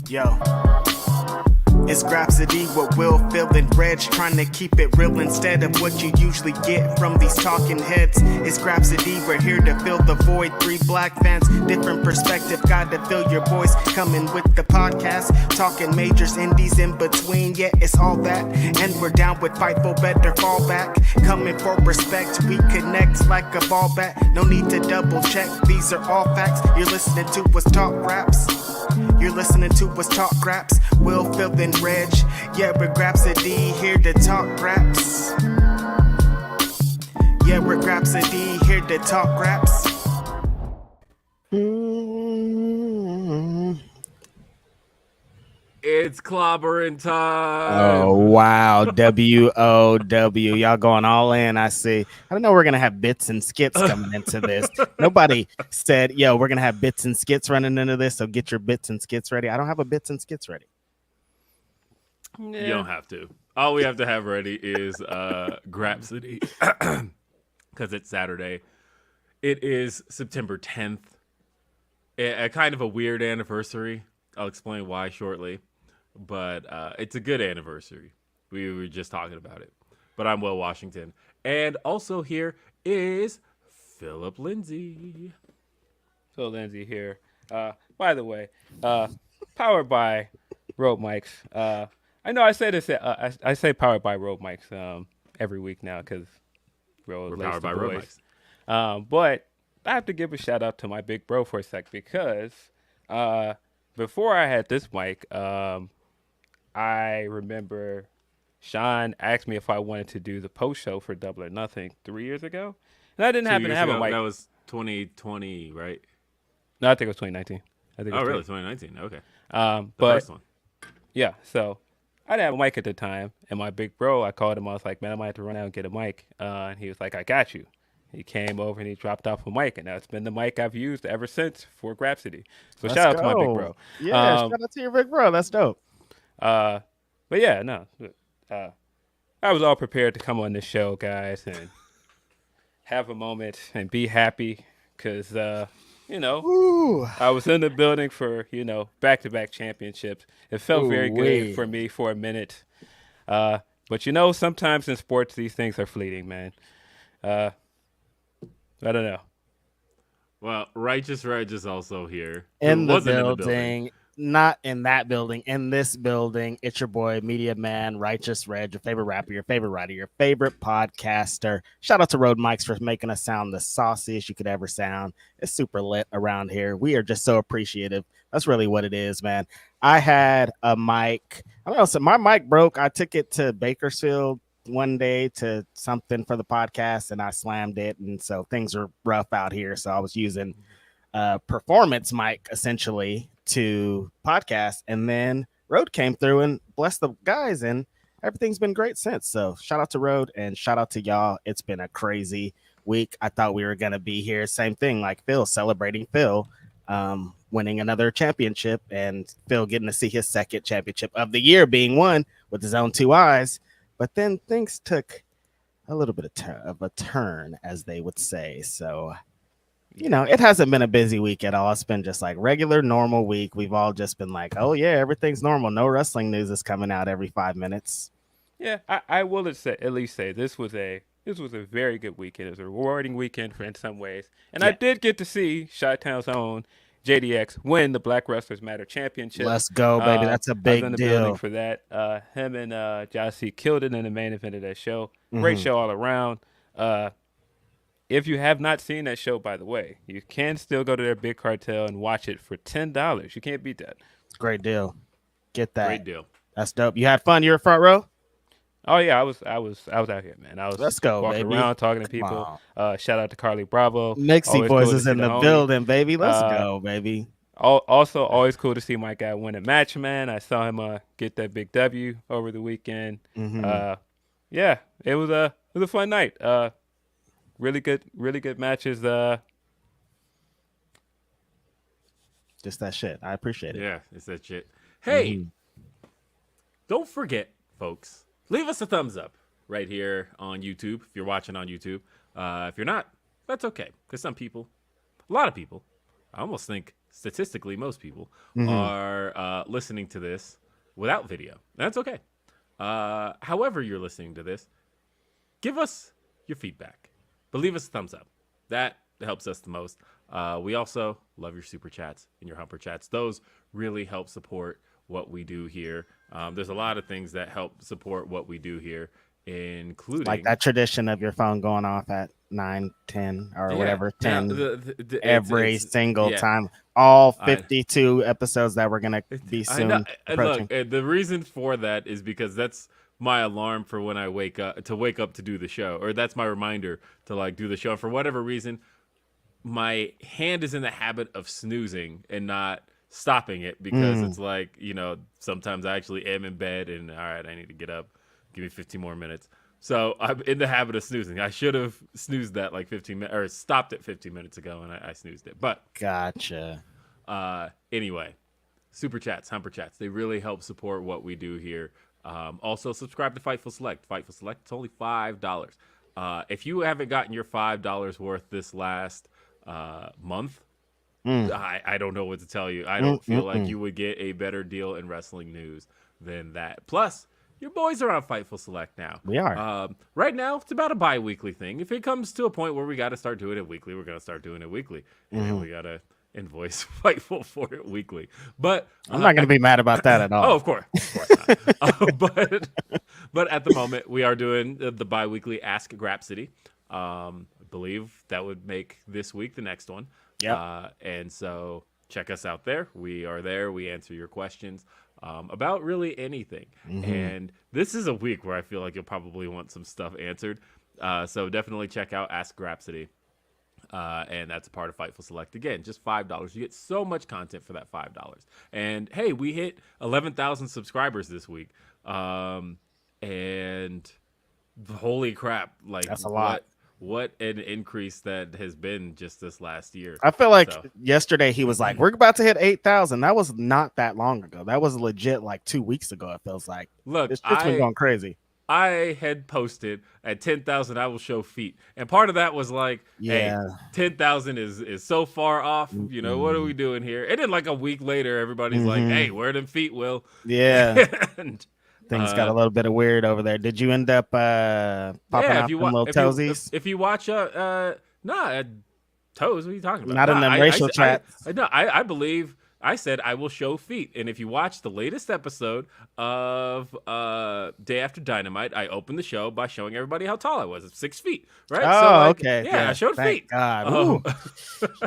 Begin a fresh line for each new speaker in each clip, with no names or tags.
Yo. It's Grapsody with Will, Phil, and Reg, trying to keep it real instead of what you usually get from these talking heads. It's Grapsody, we're here to fill the void. 3 black fans, different perspective, gotta fill your voice. Coming with the podcast, talking majors, indies in between. Yeah, it's all that, and we're down with Fightful, better fall back. Coming for respect, we connect like a ball bat. No need to double check, these are all facts. You're listening to us talk raps. You're listening to us talk raps. Will, Phil, and Reg. Yeah, we're Grapsody, here to talk raps. Yeah, we're Grapsody, here to talk raps.
It's clobbering time.
Oh, wow. W-O-W. Y'all going all in, I see. I don't know we're going to have bits and skits coming into this. Nobody said, yo, we're going to have bits and skits running into this, so get your bits and skits ready. I don't have a bits and skits ready.
Yeah. You don't have to. All we have to have ready is Grapsody, because it's Saturday. It is September 10th. A kind of a weird anniversary. I'll explain why shortly. But it's a good anniversary. We were just talking about it. But I'm Will Washington. And also here is Philip Lindsey.
Phil Lindsey here. By the way, powered by Rode Mics. I know I say this. I say powered by Rode Mics every week now because
we're powered by Rode Mics.
But I have to give a shout out to my big bro for a sec because before I had this mic, I remember Sean asked me if I wanted to do the post show for Double or Nothing 3 years ago, and I didn't happen to have a mic.
That was 2020, right?
No, I think it was 2019.
Really? 2019? Okay.
The
first one.
Yeah. So I didn't have a mic at the time, and my big bro, I called him. I was like, "Man, I might have to run out and get a mic." And he was like, "I got you." He came over and he dropped off a mic, and that's been the mic I've used ever since for Grapsody. So shout out to my big bro.
Yeah, shout out to your big bro. That's dope.
But yeah, no. I was all prepared to come on this show, guys, and have a moment and be happy because,
Ooh.
I was in the building for, back-to-back championships. It felt very good for me for a minute. But, sometimes in sports, these things are fleeting, man. I don't know.
Well, Righteous Reg is also here.
In the building. Not in that building, in this building. It's your boy, Media Man, Righteous Reg, your favorite rapper, your favorite writer, your favorite podcaster. Shout out to Rode Mics for making us sound the sauciest you could ever sound. It's super lit around here. We are just so appreciative. That's really what it is, man. I had a mic. I don't know, so my mic broke. I took it to Bakersfield one day to something for the podcast, and I slammed it, and so things are rough out here. So I was using performance mic essentially to podcast, and then Rode came through and blessed the guys, and everything's been great since. So shout out to Rode and shout out to y'all. It's been a crazy week. I thought we were gonna be here, same thing like Phil, celebrating Phil winning another championship, and Phil getting to see his second championship of the year being won with his own 2 eyes. But then things took a little bit of a turn, as they would say. So it hasn't been a busy week at all. It's been just like regular, normal week. We've all just been like, oh, yeah, everything's normal. No wrestling news is coming out every 5 minutes.
Yeah, I will at least say this was a very good weekend. It was a rewarding weekend in some ways. And yeah. I did get to see Chi-Town's own JDX win the Black Wrestlers Matter Championship.
Let's go, baby. That's a big
deal. I was in the building for that. Him and Jossie killed it in the main event of that show. Great show all around. If you have not seen that show, by the way, you can still go to their Big Cartel and watch it for $10. You can't beat that.
Great deal. Get that.
Great deal.
That's dope. You had fun? You were front row?
Oh yeah, I was out here, man. I was
Let's go,
walking
baby.
around talking to people. Shout out to Carly Bravo.
Nixie Boys is in the building, baby. Let's go, baby.
Also, always cool to see my guy win a match, man. I saw him get that big W over the weekend. Yeah, it was a fun night. Really good matches.
Just that shit. I appreciate it.
Yeah, it's that shit. Hey, don't forget, folks, leave us a thumbs up right here on YouTube if you're watching on YouTube. If you're not, that's okay. Because a lot of people, I almost think statistically most people
Mm-hmm.
are listening to this without video. That's okay. However you're listening to this, give us your feedback. But leave us a thumbs up. That helps us the most. We also love your super chats and your humper chats. Those really help support what we do here. There's a lot of things that help support what we do here, including
Like that tradition of your phone going off at 9, 10, or whatever, 10 every single time. All 52 episodes that we're going to be soon approaching.
Look, the reason for that is because that's my alarm for when I wake up to do the show, or that's my reminder to like do the show. And for whatever reason, my hand is in the habit of snoozing and not stopping it because it's like, sometimes I actually am in bed and all right, I need to get up. Give me 15 more minutes. So I'm in the habit of snoozing. I should have snoozed that like 15 minutes or stopped it 15 minutes ago and I snoozed it. But
gotcha.
Anyway, super chats, humper chats, they really help support what we do here. Also subscribe to Fightful Select. Fightful Select, it's only $5. If you haven't gotten your $5 worth this last month, I don't know what to tell you. I don't feel like you would get a better deal in wrestling news than that. Plus, your boys are on Fightful Select now.
We are.
Right now, it's about a bi-weekly thing. If it comes to a point where we got to start doing it weekly, we're going to start doing it weekly. And then we got to invoice Fightful for it weekly. But
I'm not going to be mad about that at all.
Oh, of course not. But at the moment, we are doing the bi-weekly Ask Grapsody. I believe that would make this week the next one.
Yeah.
And so check us out there. We are there. We answer your questions about really anything. And this is a week where I feel like you'll probably want some stuff answered. So definitely check out Ask Grapsody. And that's a part of Fightful Select. Again, just $5. You get so much content for that $5. And hey, we hit 11,000 subscribers this week. And holy crap, like
that's a lot.
What an increase that has been just this last year.
I feel like yesterday he was like, we're about to hit 8,000. That was not that long ago. That was legit like 2 weeks ago, it feels like.
Look,
it's just been going crazy.
I had posted at 10,000, I will show feet. And part of that was like, hey, 10,000 is so far off. What are we doing here? And then like a week later, everybody's like, hey, where are them feet, Will?
Yeah. And things got a little bit of weird over there. Did you end up popping out some little toesies?
If you watch, toes, what are you talking about?
Not in them racial chats.
I believe I said I will show feet. And if you watch the latest episode of Day After Dynamite, I opened the show by showing everybody how tall I was. It's 6 feet, right?
Oh,
so,
okay.
Yeah, I showed
Thank
feet.
God.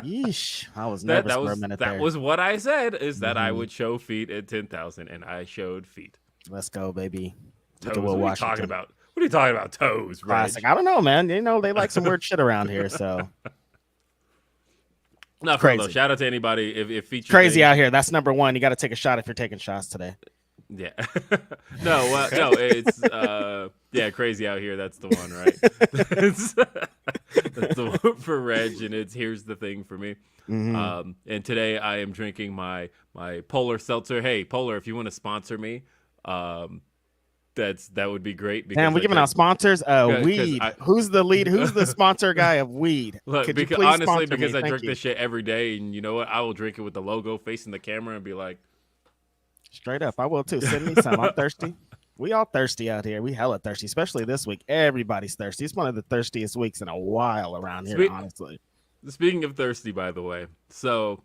Yeesh. I was nervous for a minute there.
That was what I said, is that I would show feet at 10,000, and I showed feet.
Let's go, baby.
Toes. What are you talking about? What are you talking about, toes, Reg?
Classic. I don't know, man. They like some weird shit around here, so.
No, crazy. Shout out to anybody if feature
crazy out here. That's number one. You got to take a shot if you're taking shots today.
Yeah. No, it's crazy out here. That's the one, right? That's the one for Reg, and it's here's the thing for me. And today I am drinking my Polar Seltzer. Hey, Polar, if you want to sponsor me, that would be great.
Damn, we're giving out sponsors. Weed. Who's the sponsor guy of weed?
Look, honestly, because I drink this shit every day, and you know what? I will drink it with the logo facing the camera and be like,
straight up, I will too. Send me some. I'm thirsty. We all thirsty out here. We hella thirsty, especially this week. Everybody's thirsty. It's one of the thirstiest weeks in a while around here, honestly.
Speaking of thirsty, by the way, so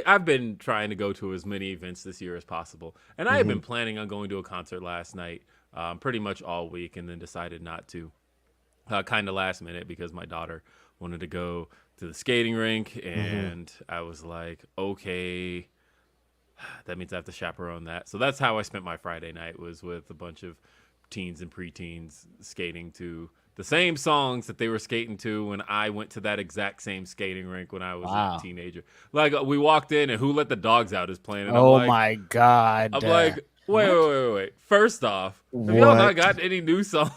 I've been trying to go to as many events this year as possible, and I have been planning on going to a concert last night, pretty much all week, and then decided not to, kind of last minute because my daughter wanted to go to the skating rink, and I was like, okay, that means I have to chaperone that. So that's how I spent my Friday night, was with a bunch of teens and preteens skating to the same songs that they were skating to when I went to that exact same skating rink when I was a teenager. Like, we walked in and Who Let the Dogs Out is playing. And
my God.
I'm like, wait. First off, have y'all not gotten any new songs?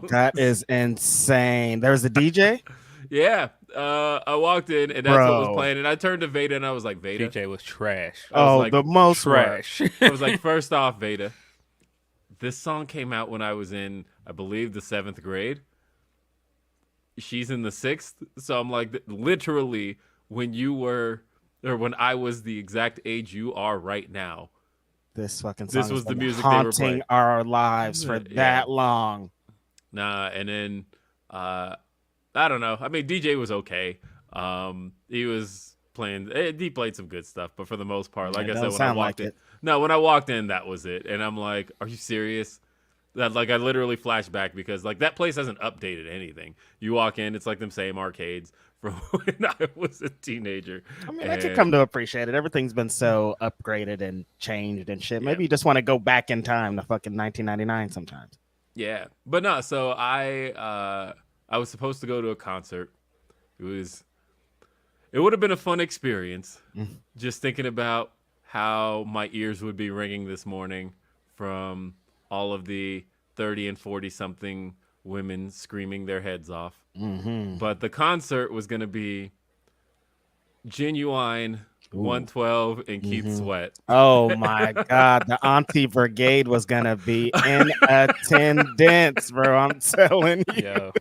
That is insane. There's a DJ?
Yeah. I walked in and that's what was playing. And I turned to Veda and I was like, Veda.
DJ was trash.
The most
trash.
I was like, first off, Veda, this song came out when I was in, I believe, the 7th grade. She's in the 6th. So I'm like, literally, when you were or when I was the exact age you are right now,
This fucking song
this
has
was the
been
music they were playing.
haunting our lives for that long.
Nah, and then I don't know. I mean, DJ was okay. He was playing. He played some good stuff, but for the most part, like I said, when I walked in, when I walked in, that was it. And I'm like, are you serious? That like I literally flashed back because like that place hasn't updated anything. You walk in, it's like them same arcades from when I was a teenager.
I mean, I could come to appreciate it. Everything's been so upgraded and changed and shit.
Yeah.
Maybe you just want to go back in time to fucking 1999 sometimes.
Yeah, but no. So I was supposed to go to a concert. It would have been a fun experience. Just thinking about how my ears would be ringing this morning from all of the 30 and 40 something women screaming their heads off. But the concert was going to be Genuine, 112, and Keith Sweat.
Oh my God. The Auntie Brigade was going to be in attendance, bro. I'm telling you.
Yo.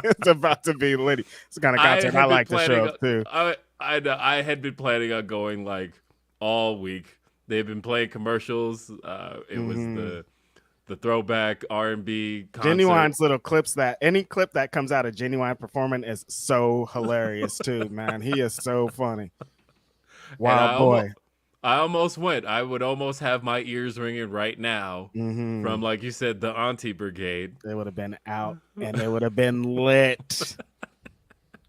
It's about to be litty. It's the kind of concert I like to show up to.
I had been planning on going like all week. They've been playing commercials. It was the throwback R&B concert.
Genuine's little clips, that any clip that comes out of Genuine performing is so hilarious too, man. He is so funny. Wow, boy.
I almost went. I would almost have my ears ringing right now from, like you said, the Auntie Brigade.
They would have been out and it would have been lit.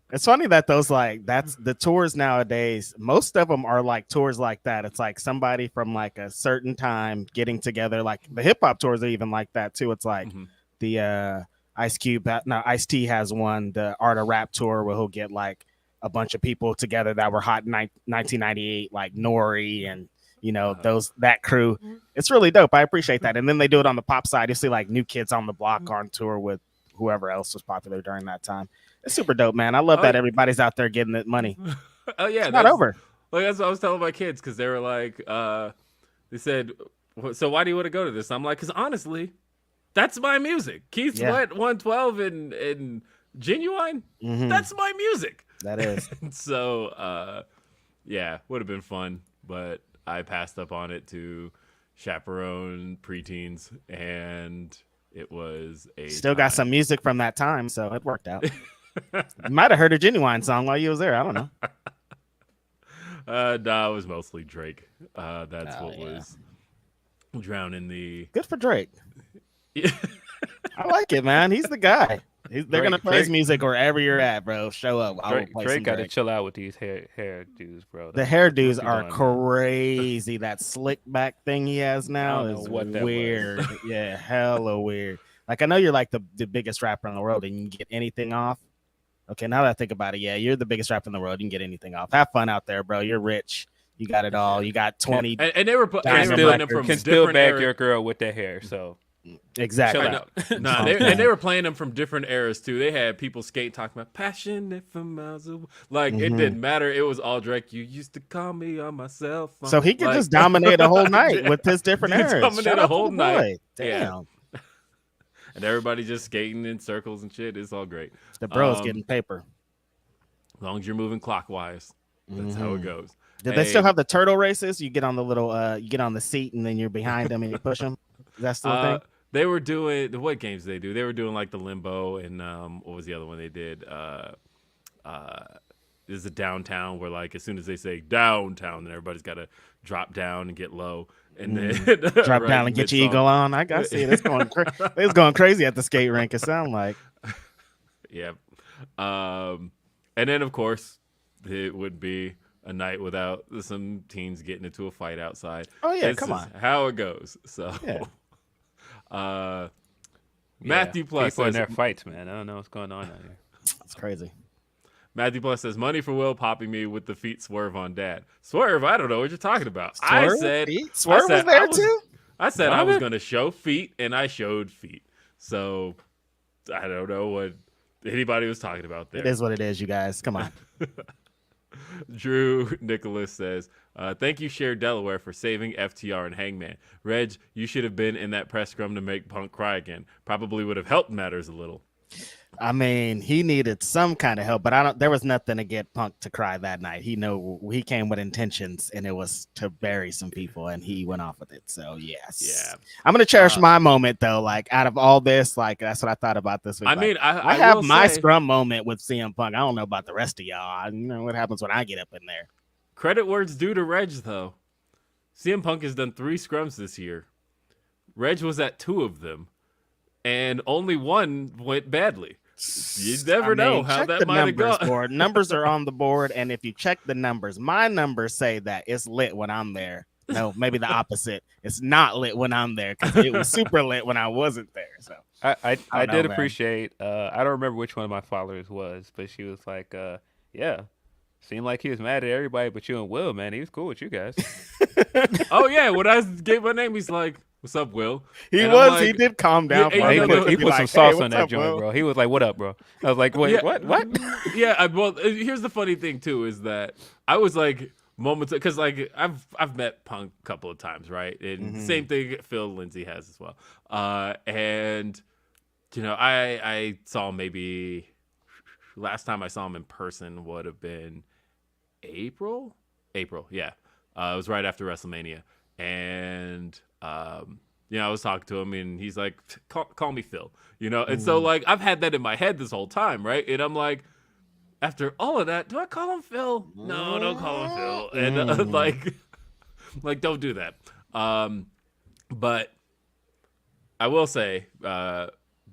It's funny that that's the tours nowadays. Most of them are like tours like that. It's like somebody from like a certain time getting together. Like the hip hop tours are even like that too. It's like the Ice-T has one, the Art of Rap tour, where he'll get like a bunch of people together that were hot in 1998, like Nori and that crew. It's really dope. I appreciate that. And then they do it on the pop side. You see like New Kids on the Block on tour with whoever else was popular during that time. It's super dope, man. I love that everybody's out there getting that money.
Oh yeah,
it's not over.
Like that's what I was telling my kids, because they were like, they said, "So why do you want to go to this?" I'm like, "Because honestly, that's my music. Keith Sweat, 112, and Genuine. That's my music.
That is."
So, yeah, would have been fun, but I passed up on it to chaperone preteens, and it was
still got some music from that time, so it worked out. You might have heard a Genuine song while you was there. I don't know.
No, it was mostly Drake. That's was drowning the.
Good for Drake. I like it, man. He's the guy. They're gonna play his music wherever you're at, bro. Show up.
Drake got to chill out with these hairdos, bro.
The hairdos are crazy. That slick back thing he has now is weird. Yeah, hella weird. Like, I know you're like the biggest rapper in the world and you can get anything off. Okay, now that I think about it, yeah, you're the biggest rapper in the world. You can get anything off. Have fun out there, bro. You're rich. You got it all. You got 20.
And they were playing them from
can still bag your girl with that hair. So
exactly.
No, they were playing them from different eras too. They had people skate talking about passionate for miles away. Like it didn't matter. It was all Drake. You used to call me on my cell phone.
So he could just dominate a whole night with his different eras.
Dominate a whole night.
Damn.
Yeah. And everybody just skating in circles and shit. It's all great.
The bro's getting paper.
As long as you're moving clockwise, that's how it goes.
Did they still have the turtle races? You get on the little, you get on the seat and then you're behind them and you push them. Is that still a thing?
They were doing what games did they do? They were doing like the limbo and what was the other one they did? This is a downtown where like as soon as they say downtown, then everybody's got to drop down and get low and then
drop down and get your eagle on. I got to see it. It's going crazy at the skate rink. It sounds like.
Yeah. And then of course it would be a night without some teens getting into a fight outside.
Oh yeah,
this
come on.
How it goes. So.
Yeah.
Matthew Plus
people
says,
in their fights, man. I don't know what's going on out here.
It's crazy.
Matthew Plus says, money for Will popping me with the feet Swerve on Dad. Swerve, I don't know what you're talking about.
Swerve? Swerve was there too?
I said I was going to show feet, and I showed feet. So I don't know what anybody was talking about there.
It is what it is, you guys. Come on.
Drew Nicholas says, thank you, Cher Delaware, for saving FTR and Hangman. Reg, you should have been in that press scrum to make Punk cry again. Probably would have helped matters a little.
I mean, he needed some kind of help, but I don't. There was nothing to get Punk to cry that night. He came with intentions, and it was to bury some people, and he went off with it. So yes,
Yeah.
I'm gonna cherish my moment though. Like out of all this, like that's what I thought about this week.
I
Like,
mean,
I
I
have
will
my
say,
scrum moment with CM Punk. I don't know about the rest of y'all. You know what happens when I get up in there.
credit where it's due to Reg, though. CM Punk has done 3 scrums this year. Reg was at 2 of them, and only one went badly. You never know how that might have gone.
Board. Numbers are on the board, and if you check the numbers, my numbers say that it's lit when I'm there. No, maybe the opposite. It's not lit when I'm there because it was super lit when I wasn't there. So
I did appreciate. I don't remember which one of my followers was, but she was like, "Yeah, seemed like he was mad at everybody, but you and Will, man, he was cool with you guys."
Oh yeah, when I gave my name, he's like, "What's up, Will?"
He did calm down.
Yeah,
he put some sauce on that joint, bro. He was like, "What up, bro?" I was like, "Wait, what?
Yeah, well, here's the funny thing too is that I was like moments because like I've met Punk a couple of times, right? And same thing Phil Lindsey has as well. And you know, I saw maybe last time I saw him in person would have been April, yeah. It was right after WrestleMania, and you know, I was talking to him, and he's like, "Call me Phil," you know. And so, like, I've had that in my head this whole time, right? And I'm like, after all of that, do I call him Phil? No, don't call him Phil. And like, don't do that. But I will say,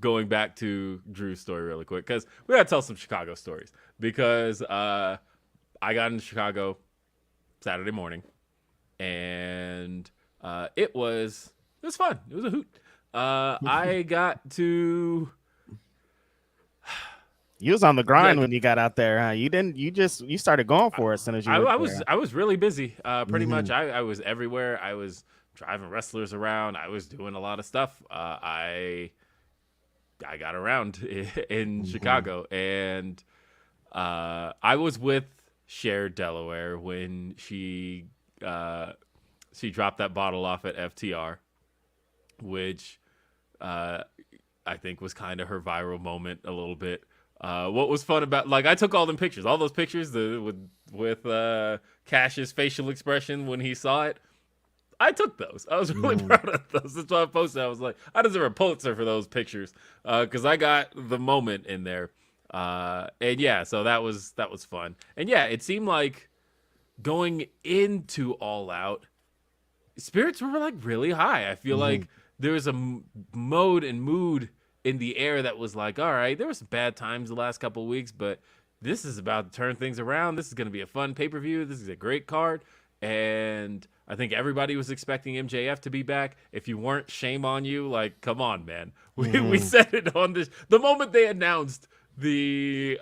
going back to Drew's story really quick, because we gotta tell some Chicago stories. Because I got into Chicago Saturday morning, and it was fun. It was a hoot. I got to.
You was on the grind when you got out there, huh? You started going for it as soon as you.
I was really busy. Pretty much, I was everywhere. I was driving wrestlers around. I was doing a lot of stuff. I got around in Chicago, and I was with Cher Delaware when she dropped that bottle off at FTR, which I think was kind of her viral moment a little bit. What was fun about, like, I took all them pictures, all those pictures with Cash's facial expression when he saw it. I took those. I was really proud of those. That's why I posted. I was like, I deserve a Pulitzer for those pictures because I got the moment in there. And yeah, so that was fun. And yeah, it seemed like going into All Out, spirits were like really high. I feel like there was a mode and mood in the air that was like, all right, there were some bad times the last couple of weeks, but this is about to turn things around. This is going to be a fun pay-per-view. This is a great card. And I think everybody was expecting MJF to be back. If you weren't, shame on you. Like, come on, man. We said it on this. The moment they announced that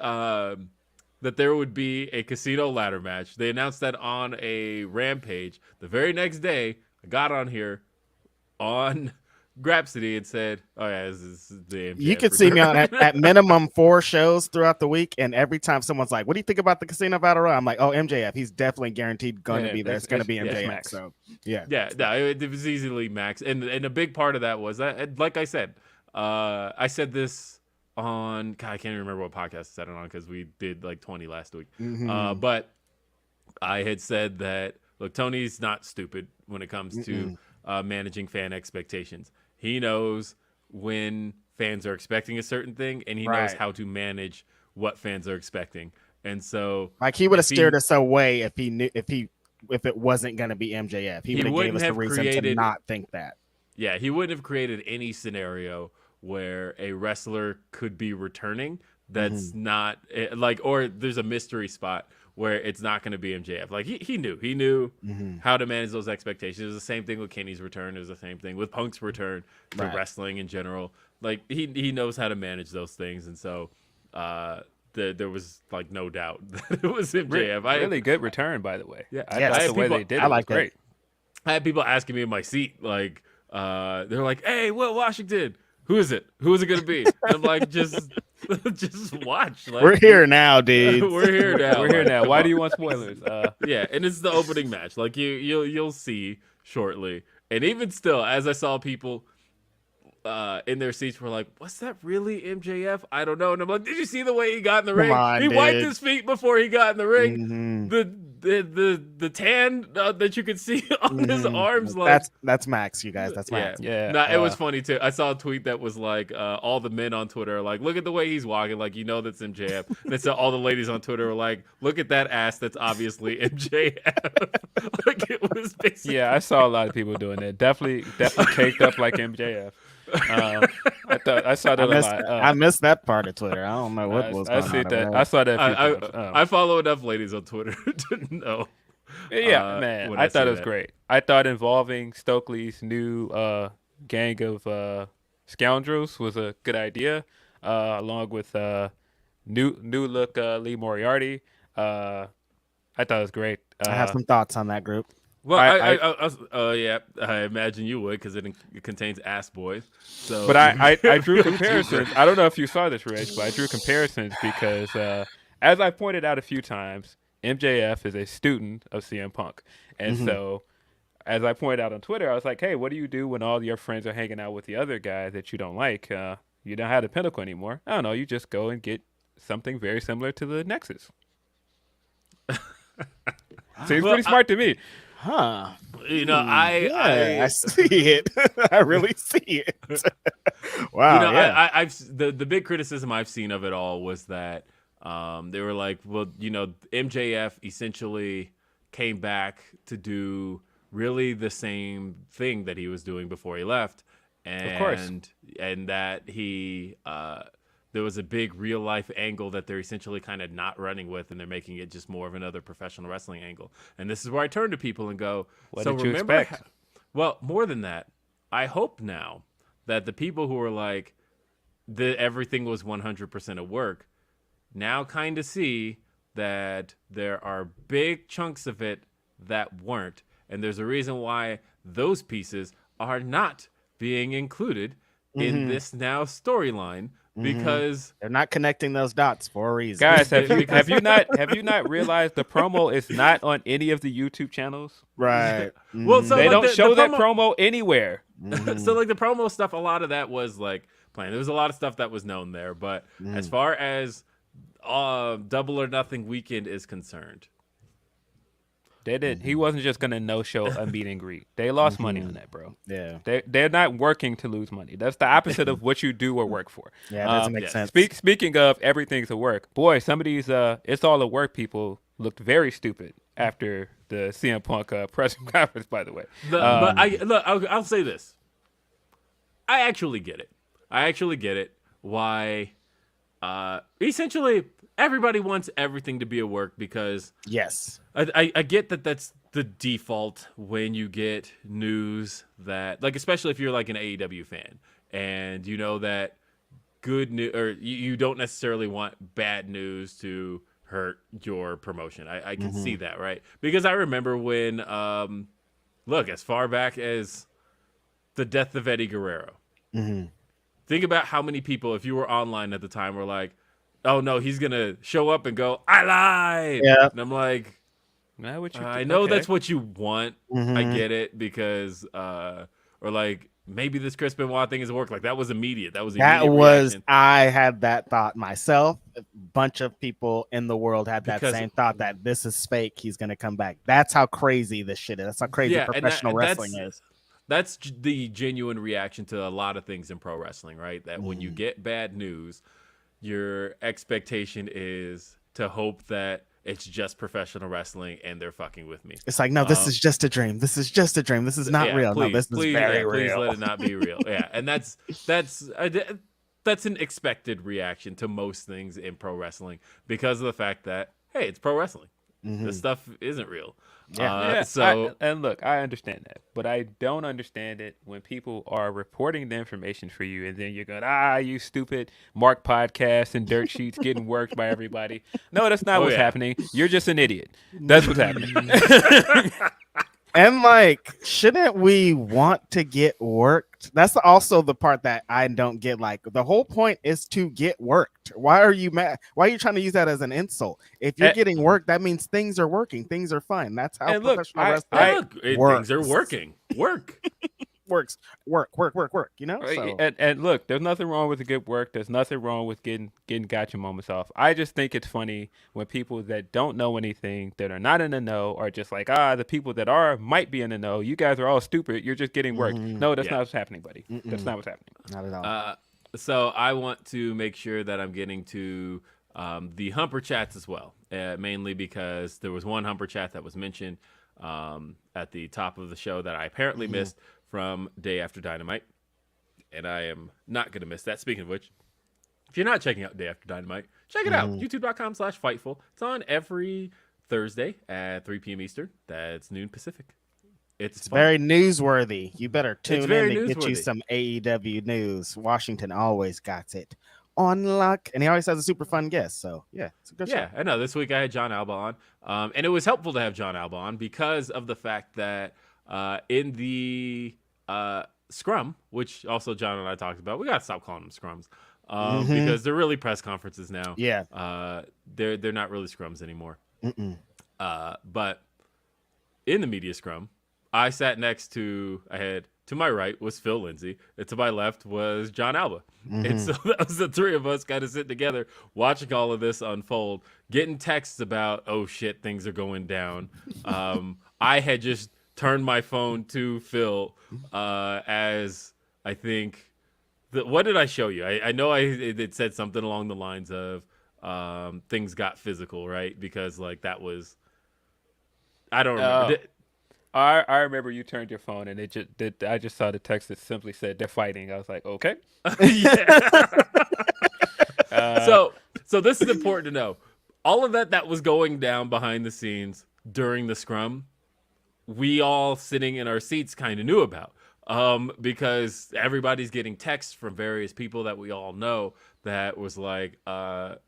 there would be a casino ladder match, they announced that on a Rampage. The very next day, I got on here on Grapsody and said, "Oh yeah, this is the MJF
You could see me on at minimum 4 shows throughout the week, and every time someone's like, "What do you think about the Casino Battle Royal?" I'm like, "Oh, MJF, he's definitely guaranteed going to be there. It's going to be MJF."
Max.
So yeah,
no, it was easily Max, and a big part of that was that, like I said, I said this on, God, I can't even remember what podcast I said it on because we did like 20 last week, but I had said that, look, Tony's not stupid when it comes to managing fan expectations. He knows when fans are expecting a certain thing, and he knows how to manage what fans are expecting. And so,
like, he would have steered us away if he knew if it wasn't going to be MJF. He would have gave us a reason to not think that.
Yeah, he wouldn't have created any scenario where a wrestler could be returning that's not like, or there's a mystery spot where it's not going to be MJF. Like, he knew how to manage those expectations. It was the same thing with Kenny's return. It was the same thing with Punk's return to wrestling in general. Like, he knows how to manage those things. And so there was like no doubt that it was MJF.
Really good return, by the way.
Yeah,
that's the way they did it.
I like
it. Great.
I had people asking me in my seat, like, they're like, "Hey, Will Washington, who is it? Who is it going to be?" And I'm like, just watch. Like,
we're here now, dude.
We're here now.
We're here now. Why do you want spoilers?
Yeah, and it's the opening match. Like, you'll see shortly. And even still, as I saw people, in their seats were like, "Was that really MJF? I don't know." And I'm like, "Did you see the way he got in the ring?
On,
he
dude.
wiped his feet before he got in the ring.
Mm-hmm.
The tan that you could see on his arms, like
that's Max, you guys. That's Max.
Yeah.
No, it was funny too. I saw a tweet that was like, all the men on Twitter are like, "Look at the way he's walking, like that's MJF." And so all the ladies on Twitter were like, "Look at that ass, that's obviously MJF." Like it was basically.
Yeah, I saw a lot of people doing that. Definitely caked up like MJF. I saw that a lot.
I missed that part of Twitter. I don't know what was going on.
That. I saw that. A few times.
I follow enough ladies on Twitter to know.
Yeah, man. I thought it was great. I thought involving Stokely's new gang of scoundrels was a good idea, along with new look Lee Moriarty. I thought it was great.
I have some thoughts on that group.
Well, I imagine you would, because it contains ass boys. So,
but I drew comparisons. I don't know if you saw this, Reg, but I drew comparisons because, as I pointed out a few times, MJF is a student of CM Punk, and so as I pointed out on Twitter, I was like, "Hey, what do you do when all your friends are hanging out with the other guy that you don't like? You don't have the Pinnacle anymore. I don't know. You just go and get something very similar to the Nexus." Seems pretty smart to me.
Huh.
I
see it. I really see it. Wow.
I've the big criticism I've seen of it all was that they were like, well, MJF essentially came back to do really the same thing that he was doing before he left, and
of course.
And that he there was a big real life angle that they're essentially kind of not running with, and they're making it just more of another professional wrestling angle. And this is where I turn to people and go,
what
so
did you
remember
expect?
Well, more than that, I hope now that the people who are like, everything was 100% of work, now kind of see that there are big chunks of it that weren't. And there's a reason why those pieces are not being included in this now storyline, because
they're not connecting those dots for a reason.
Guys, have you not realized the promo is not on any of the YouTube channels?
Right.
Well, so
they
like
don't show that promo anywhere.
So like the promo stuff, a lot of that was like planned. There was a lot of stuff that was known there, but as far as Double or Nothing weekend is concerned,
they did. He wasn't just gonna no-show a meet and greet. They lost money on that, bro.
Yeah.
They're not working to lose money. That's the opposite of what you do or work for.
Yeah, it doesn't make sense.
Speaking of everything's a work, boy, some of these it's all a work people looked very stupid after the CM Punk press conference. By the way,
but I'll say this: I actually get it. Why? Essentially, everybody wants everything to be a work, because
yes,
I get that that's the default when you get news that, like, especially if you're like an AEW fan and you know that good news, or you don't necessarily want bad news to hurt your promotion. I can see that, right? Because I remember when, look, as far back as the death of Eddie Guerrero, think about how many people, if you were online at the time, were like, "Oh no, he's gonna show up and go, I lied."
Yeah.
And I'm like, I know that's what you want. I get it, because or like, maybe this Chris Benoit thing is work. Like, that was immediate. Reaction.
I had that thought myself. A bunch of people in the world had that same thought, that this is fake. He's gonna come back. That's how crazy this shit is. That's how crazy professional wrestling is.
That's the genuine reaction to a lot of things in pro wrestling, right? That when you get bad news, your expectation is to hope that it's just professional wrestling and they're fucking with me.
It's like, no, this is just a dream. This is just a dream. This is not real.
Please,
no, this is very real.
Please let it not be real. Yeah, and that's an expected reaction to most things in pro wrestling, because of the fact that, hey, it's pro wrestling. This stuff isn't real.
And look, I understand that, but I don't understand it when people are reporting the information for you, and then you're going, you stupid Mark podcast and dirt sheets getting worked by everybody. No, that's not what's happening. You're just an idiot. That's what's happening.
And like, shouldn't we want to get worked? That's also the part that I don't get. Like, the whole point is to get worked. Why are you mad? Why are you trying to use that as an insult? If you're getting worked, that means things are working. Things are fine. That's how professional wrestling works.
Things are working. Work.
works. Work. You know. So.
And look, there's nothing wrong with the good work. There's nothing wrong with getting gotcha moments off. I just think it's funny when people that don't know anything, that are not in the know, are just like, the people that might be in the know. You guys are all stupid. You're just getting worked. No, that's not what's happening, buddy. That's not what's happening.
Not at all.
So I want to make sure that I'm getting to the Humper chats as well, mainly because there was one Humper chat that was mentioned at the top of the show that I apparently missed from Day After Dynamite, and I am not going to miss that. Speaking of which, if you're not checking out Day After Dynamite, check it out. YouTube.com/Fightful. It's on every Thursday at 3 p.m. Eastern. That's noon Pacific. It's
very newsworthy. You better tune in to
newsworthy.
Get you some AEW news. Washington always got it on lock, and he always has a super fun guest. So yeah, it's a good show.
Yeah, I know. This week I had John Alba on, and it was helpful to have John Alba on because of the fact that in the scrum, which also John and I talked about, we gotta stop calling them scrums because they're really press conferences now.
Yeah,
they're not really scrums anymore. But in the media scrum, I sat next to my right was Phil Lindsey, and to my left was John Alba. And so that was the three of us kind of sitting together, watching all of this unfold, getting texts about, oh shit, things are going down. I had just turned my phone to Phil as I think, what did I show you? I know it said something along the lines of things got physical, right? Because like that was, I don't remember.
I remember you turned your phone and I just saw the text that simply said they're fighting. I was like, okay.
So this is important to know. All of that was going down behind the scenes during the scrum, we all sitting in our seats kind of knew about because everybody's getting texts from various people that we all know that was like,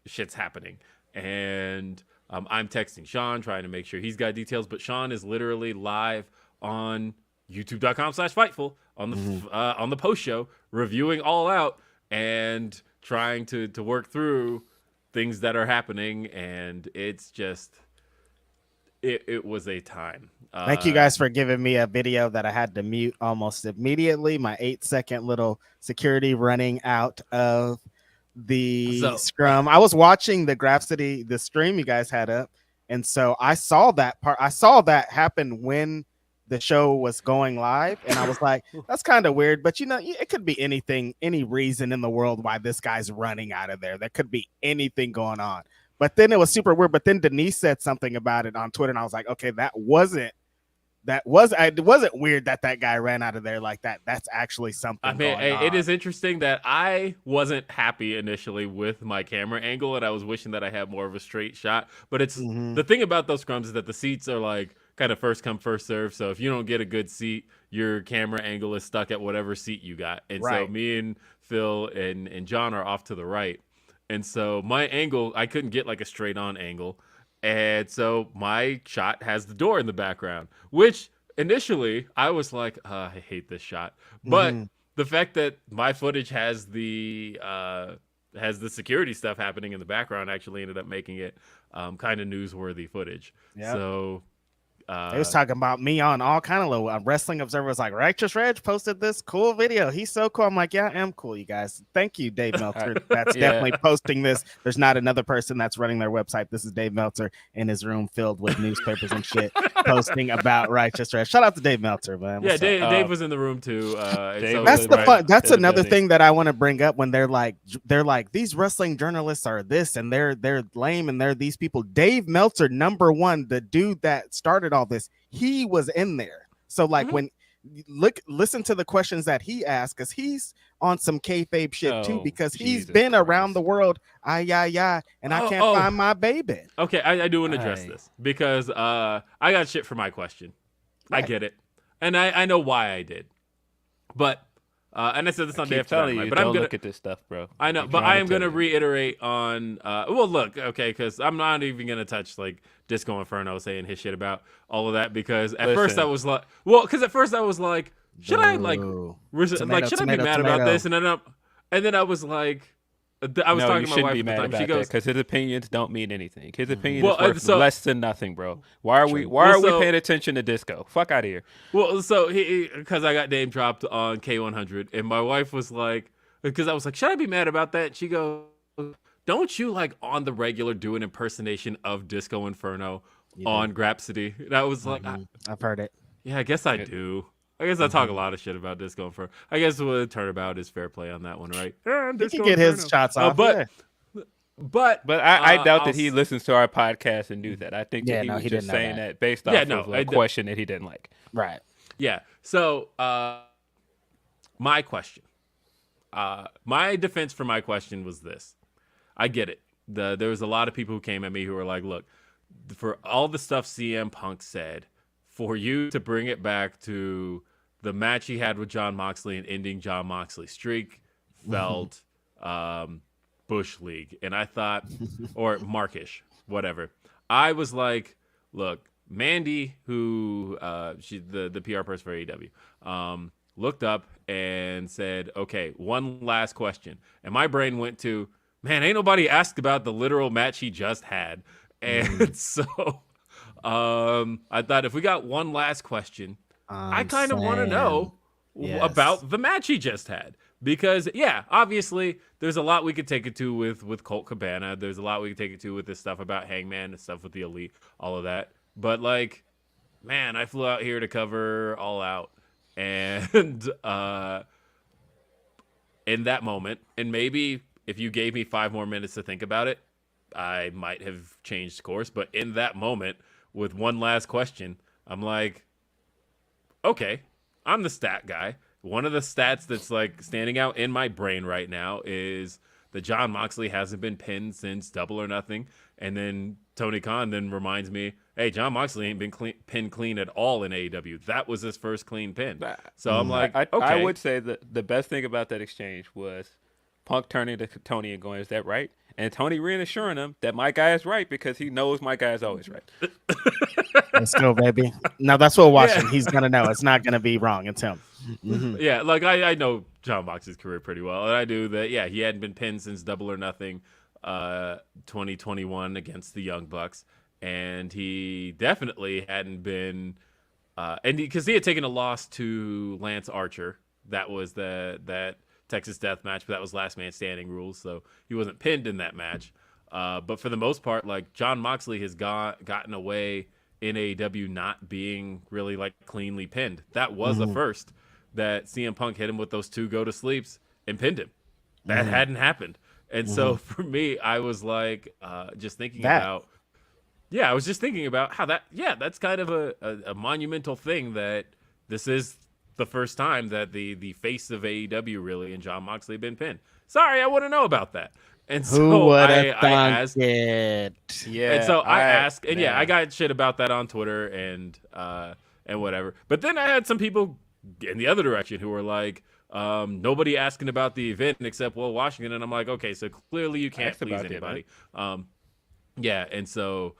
shit's happening. And I'm texting Sean, trying to make sure he's got details, but Sean is literally live on youtube.com/Fightful on the post show, reviewing All Out and trying to work through things that are happening. And it's just, it was a time.
Thank you guys for giving me a video that I had to mute almost immediately. My 8-second little security running out of the scrum. I was watching the Grapsody, the stream you guys had up, and so I saw that part. I saw that happen when the show was going live, and I was like, that's kind of weird, but you know, it could be anything, any reason in the world why this guy's running out of there. There could be anything going on. But then it was super weird. But then Denise said something about it on Twitter, and I was like, okay, it wasn't weird that guy ran out of there like that. That's actually something.
I mean, it is interesting that I wasn't happy initially with my camera angle, and I was wishing that I had more of a straight shot. But it's the thing about those scrums is that the seats are like kind of first come, first serve. So if you don't get a good seat, your camera angle is stuck at whatever seat you got. And so me and Phil and John are off to the right. And so my angle, I couldn't get like a straight on angle. And so my shot has the door in the background, which initially I was like, I hate this shot. But the fact that my footage has the security stuff happening in the background actually ended up making it kind of newsworthy footage. Yep. So
they was talking about me on all kind of low. Wrestling Observer was like, Righteous Reg posted this cool video. He's so cool. I'm like, yeah, I am cool, you guys. Thank you, Dave Meltzer. That's definitely posting this. There's not another person that's running their website. This is Dave Meltzer in his room filled with newspapers and shit posting about Righteous Reg. Shout out to Dave Meltzer, man.
What's Dave was in the room too.
That's the fun. That's another thing that I want to bring up when they're like these wrestling journalists are this and they're lame and they're these people. Dave Meltzer, number one, the dude that started all this, he was in there. So like when listen to the questions that he asked, because he's on some kayfabe shit too, because he's been around the world, and I can't find my baby.
Okay, I do want to address this because I got shit for my question. Right. I get it, and I know why I did, but and I said this on Day After Dynamite, but I'm gonna
look at this stuff, bro.
I know, but I am gonna reiterate on. Well, look, okay, because I'm not even gonna touch like Disco Inferno saying his shit about all of that because at first I was like, should I like, should I be mad about this? And then I was like, I was
No,
talking
you
to my
shouldn't
wife
be
at the
mad
time.
about
She
that
goes,
because his opinions don't mean anything. His opinion
Well,
is worth
so-
less than nothing, bro. Why are we paying attention to disco? Fuck out of here.
well, so because I got name dropped on K100, and my wife was like, because I was like, should I be mad about that? She goes, don't you like on the regular do an impersonation of Disco Inferno on Grapsody? And I was like,
I've heard it.
yeah, I guess I do. I guess I talk a lot of shit about Disco Inferno. I guess the turnabout is fair play on that one, right?
He can get his shots off.
But
I doubt that
I'll
he listens to our podcast and knew that. I think
Yeah,
that he
no,
was
he
just
didn't know
saying
that.
that based
Yeah,
off
no,
of a
I
question that he didn't like.
Right.
Yeah. So my question, my defense for my question was this. I get it. There was a lot of people who came at me who were like, look, for all the stuff CM Punk said, for you to bring it back to the match he had with Jon Moxley and ending Jon Moxley's streak felt Bush League. And I thought, or Markish, whatever. I was like, look, Mandy, who she's the PR person for AEW, looked up and said, okay, one last question. And my brain went to, man, ain't nobody asked about the literal match he just had. And so I thought if we got one last question, I kind of want to know about the match he just had. Because, yeah, obviously, there's a lot we could take it to with Colt Cabana. There's a lot we could take it to with this stuff about Hangman, the stuff with the Elite, all of that. But, like, man, I flew out here to cover All Out. And in that moment, and maybe if you gave me 5 more minutes to think about it, I might have changed course. But in that moment, with one last question, I'm like, okay, I'm the stat guy. One of the stats that's like standing out in my brain right now is that Jon Moxley hasn't been pinned since Double or Nothing. And then Tony Khan then reminds me, hey, Jon Moxley ain't been pinned clean at all in AEW. That was his first clean pin. So I'm like, okay.
I would say that the best thing about that exchange was Punk turning to Tony and going, is that right? And Tony reassuring him that my guy is right because he knows my guy is always right.
Let's go, baby. Now that's what watching. He's going to know. It's not going to be wrong. It's him.
Yeah, like I know Jon Moxley's career pretty well. And I do that, yeah, he hadn't been pinned since Double or Nothing 2021 against the Young Bucks. And he definitely hadn't been because he had taken a loss to Lance Archer. That was that Texas Death Match, but that was last man standing rules, so he wasn't pinned in that match. But for the most part, like Jon Moxley has gotten away in AEW not being really like cleanly pinned. That was the first that CM Punk hit him with those 2 go to sleeps and pinned him. That hadn't happened. And so for me, I was like just thinking about. Yeah, I was just thinking about how that's kind of a monumental thing that this is the first time that the face of AEW really and Jon Moxley have been pinned. Sorry, I want to know about that. And so I asked
it?
Yeah.
And so I asked, and I got shit about that on Twitter and whatever. But then I had some people in the other direction who were like, nobody asking about the event except Will Washington. And I'm like, okay, so clearly you can't please anybody. Yeah, and so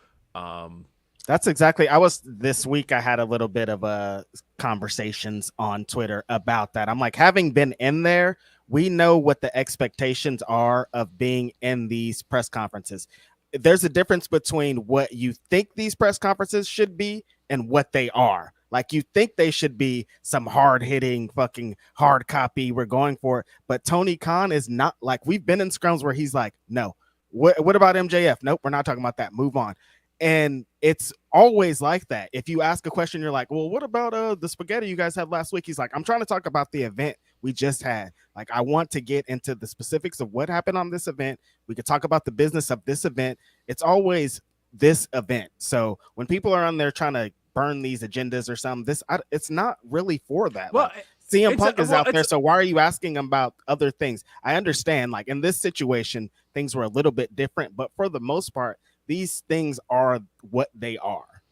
that's exactly. This week I had a little bit of conversations on Twitter about that. I'm like, having been in there, we know what the expectations are of being in these press conferences. There's a difference between what you think these press conferences should be and what they are. Like, you think they should be some hard-hitting fucking hard copy. We're going for it. But Tony Khan is not. Like, we've been in scrums where he's like, no. What about MJF? Nope, we're not talking about that. Move on. And it's always like that. If you ask a question, you're like, well, what about the spaghetti you guys had last week? He's like, I'm trying to talk about the event we just had. Like, I want to get into the specifics of what happened on this event. We could talk about the business of this event. It's always this event. So when people are on there trying to burn these agendas or something, it's not really for that.
Well,
like, CM Punk is out there, so why are you asking about other things? I understand, like, in this situation, things were a little bit different, but for the most part, these things are what they are.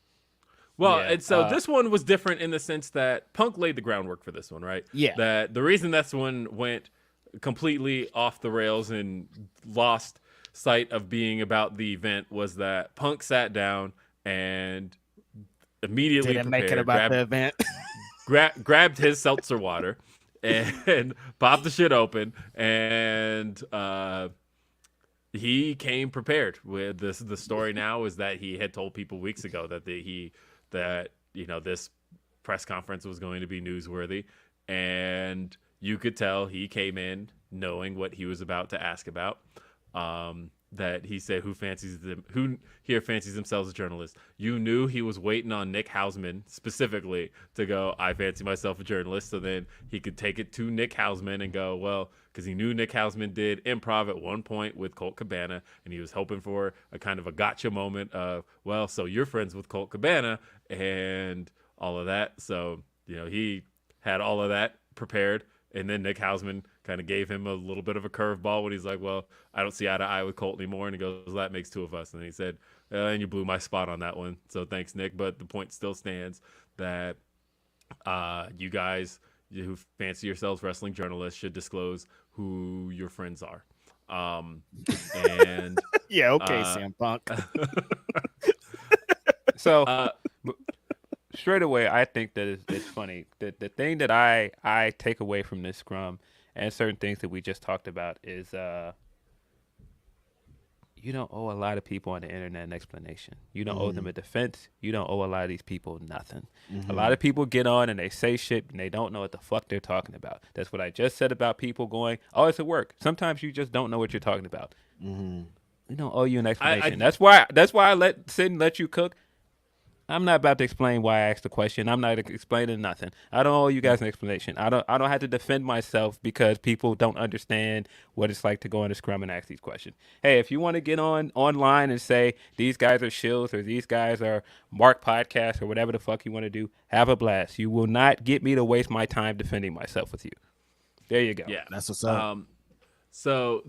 Well, and so this one was different in the sense that Punk laid the groundwork for this one, right?
Yeah.
That the reason this one went completely off the rails and lost sight of being about the event was that Punk sat down and immediately
didn't make it about the event.
grabbed his seltzer water and popped the shit open and he came prepared with this. The story now is that he had told people weeks ago that this press conference was going to be newsworthy, and you could tell he came in knowing what he was about to ask about. That he said, who here fancies themselves a journalist? You knew he was waiting on Nick Hausman specifically to go, I fancy myself a journalist. So then he could take it to Nick Hausman and go, well, because he knew Nick Hausman did improv at one point with Colt Cabana, and he was hoping for a kind of a gotcha moment of, well, so you're friends with Colt Cabana and all of that. So, he had all of that prepared. And then Nick Hausman kind of gave him a little bit of a curveball when he's like, well, I don't see eye to eye with Colt anymore. And he goes, well, that makes two of us. And he said, and you blew my spot on that one. So thanks, Nick. But the point still stands that you guys who fancy yourselves wrestling journalists should disclose who your friends are. And
yeah, okay, CM Punk.
So straight away, I think that it's funny. The thing that I take away from this scrum and certain things that we just talked about is you don't owe a lot of people on the internet an explanation. You don't owe them a defense. You don't owe a lot of these people nothing. A lot of people get on and they say shit and they don't know what the fuck they're talking about. That's what I just said about people going, oh, it's at work. Sometimes you just don't know what you're talking about. We don't owe you an explanation. That's why I sit and let you cook. I'm not about to explain why I asked the question. I'm not explaining nothing. I don't owe you guys an explanation. I don't have to defend myself because people don't understand what it's like to go into scrum and ask these questions. Hey, if you want to get online and say these guys are shills or these guys are Mark Podcasts or whatever the fuck you want to do, have a blast. You will not get me to waste my time defending myself with you. There you go.
Yeah,
that's what's up.
So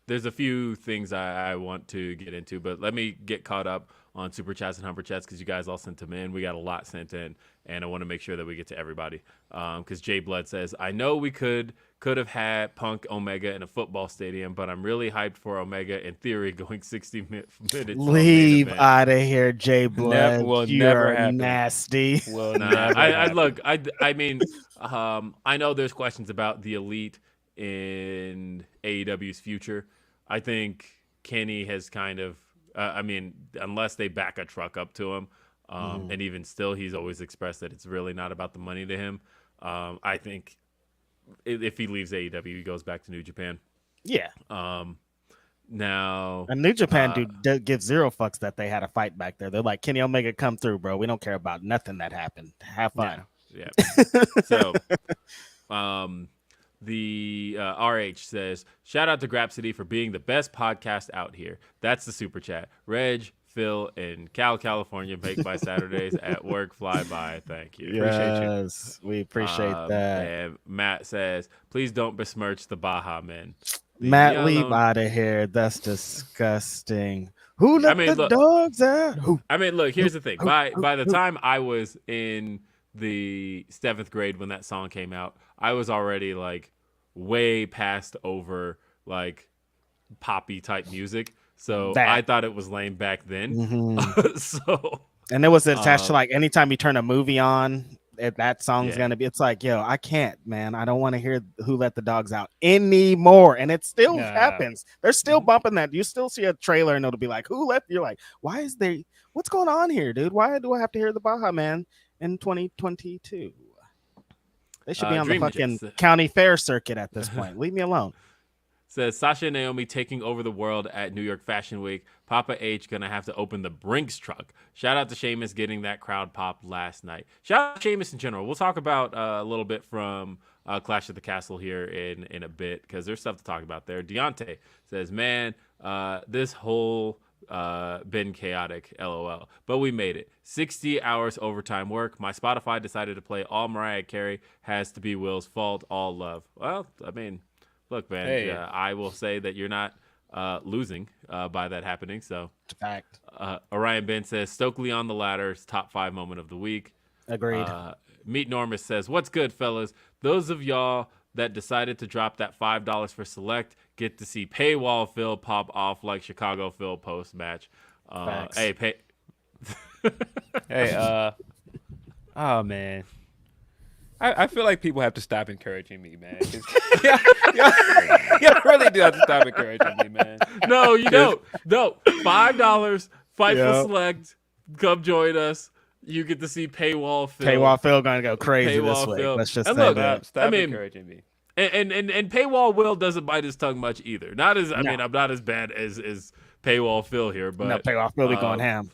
there's a few things I want to get into, but let me get caught up on Super Chats and Humper Chats because you guys all sent them in. We got a lot sent in, and I want to make sure that we get to everybody. Because Jay Blood says, I know we could have had Punk Omega in a football stadium, but I'm really hyped for Omega in theory going 60 minutes.
Leave out of here, Jay Blood.
Never happen.
Nasty.
I mean, I know there's questions about the Elite in AEW's future. I think Kenny has kind of, unless they back a truck up to him, and even still, he's always expressed that it's really not about the money to him. I think if he leaves AEW, he goes back to New Japan.
Yeah.
Now,
a New Japan dude gives zero fucks that they had a fight back there. They're like, Kenny Omega, come through, bro. We don't care about nothing that happened. Have fun.
Yeah. So, the RH says, shout out to Grapsody for being the best podcast out here. That's the super chat. Reg, Phil, in California, baked by Saturdays at work, fly by. Thank you.
Yes, we appreciate that.
And Matt says, please don't besmirch the Baja men.
Matt, leave out of here. That's disgusting. Who let the dogs out?
Look, here's the thing. By the time I was in the 7th grade when that song came out, I was already like way past over like poppy type music. So I thought it was lame back then.
And it was attached to like anytime you turn a movie on, that song's gonna be. It's like, yo, I can't, man. I don't want to hear Who Let the Dogs Out anymore. And it still happens. They're still bumping that. You still see a trailer and it'll be like, Who Let? You're like, why is there? What's going on here, dude? Why do I have to hear the Baja Man in 2022? They should be on the fucking county fair circuit at this point. Leave me alone.
Says Sasha and Naomi taking over the world at New York Fashion Week. Papa H gonna have to open the Brinks truck. Shout out to Sheamus getting that crowd pop last night. Shout out to Sheamus in general. We'll talk about a little bit from Clash at the Castle here in a bit because there's stuff to talk about there. Deontay says, man, this whole been chaotic, lol, but we made it. 60 hours overtime work. My Spotify decided to play all Mariah Carey. Has to be Will's fault. All love. Well, I mean, look, man, I will say that you're not losing by that happening. So,
fact.
Orion Ben says Stokely on the ladder's top 5 moment of the week.
Agreed.
Meet Normus says, what's good, fellas? Those of y'all that decided to drop that $5 for select get to see paywall Phil pop off like Chicago Phil post match.
Hey, oh man, I feel like people have to stop encouraging me, man. Yeah, you really do have to stop encouraging me, man.
No, you don't. No, $5. Fightful Select. Come join us. You get to see Paywall Phil.
Paywall Phil gonna go crazy
Paywall
this week.
Phil.
Let's just
And
say
look,
that.
Stop encouraging me.
And Paywall Will doesn't bite his tongue much either. Not as I mean, I'm not as bad as Paywall Phil here, but
No, Paywall Phil be going ham.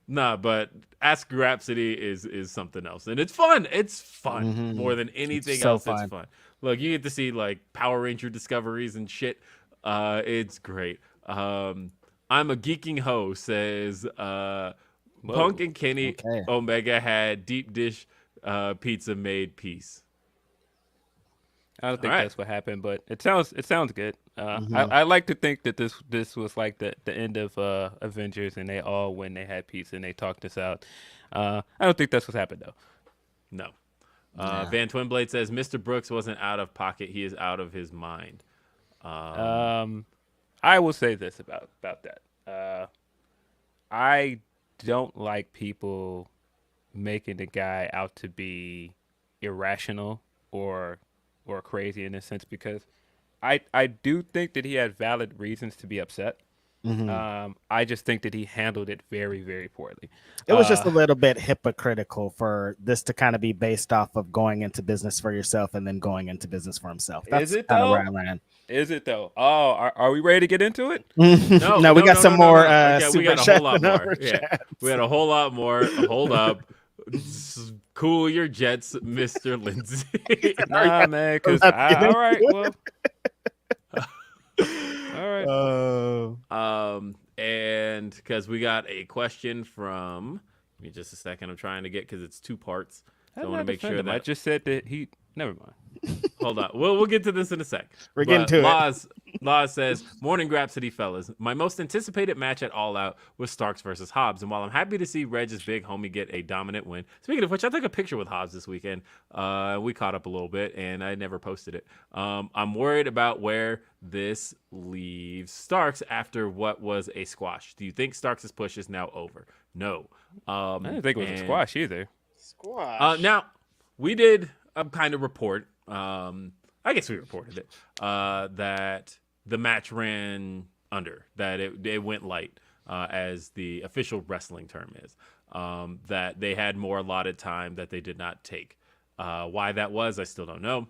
Nah, but Ask Grapsody is something else, and it's fun. It's fun more than anything else. It's fun. Look, you get to see like Power Ranger discoveries and shit. It's great. I'm a geeking hoe says Punk and Kenny Omega had deep dish pizza made peace.
I don't think that's what happened, but it sounds good. I like to think that this was like the end of Avengers, and they all when they had peace and they talked this out. I don't think that's what happened though.
No. Van Twinblade says Mr. Brooks wasn't out of pocket; he is out of his mind.
I will say this about that. I don't like people making the guy out to be irrational or crazy in a sense, because I do think that he had valid reasons to be upset. I just think that he handled it very, very poorly.
It was just a little bit hypocritical for this to kind of be based off of going into business for yourself and then going into business for himself. That's
Is it
kind of
though?
where I land.
Is it though? Oh, are we ready to get into it?
No, we got some more.
We got a whole lot more. Yeah, we had a whole lot more. Hold up. Cool your jets, Mr. Lindsey.
Nah, man. Because all right, well, all
right. And because we got a question from. Give me just a second. I'm trying to get because it's two parts. So I want to make sure that
I just said that he. Never mind.
Hold on. We'll get to this in a sec.
We're getting to it.
Laws says, Morning Grapsody fellas. My most anticipated match at All Out was Starks versus Hobbs. And while I'm happy to see Reg's big homie get a dominant win, speaking of which, I took a picture with Hobbs this weekend. We caught up a little bit, and I never posted it. I'm worried about where this leaves Starks after what was a squash. Do you think Starks' push is now over? No.
I didn't think it was a squash either.
Now, we did a kind of report. I guess we reported it, that the match ran under, that it went light, as the official wrestling term is, that they had more allotted time that they did not take. Why that was, I still don't know,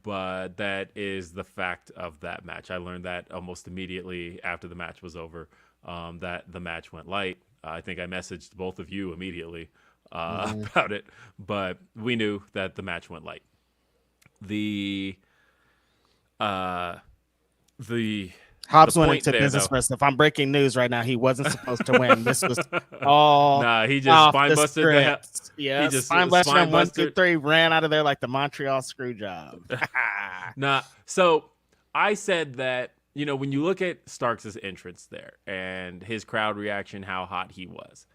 but that is the fact of that match. I learned that almost immediately after the match was over, that the match went light. I think I messaged both of you immediately about it, but we knew that the match went light. The
Hobbs
the
went
point
into
there,
business
though-
first. If I'm breaking news right now, he wasn't supposed to win. This was all
Nah, he just
off
spine
the
busted the hell.
script. Yeah,
He just
spine busted
spine
him 1, 2,
busted.
3, ran out of there like the Montreal screw job.
Nah, so I said that, when you look at Starks' entrance there and his crowd reaction, how hot he was,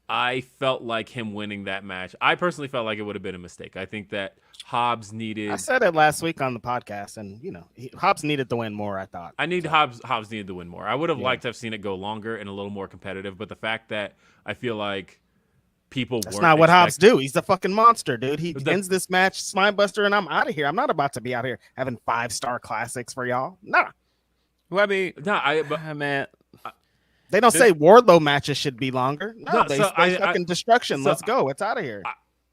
I felt like him winning that match. I personally felt like it would have been a mistake. I think that Hobbs needed.
I said it last week on the podcast, and Hobbs needed to win more. I thought.
Hobbs needed to win more. I would have liked to have seen it go longer and a little more competitive, but the fact that I feel like that's
not what Hobbs do. He's the fucking monster, dude. He ends this match, Spinebuster, and I'm out of here. I'm not about to be out here having 5-star classics for y'all. Nah.
Well, I mean,
man. They don't say Wardlow matches should be longer. No, they say fucking destruction. Let's go. It's out of here.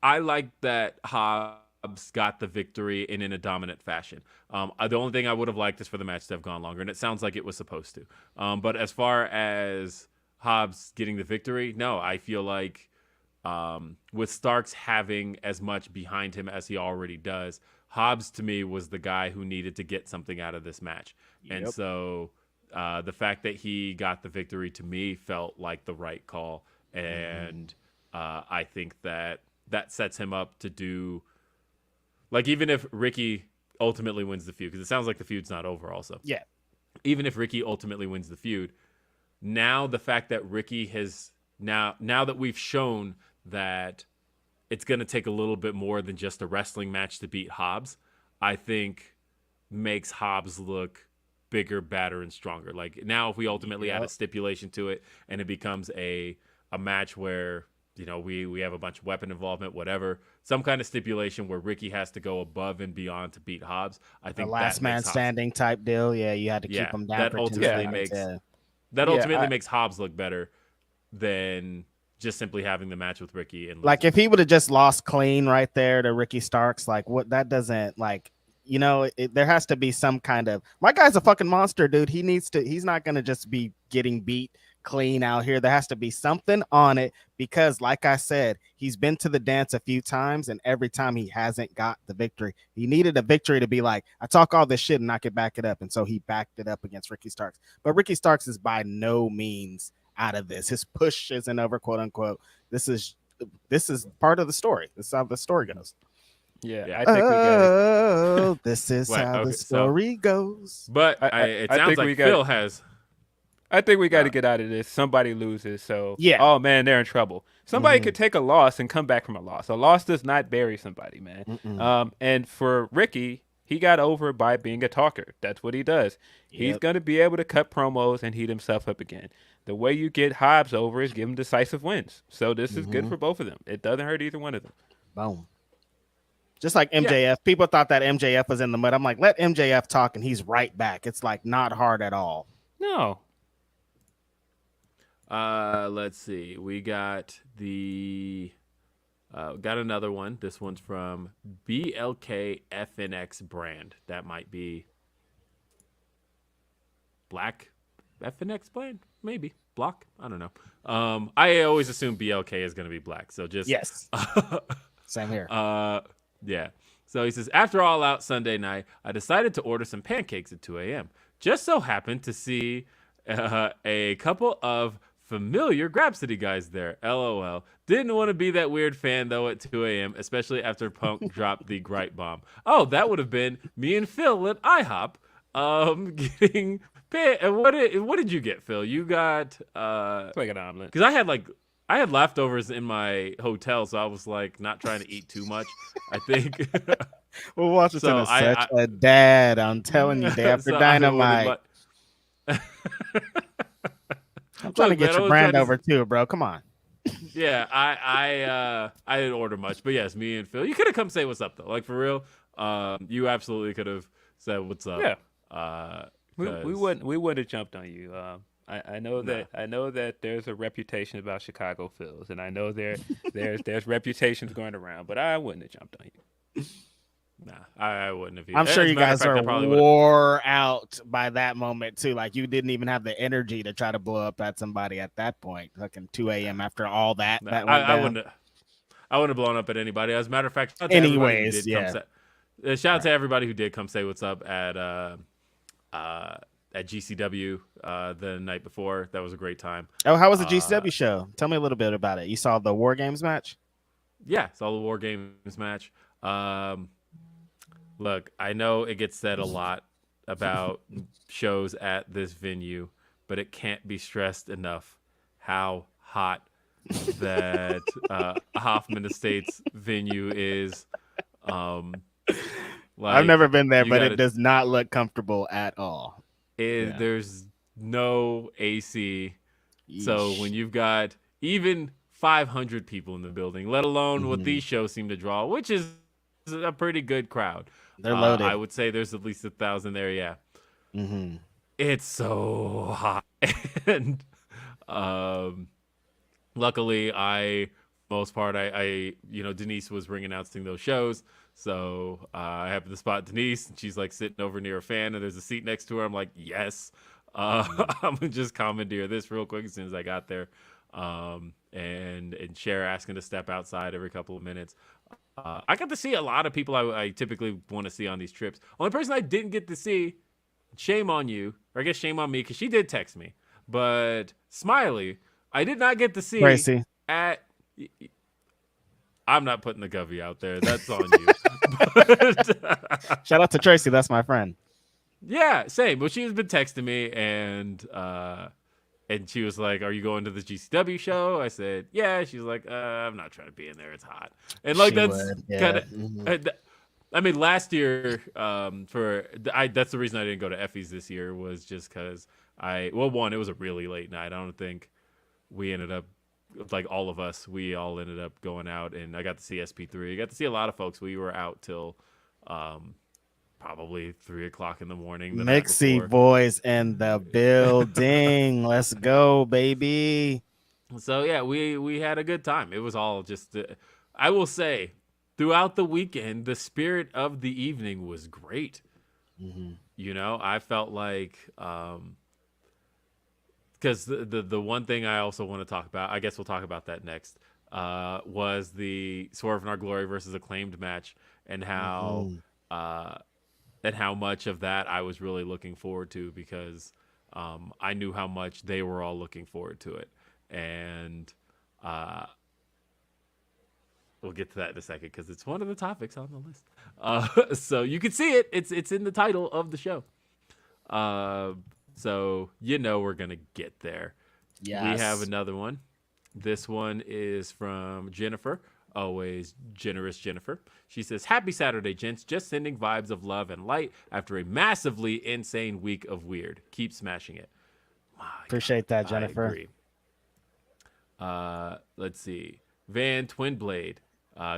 I like that Hobbs got the victory and in a dominant fashion. The only thing I would have liked is for the match to have gone longer, and it sounds like it was supposed to. But as far as Hobbs getting the victory, no, I feel like with Starks having as much behind him as he already does, Hobbs to me was the guy who needed to get something out of this match. Yep. And so the fact that he got the victory to me felt like the right call. And I think that sets him up to do, like, even if Ricky ultimately wins the feud, because it sounds like the feud's not over also.
Yeah.
Even if Ricky ultimately wins the feud, now the fact that Ricky has, now that we've shown that it's going to take a little bit more than just a wrestling match to beat Hobbs, I think makes Hobbs look bigger, badder, and stronger. Like, now if we ultimately add a stipulation to it and it becomes a match where we have a bunch of weapon involvement, whatever. Some kind of stipulation where Ricky has to go above and beyond to beat Hobbs. I
A
think
last
that
man
makes Hobbs.
standing type deal. Yeah, you had to keep
Yeah,
him down
that
for 2
ultimately
seconds.
makes
Yeah.
that
Yeah,
ultimately
I-
makes Hobbs look better than just simply having the match with Ricky and
Like
losing.
if he would have just lost clean right there to Ricky Starks, like what that doesn't like. There has to be some kind of. My guy's a fucking monster, dude. He needs to. He's not gonna just be getting beat clean out here. There has to be something on it because, like I said, he's been to the dance a few times, and every time he hasn't got the victory. He needed a victory to be like, I talk all this shit and I could back it up, and so he backed it up against Ricky Starks. But Ricky Starks is by no means out of this. His push isn't over, quote unquote. This is part of the story. This is how the story goes.
Yeah,
Yeah.
I think we got it.
Oh, this is
Wait,
how the
okay,
story goes.
But
I
it
I
sounds
think
like
we got-
Phil has.
I think we got to get out of this. Somebody loses, so
Yeah.
oh man, they're in trouble. Somebody
Mhm.
could take a loss and come back from a loss. A loss does not bury somebody, man. And for Ricky, he got over by being a talker. That's what he does. He's
Yep.
gonna be able to cut promos and heat himself up again. The way you get Hobbs over is give him decisive wins. So this is good for both of them. It doesn't hurt either one of them.
Boom. Just like MJF. People thought that MJF was in the mud. I'm like, let MJF talk and he's right back. It's like not hard at all.
No.
Let's see. We got got another one. This one's from BLK FNX brand. That might be Black FNX brand, maybe Block. I don't know. I always assume BLK is going to be black. So just
Yes. Same here.
Yeah. So he says, after All Out Sunday night, I decided to order some pancakes at 2 a.m. Just so happened to see a couple of familiar Grapsody guys there. LOL. Didn't want to be that weird fan, though, at 2 a.m., especially after Punk dropped the gripe bomb. Oh, that would have been me and Phil at IHOP getting paid. What did you get, Phil? You got...
It's like an omelet.
Because I had leftovers in my hotel, so I was like not trying to eat too much. I think.
Well, Washington
So
is such a dad. I'm telling you, day after
so I ordered
Dynamite. I'm trying to
Look,
get
man, I
your
was
brand
trying to-
over too, bro. Come on.
Yeah, I didn't order much, but yes, me and Phil. You could have come say what's up though, like for real. You absolutely could have said what's up.
Yeah. We
'cause-
would have jumped on you. I know that there's a reputation about Chicago Phils, and I know there's reputations going around, but I wouldn't have jumped on you.
Nah, I wouldn't have.
I'm sure
As a
you
matter of
guys
fact, I
are
probably would've-
wore out by that moment too. Like you didn't even have the energy to try to blow up at somebody at that point. Fucking 2 a.m. after all that
Nah,
that went
I
down.
wouldn't. I wouldn't have blown up at anybody. As a matter of fact, shout out to everybody who
Anyways,
did come shout out to everybody who did come say what's up at GCW the night before. That was a great time.
Oh, how was the GCW show? Tell me a little bit about it. You saw the War Games match?
Yeah, saw the War Games match. Look, I know it gets said a lot about shows at this venue, but it can't be stressed enough how hot that Hoffman Estates venue is.
I've never been there,
you
but
gotta-
it does not look comfortable at all. Yeah.
There's no AC. So
Yeesh.
when you've got even 500 people in the building, let alone what
Mhm.
these shows seem to draw, which is a pretty good crowd.
They're loaded.
I would say there's at least 1,000 there. Yeah.
Mm-hmm.
It's so hot. And luckily, most part, Denise was ring announcing those shows. So I happened to spot Denise, and she's like sitting over near a fan, and there's a seat next to her. I'm like, yes. I'm gonna just commandeer this real quick as soon as I got there. And Cher asking to step outside every couple of minutes. I got to see a lot of people I typically want to see on these trips. Only person I didn't get to see, shame on you, or I guess shame on me, because she did text me. But Smiley, I did not get to see
Tracy.
at. I'm not putting the Govey out there. That's on you. But,
Shout out to Tracy. That's my friend.
yeah, same. But she's been texting me, and she was like, "Are you going to the GCW show?" I said, "Yeah." She's like, "I'm not trying to be in there. It's hot." And like
She
that's
would, yeah.
kind of.
Mhm.
I mean, last year, that's the reason I didn't go to Effie's this year was just because one, it was a really late night. I don't think we ended up like all of us, we all ended up going out, and I got to see SP3. I got to see a lot of folks. We were out till probably 3:00 in the morning the night
Mixie
before.
boys in the building. Let's go, baby.
So yeah, we had a good time. It was all just I will say, throughout the weekend, the spirit of the evening was great.
Mm-hmm.
You know, I felt like because the one thing I also want to talk about, I guess we'll talk about that next, was the Swerve and Our Glory versus Acclaimed match, and how much of that I was really looking forward to, because I knew how much they were all looking forward to it. And we'll get to that in a second, because it's one of the topics on the list. So you can see it. It's in the title of the show. So we're gonna get there.
Yes.
We have another one. This one is from Jennifer. Always generous Jennifer. She says, "Happy Saturday, gents. Just sending vibes of love and light after a massively insane week of weird. Keep smashing it."
Appreciate that, Jennifer.
I agree. Let's see. Van Twinblade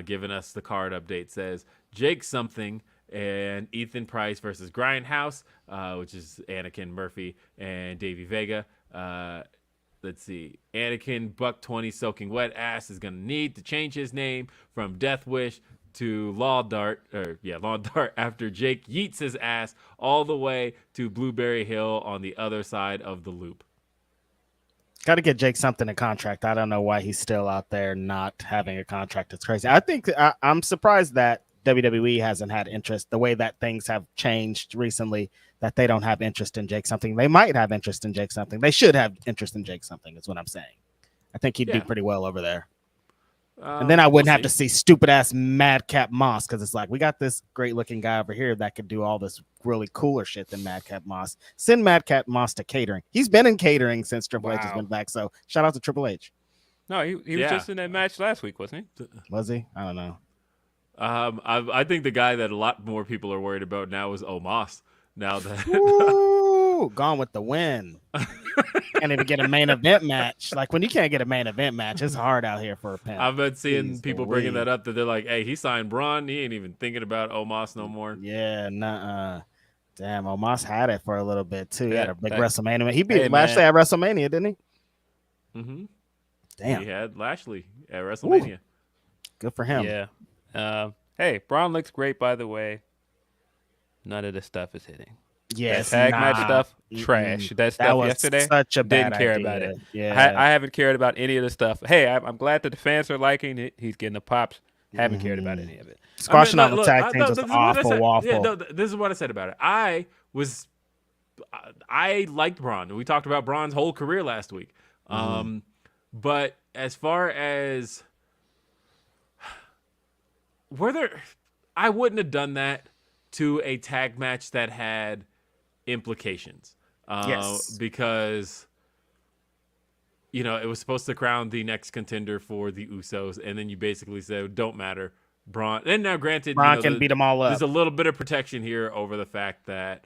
giving us the card update, says Jake something and Ethan Price versus Grindhouse, which is Anakin Murphy and Davey Vega. Let's see. Anakin Buck 20 soaking wet ass is gonna need to change his name from Death Wish to Law Dart after Jake yeets his ass all the way to Blueberry Hill on the other side of the loop.
Got to get Jake something in contract. I don't know why he's still out there not having a contract. It's crazy. I think I'm surprised that WWE hasn't had interest, the way that things have changed recently, that they don't have interest in Jake something. They might have interest in Jake something. They should have interest in Jake something, is what I'm saying. I think he'd do pretty well over there. And then I wouldn't have to see stupid ass Madcap Moss, because it's like, we got this great looking guy over here that could do all this really cooler shit than Madcap Moss. Send Madcap Moss to catering. He's been in catering since Triple H has been back. So shout out to Triple H.
No, he was just in that match last week, wasn't he?
Was he? I don't know.
I think the guy that a lot more people are worried about now is Omos. Now that
gone with the win. Can't even get a main event match. Like, when you can't get a main event match, it's hard out here for a pimp.
I've been seeing people bringing that up, that they're like, "Hey, he signed Braun. He ain't even thinking about Omos no more."
Yeah, nah. Damn, Omos had it for a little bit too. He had a big WrestleMania. He beat
Hey,
Lashley at WrestleMania, didn't he?
Mm-hmm.
Damn.
He had Lashley at WrestleMania.
Ooh. Good for him.
Yeah. Hey, Braun looks great, by the way. None of the stuff is hitting.
Yes,
that tag match stuff, trash. That stuff
was
yesterday,
such a bad
didn't care
idea.
about it.
Yeah,
I haven't cared about any of the stuff. Hey, I'm glad that the fans are liking it. He's getting the pops. Haven't cared about any of it.
Squashing on the tag teams was awful.
Yeah, no, this is what I said about it. I liked Braun. We talked about Braun's whole career last week. But as far as I wouldn't have done that to a tag match that had implications. Because it was supposed to crown the next contender for the Usos, and then you basically said, don't matter, Braun. And now, granted,
Braun can beat them all up.
There's a little bit of protection here over the fact that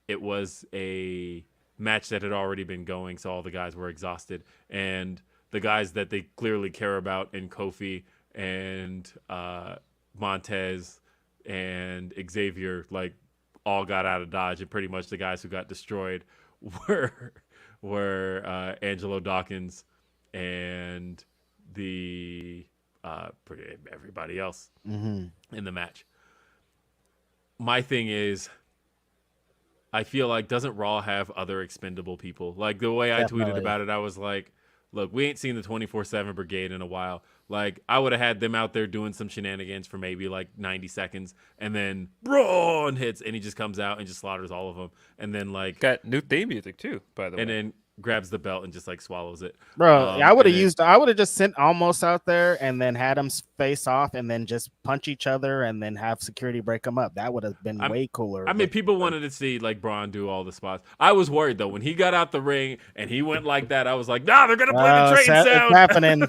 it was a match that had already been going, so all the guys were exhausted, and the guys that they clearly care about in Kofi and Montez and Xavier, like, all got out of Dodge, and pretty much the guys who got destroyed were Angelo Dawkins and everybody else in the match. My thing is, I feel like, doesn't Raw have other expendable people? Like, the way I tweeted about it, I was like, look, we ain't seen the 24/7 Brigade in a while. Like, I would have had them out there doing some shenanigans for maybe like 90 seconds, and then Braun hits, and he just comes out and just slaughters all of them, and then like
got new theme music too, by the way.
And then grabs the belt and just like swallows it.
Bro, I would have just sent Almost out there and then had them face off and then just punch each other and then have security break them up. That would have been way cooler.
I mean, people wanted to see like Braun do all the spots. I was worried though when he got out the ring and he went like that. I was like, nah, they're gonna play the train sound.
It's happening.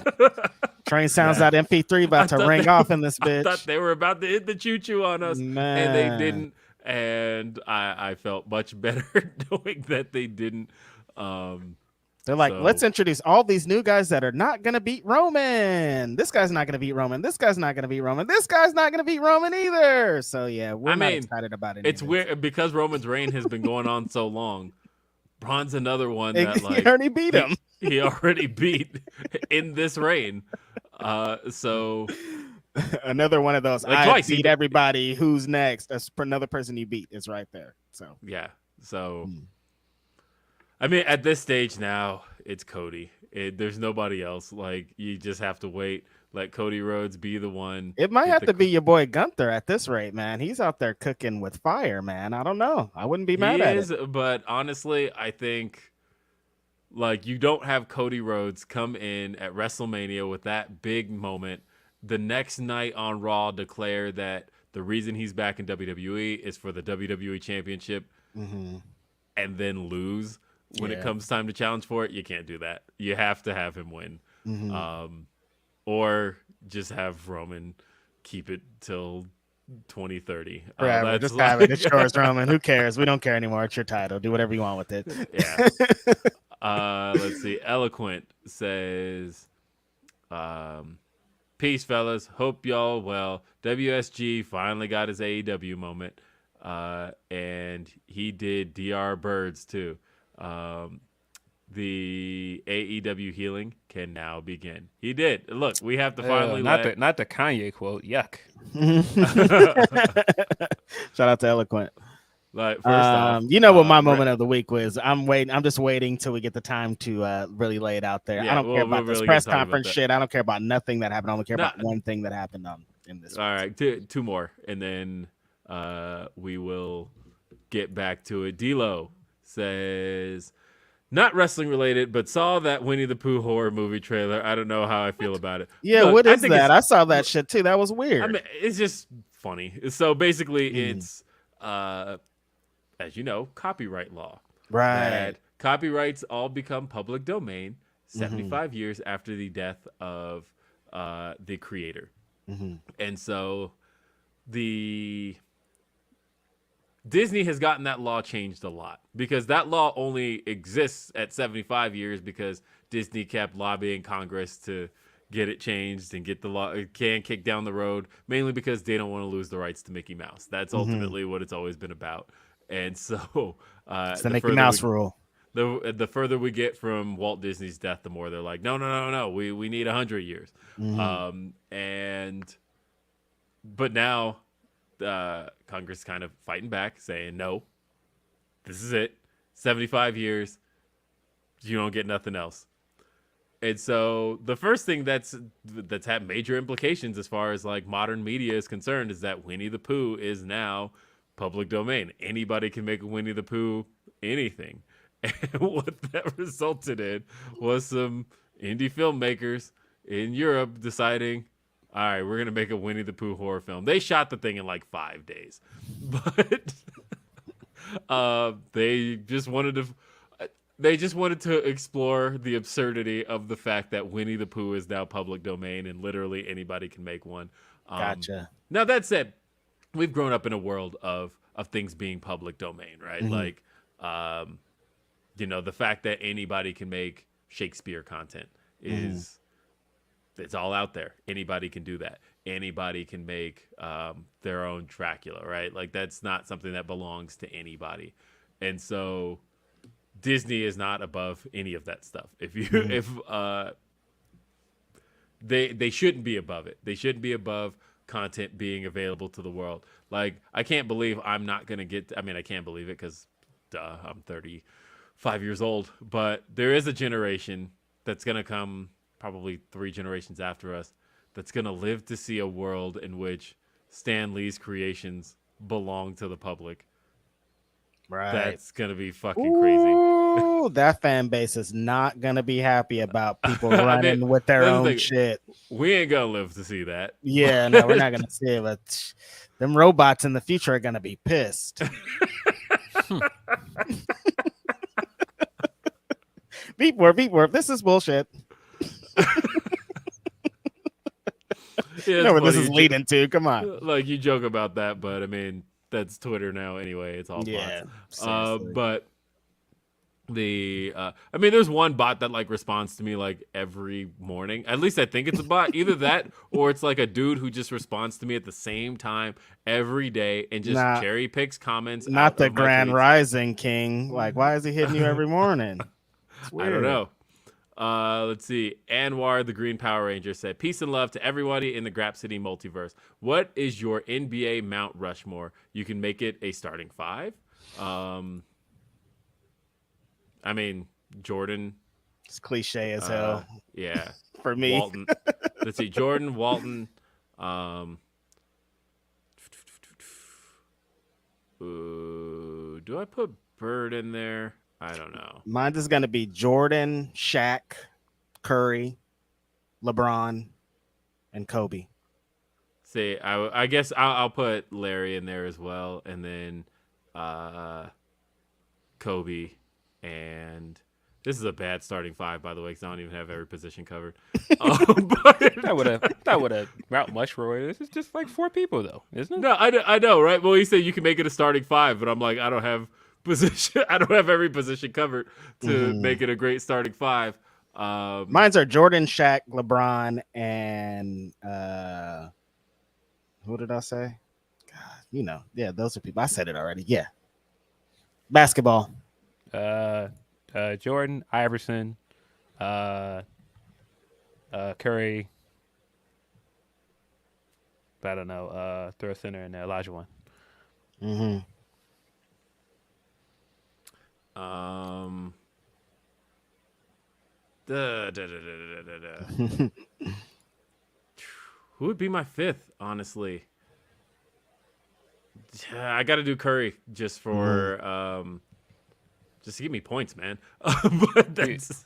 Train sounds out MP3 about to ring off in this bitch.
I thought they were about to hit the choo choo on us, and they didn't. And I felt much better knowing that they didn't.
They're like, let's introduce all these new guys that are not going to beat Roman. This guy's not going to beat Roman. This guy's not going to beat Roman. This guy's not going to beat Roman either. So, yeah, we're not excited about it.
It's weird because Roman's reign has been going on so long. Braun's another one that like
he already beat him.
He already beat in this reign. So
another one of those. Like I beat everybody. Who's next? That's another person you beat is right there. So
yeah. So I mean, at this stage now, it's Cody. There's nobody else. Like you just have to wait. Let Cody Rhodes be the one.
It might have to be your boy Gunther at this rate, man. He's out there cooking with fire, man. I don't know. I wouldn't be mad at it.
But honestly, I think like you don't have Cody Rhodes come in at WrestleMania with that big moment. The next night on Raw declare that the reason he's back in WWE is for the WWE Championship and then lose when it comes time to challenge for it. You can't do that. You have to have him win. Or just have Roman keep it till 2030.
Forever. Just have it. It's yours, Roman. Who cares? We don't care anymore. It's your title. Do whatever you want with it.
Yeah. Let's see. Eloquent says, peace, fellas. Hope y'all well. WSG finally got his AEW moment. And he did DR Birds too. The AEW healing can now begin. He did. Look, we have to finally
not the Kanye quote. Yuck.
Shout out to Eloquent.
Like first off,
you know what my moment of the week was? I'm just waiting till we get the time to really lay it out there. I don't care about this press conference shit. I don't care about nothing that happened. I only care about one thing that happened in this.
All right, two more, and then we will get back to it. D-Lo says, not wrestling related, but saw that Winnie the Pooh horror movie trailer. I don't know how I feel about it.
Yeah, look, what is that? I saw that shit too. That was weird.
I mean, it's just funny. So basically, it's as you know, copyright law.
Right.
That copyrights all become public domain 75 years after the death of the creator. And so Disney has gotten that law changed a lot because that law only exists at 75 years because Disney kept lobbying Congress to get it changed and get the law can kick down the road, mainly because they don't want to lose the rights to Mickey Mouse. That's ultimately what it's always been about. And so
it's the Mickey Mouse rule.
The further we get from Walt Disney's death, the more they're like, no, we need 100 years. But now Congress kind of fighting back, saying, no, this is it. 75 years, you don't get nothing else. And so the first thing that's had major implications as far as like modern media is concerned is that Winnie the Pooh is now public domain. Anybody can make a Winnie the Pooh anything. And what that resulted in was some indie filmmakers in Europe deciding, all right, we're going to make a Winnie the Pooh horror film. They shot the thing in like 5 days. But they just wanted to explore the absurdity of the fact that Winnie the Pooh is now public domain and literally anybody can make one.
Gotcha.
Now, that said, we've grown up in a world of things being public domain, right? Like, the fact that anybody can make Shakespeare content is it's all out there. Anybody can do that. Anybody can make their own Dracula, right? Like that's not something that belongs to anybody. And so Disney is not above any of that stuff. They shouldn't be above it. They shouldn't be above content being available to the world. Like I can't believe I'm not going to get I can't believe it cuz I'm 35 years old, but there is a generation that's going to come probably 3 generations after us that's going to live to see a world in which Stan Lee's creations belong to the public.
Right.
That's going to be fucking crazy.
Ooh, that fan base is not going to be happy about people running with their own shit.
We ain't going to live to see that.
Yeah, no, we're not going to see it, but them robots in the future are going to be pissed. Beep warp. This is bullshit. You know where this is leading to. Come on.
Like you joke about that, but I mean that's Twitter now anyway. It's all bots. But I mean, there's one bot that like responds to me like every morning. At least I think it's a bot. Either that or it's like a dude who just responds to me at the same time every day and just cherry picks comments.
Not
out
the
of my
Grand
tweets.
Rising King. Like, why is he hitting you every morning? It's weird.
I don't know. Let's see. Anwar, the Green Power Ranger, said, "Peace and love to everybody in the Grapsody multiverse. What is your NBA Mount Rushmore? You can make it a starting five. I mean, Jordan.
It's cliche as hell.
Yeah.
For me.
Walton. Let's see. Jordan, Walton. Do I put Bird in there? I don't know.
Mine is going to be Jordan, Shaq, Curry, LeBron, and Kobe.
See, I guess I'll put Larry in there as well, and then Kobe, and this is a bad starting five, by the way, because I don't even have every position covered. But
that would have Mount Rushmore. This is just like 4 people, though, isn't it?
No, I know, right? Well, you said you can make it a starting five, but I'm like, I don't have position. I don't have every position covered to make it a great starting five.
Mine's are Jordan, Shaq, LeBron, and who did I say? God, yeah, those are people. I said it already. Yeah, basketball.
Jordan, Iverson, Curry. I don't know. Throw a center in there, Elijah one.
Who would be my fifth, honestly? I got to do Curry just for just to give me points, man. But that's...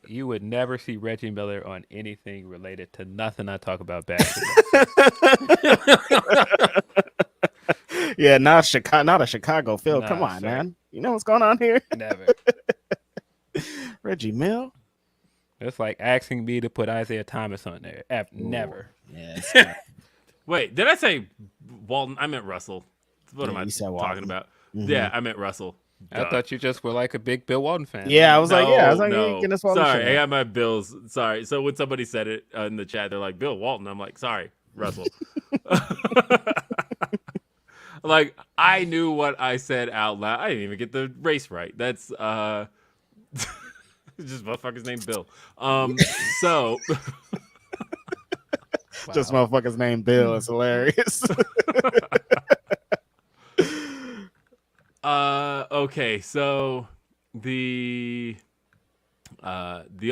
You would never see Reggie Miller on anything related to nothing I talk about basketball.
Yeah, not a Chicago Phil.
Nah,
Come on,
sir.
man. You know what's going on here?
Never.
Reggie Mill.
It's like asking me to put Isaiah Thomas on there. Never.
Yeah.
Wait, did I say Walton? I meant Russell. What am I
you said
talking
Walton.
about? Yeah, I meant Russell.
I thought you just were like a big Bill Walton fan.
Yeah, I was like,
no.
getting this Walton
Sorry,
shit.
I got my Bills. Sorry. So when somebody said it in the chat, they're like, Bill Walton. I'm like, sorry, Russell. Like, I knew what I said out loud. I didn't even get the race right. That's just motherfucker's name Bill. So
Just motherfucker's name Bill is hilarious.
Okay, so the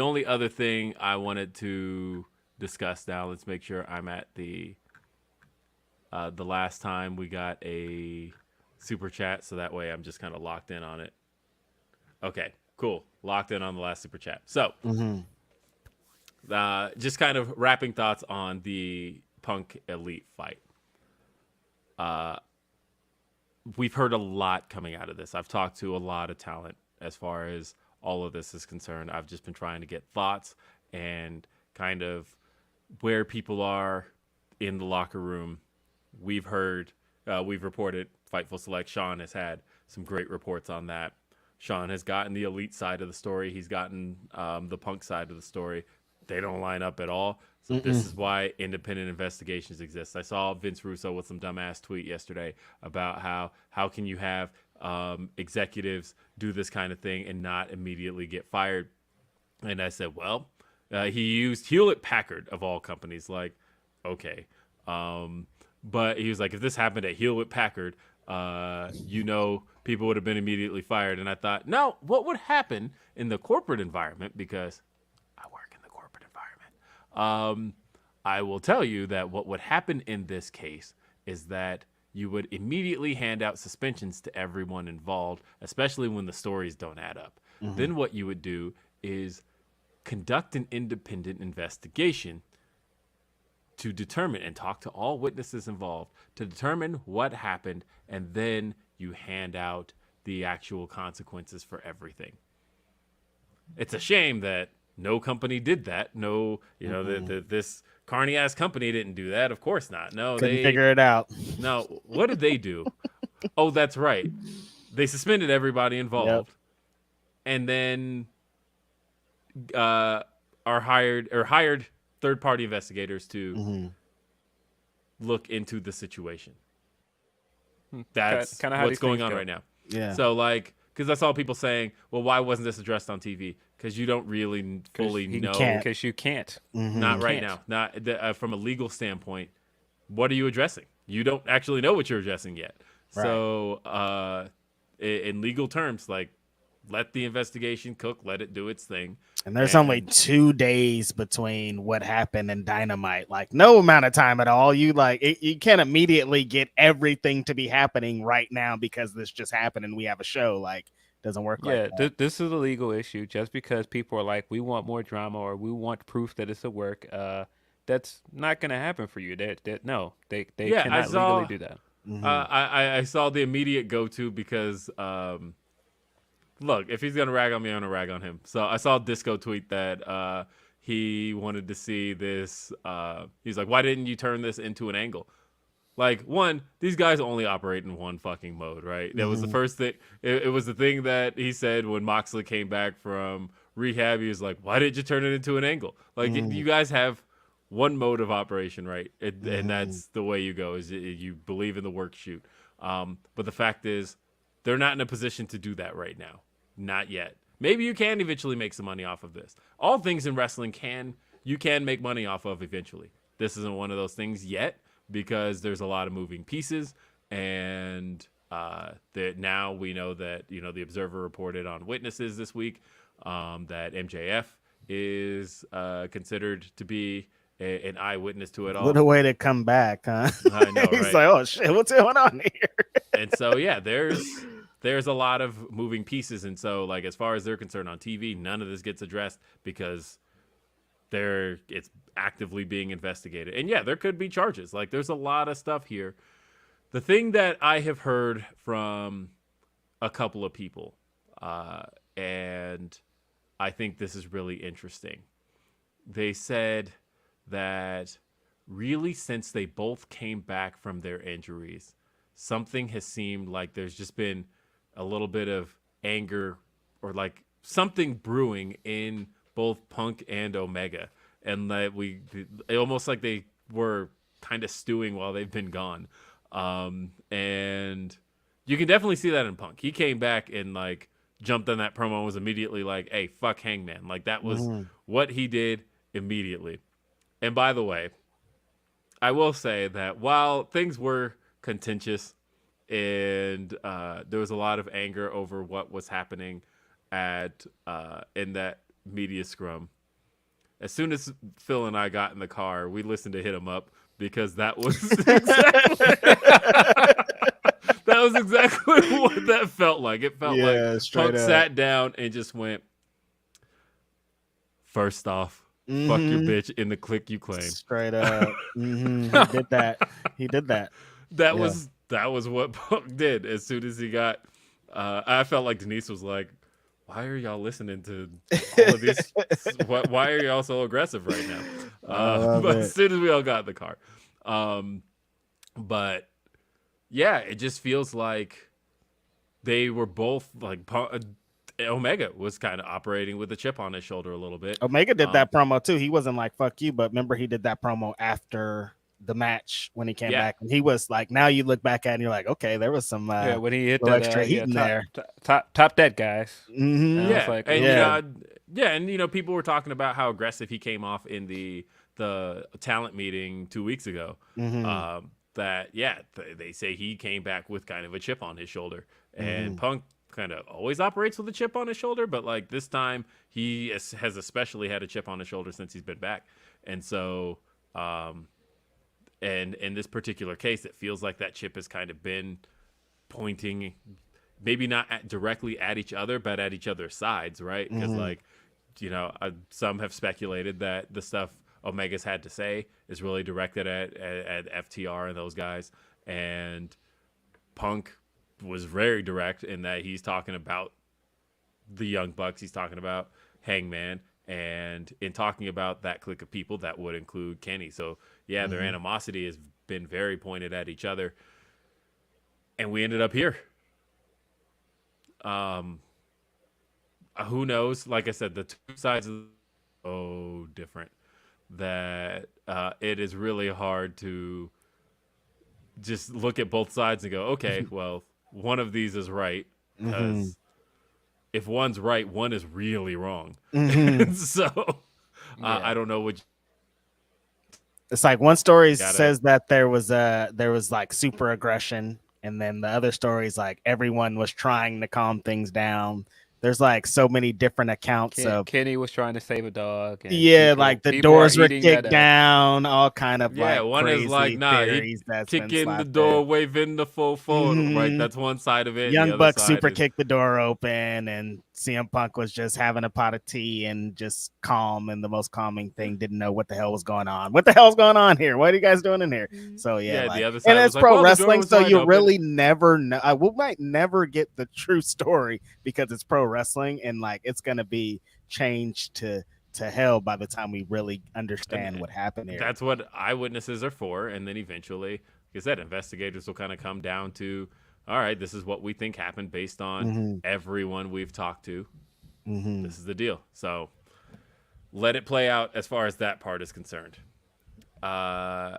only other thing I wanted to discuss now, let's make sure I'm at the last time we got a super chat, so that way I'm just kind of locked in on it. Okay, cool. Locked in on the last super chat. So just kind of wrapping thoughts on the Punk Elite fight. We've heard a lot coming out of this. I've talked to a lot of talent as far as all of this is concerned. I've just been trying to get thoughts and kind of where people are in the locker room. We've heard, we've reported, Fightful Select, Sean has had some great reports on that. Sean has gotten the Elite side of the story. He's gotten the Punk side of the story. They don't line up at all. So this is why independent investigations exist. I saw Vince Russo with some dumbass tweet yesterday about how can you have executives do this kind of thing and not immediately get fired. And I said, well, he used Hewlett-Packard of all companies. Like, okay. But he was like, if this happened at Hewlett-Packard, people would have been immediately fired. And I thought, no, what would happen in the corporate environment? Because I work in the corporate environment. I will tell you that what would happen in this case is that you would immediately hand out suspensions to everyone involved, especially when the stories don't add up. Then what you would do is conduct an independent investigation to determine and talk to all witnesses involved to determine what happened, and then you hand out the actual consequences for everything. It's a shame that no company did that. No, this carny ass company didn't do that. Of course not. No,
Couldn't figure it out.
No, what did they do? Oh, that's right. They suspended everybody involved. and then are hired third-party investigators to look into the situation. That's
Kind of how
what's
these
going
things
on
go.
right now.
Yeah.
So like, because I saw people saying, "Well, why wasn't this addressed on TV?" Because you don't really fully know.
can't.
Because you can't.
Not right
Can't.
now. Not from a legal standpoint. What are you addressing? You don't actually know what you're addressing yet.
Right.
So, in legal terms, like, let the investigation cook, let it do its thing.
And there's only 2 days between what happened and Dynamite. Like, no amount of time at all. You you can't immediately get everything to be happening right now because this just happened and we have a show. Like, doesn't work
Yeah,
like that.
this is a legal issue. Just because people are like, we want more drama or we want proof that it's a work, that's not going to happen for you. No, they
Yeah, I
cannot
saw.
legally do that.
I saw the immediate go-to because look, if he's gonna rag on me, I'm gonna rag on him. So I saw Disco tweet that he wanted to see this. He's like, why didn't you turn this into an angle? Like, one, these guys only operate in one fucking mode, right? That was the first thing. It was the thing that he said when Moxley came back from rehab. He was like, why did you turn it into an angle? Like, you guys have one mode of operation, right? And that's the way you go, is you believe in the work shoot. But the fact is, they're not in a position to do that right now. Not yet. Maybe you can eventually make some money off of this. All things in wrestling you can make money off of eventually. This isn't one of those things yet, because there's a lot of moving pieces, and that now we know that the Observer reported on Witnesses this week that MJF is considered to be an eyewitness to it all.
What a way to come back, huh?
I know, right?
He's like, oh shit, what's going on here?
And so yeah, there's a lot of moving pieces, and so like as far as they're concerned on TV, none of this gets addressed because it's actively being investigated. And yeah, there could be charges. Like, there's a lot of stuff here. The thing that I have heard from a couple of people, and I think this is really interesting, they said that really since they both came back from their injuries, something has seemed like there's just been a little bit of anger or like something brewing in both Punk and Omega, and that almost like they were kind of stewing while they've been gone. And you can definitely see that in Punk. He came back and like jumped on that promo and was immediately like, hey, fuck Hangman. Like, that was what he did immediately. And by the way, I will say that while things were contentious and there was a lot of anger over what was happening in that media scrum, as soon as Phil and I got in the car, we listened to Hit 'Em Up, because that was exactly what that felt like. It felt like Punk sat down and just went, first off, fuck your bitch in the clique you claim.
Straight up. He did that. He did that.
That was what Punk did as soon as he got. I felt like Denise was like, why are y'all listening to all of this? Why are y'all so aggressive right now? But as soon as we all got in the car. But yeah, it just feels like they were both like, Omega was kind of operating with a chip on his shoulder a little bit.
Omega did that promo too. He wasn't like, fuck you, but remember he did that promo after the match when he came back, and he was like, now you look back at it and you're like, okay, there was some
when he hit that
extra heat in there.
Top that, guys.
Yeah,
like,
and people were talking about how aggressive he came off in the talent meeting 2 weeks ago. They say he came back with kind of a chip on his shoulder, and Punk kind of always operates with a chip on his shoulder, but like this time he has especially had a chip on his shoulder since he's been back. And so and in this particular case, it feels like that chip has kind of been pointing, maybe not directly at each other, but at each other's sides, right? Because some have speculated that the stuff Omega's had to say is really directed at FTR and those guys, and Punk was very direct in that he's talking about the Young Bucks, he's talking about Hangman, and in talking about that clique of people, that would include Kenny. So yeah, their animosity has been very pointed at each other, and we ended up here. who knows? Like I said, the two sides are so different that it is really hard to just look at both sides and go, okay, well, one of these is right, because if one's right, one is really wrong. So I don't know what.
It's like one story
Gotta-
says that there was like super aggression, and then the other story is like everyone was trying to calm things down. There's like so many different accounts of
Kenny was trying to save a dog. And
like the
people are
doors were
eating that
kicked
up.
down, all kind of
Yeah,
like
one is like,
crazy
nah, he
theories that's been
kick in the
slapped
door,
in.
waving the full forward, right? That's one side of it.
Young
the other
Buck
side
super
is,
kicked the door open, and CM Punk was just having a pot of tea and just calm, and the most calming thing, didn't know what the hell was going on. What the hell's going on here? What are you guys doing in here? So
yeah,
like,
the other side
and
was
it's
like,
pro
well, the door
wrestling,
was
so
wide
you
open.
really never know. We might never get the true story because it's pro wrestling, and like it's gonna be changed to hell by the time we really understand what happened here.
That's what eyewitnesses are for, and then eventually, like I said, investigators will kind of come down to, all right, this is what we think happened based on everyone we've talked to. This is the deal. So let it play out as far as that part is concerned. I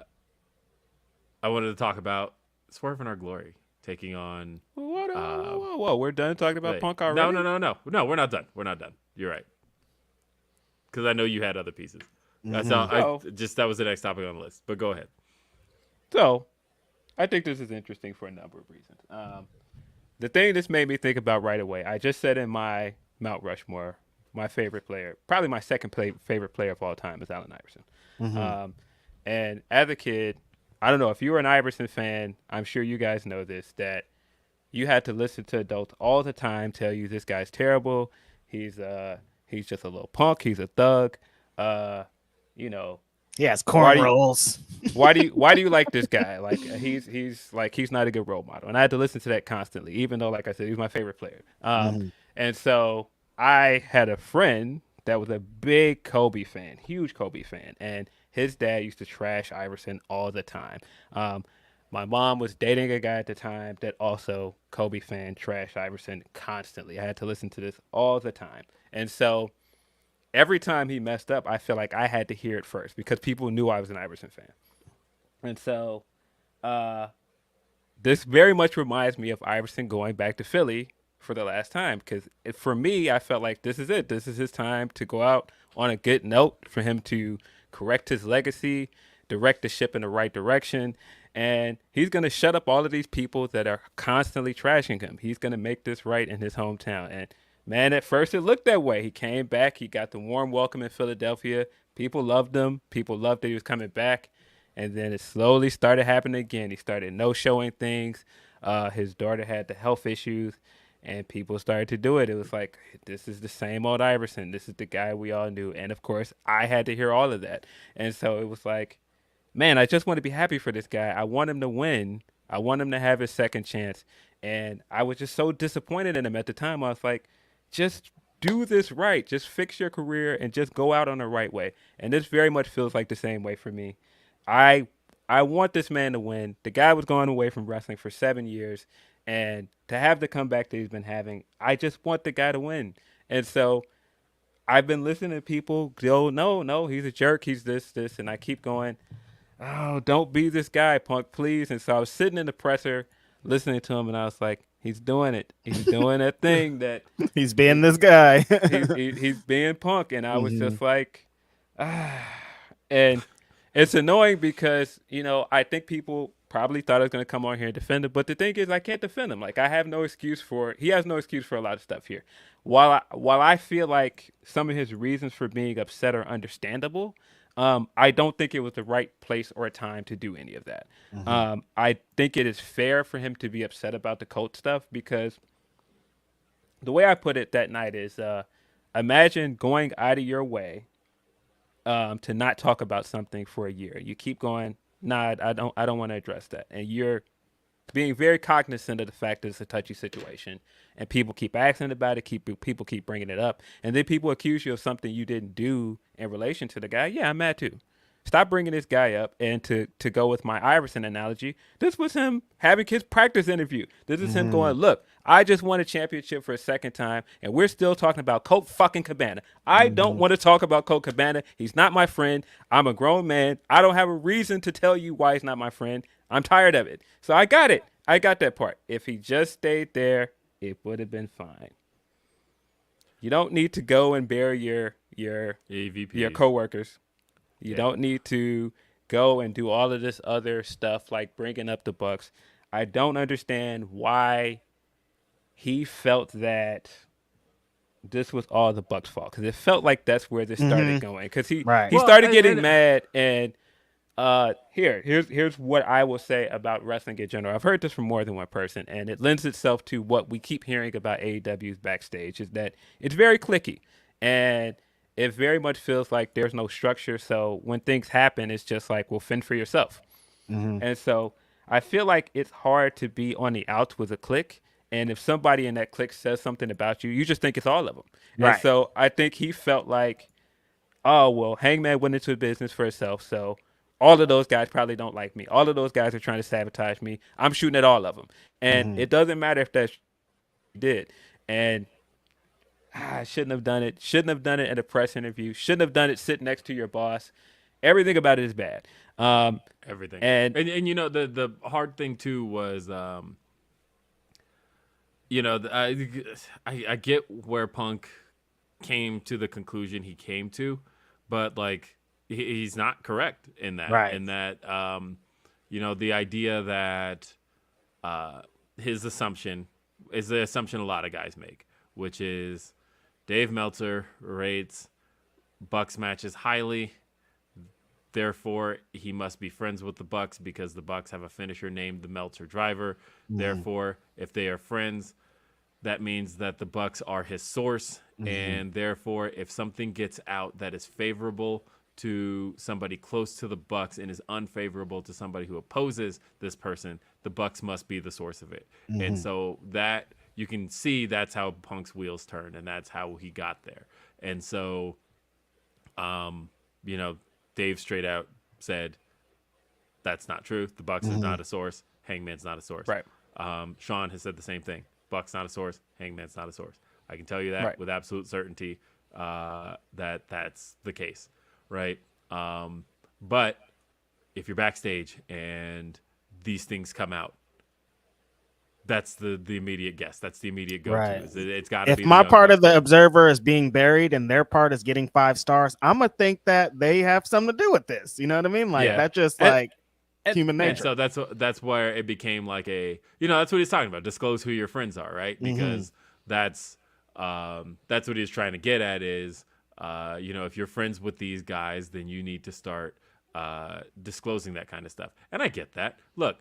wanted to talk about Swerve in Our Glory taking on.
Whoa! We're done talking about Punk already.
No, we're not done. We're not done. You're right. Because I know you had other pieces. So that was the next topic on the list. But go ahead.
So, I think this is interesting for a number of reasons. The thing this made me think about right away, I just said in my Mount Rushmore, my favorite player, probably my second favorite player of all time, is Allen Iverson. And as a kid, I don't know, if you were an Iverson fan, I'm sure you guys know this, that you had to listen to adults all the time tell you this guy's terrible. He's just a little punk. He's a thug.
He has cornrows.
Why do you like this guy? Like he's not a good role model. And I had to listen to that constantly, even though, like I said, he's my favorite player. And so I had a friend that was a big Kobe fan, huge Kobe fan, and his dad used to trash Iverson all the time. My mom was dating a guy at the time that also Kobe fan, trashed Iverson constantly. I had to listen to this all the time. And so every time he messed up, I feel like I had to hear it first because people knew I was an Iverson fan. And so this very much reminds me of Iverson going back to Philly for the last time, because for me, I felt like this is it. This is his time to go out on a good note, for him to correct his legacy, direct the ship in the right direction, and he's going to shut up all of these people that are constantly trashing him. He's going to make this right in his hometown. And man, at first it looked that way. He came back. He got the warm welcome in Philadelphia. People loved him. People loved that he was coming back. And then it slowly started happening again. He started no-showing things. His daughter had the health issues, and people started to do it. It was like, this is the same old Iverson. This is the guy we all knew. And, of course, I had to hear all of that. And so it was like, man, I just want to be happy for this guy. I want him to win. I want him to have his second chance. And I was just so disappointed in him at the time. I was like, just do this right. Just fix your career and just go out on the right way. And this very much feels like the same way for me. I want this man to win. The guy was going away from wrestling for 7 years. And to have the comeback that he's been having, I just want the guy to win. And so I've been listening to people go, no, he's a jerk. He's this. And I keep going, oh, don't be this guy, Punk, please. And so I was sitting in the presser listening to him, and I was like, he's doing it. He's doing that thing that
he's being this guy.
he's being Punk. And I was just like, and it's annoying because, I think people probably thought I was going to come on here and defend him. But the thing is, I can't defend him. Like, he has no excuse for a lot of stuff here. While I feel like some of his reasons for being upset are understandable, I don't think it was the right place or time to do any of that. I think it is fair for him to be upset about the Colt stuff, because the way I put it that night is, imagine going out of your way to not talk about something for a year. You keep going, nah, I don't want to address that. And you're being very cognizant of the fact that it's a touchy situation, and people keep asking about it, people keep bringing it up, and then people accuse you of something you didn't do in relation to the guy. Yeah, I'm mad too. stop bringing this guy up. And to go with my Iverson analogy, this was him having his practice interview. This is him going, look, I just won a championship for a second time, and we're still talking about Colt fucking Cabana. I don't want to talk about Colt Cabana. He's not my friend. I'm a grown man. I don't have a reason to tell you why he's not my friend. I'm tired of it. So I got it. I got that part. If he just stayed there, it would have been fine. You don't need to go and bury your coworkers. You don't need to go and do all of this other stuff like bringing up the Bucks. I don't understand why he felt that this was all the Bucks' fault, because it felt like that's where this started going. Because he started getting mad, and here's what I will say about wrestling in general. I've heard this from more than one person, and it lends itself to what we keep hearing about AEW's backstage, is that it's very cliquey, and it very much feels like there's no structure. So when things happen, it's just like, well, fend for yourself. And so I feel like it's hard to be on the outs with a clique. And if somebody in that clique says something about you, you just think it's all of them. Right. And so I think he felt like, oh, well, Hangman went into business for himself, so all of those guys probably don't like me. All of those guys are trying to sabotage me. I'm shooting at all of them. And it doesn't matter if that's did. And I shouldn't have done it. Shouldn't have done it at a press interview. Shouldn't have done it sitting next to your boss. Everything about it is bad.
Everything.
And
you know, the hard thing too was, you know, I get where Punk came to the conclusion he came to, but like he's not correct in that.
Right.
In that, you know, the idea that his assumption is the assumption a lot of guys make, which is Dave Meltzer rates Bucks matches highly. Therefore, he must be friends with the Bucks because the Bucks have a finisher named the Meltzer Driver. Therefore, if they are friends, that means that the Bucks are his source. And therefore, if something gets out that is favorable to somebody close to the Bucks and is unfavorable to somebody who opposes this person, the Bucks must be the source of it. And so that you can see that's how Punk's wheels turn, and that's how he got there. And so, you know, Dave straight out said, that's not true. The Bucks is not a source. Hangman's not a source.
Right.
Sean has said the same thing. Bucks not a source. Hangman's not a source. I can tell you that with absolute certainty that that's the case. Right. But if you're backstage and these things come out, that's the immediate guess. That's the immediate go-to.
Right.
It's got to be.
If my part of the Observer is being buried and their part is getting 5 stars, I'm gonna think that they have something to do with this. You know what I mean? Like that's just human nature.
And so that's where it became like a, you know, that's what he's talking about. Disclose who your friends are, right? Because that's what he's trying to get at is, you know, if you're friends with these guys, then you need to start disclosing that kind of stuff. And I get that. Look,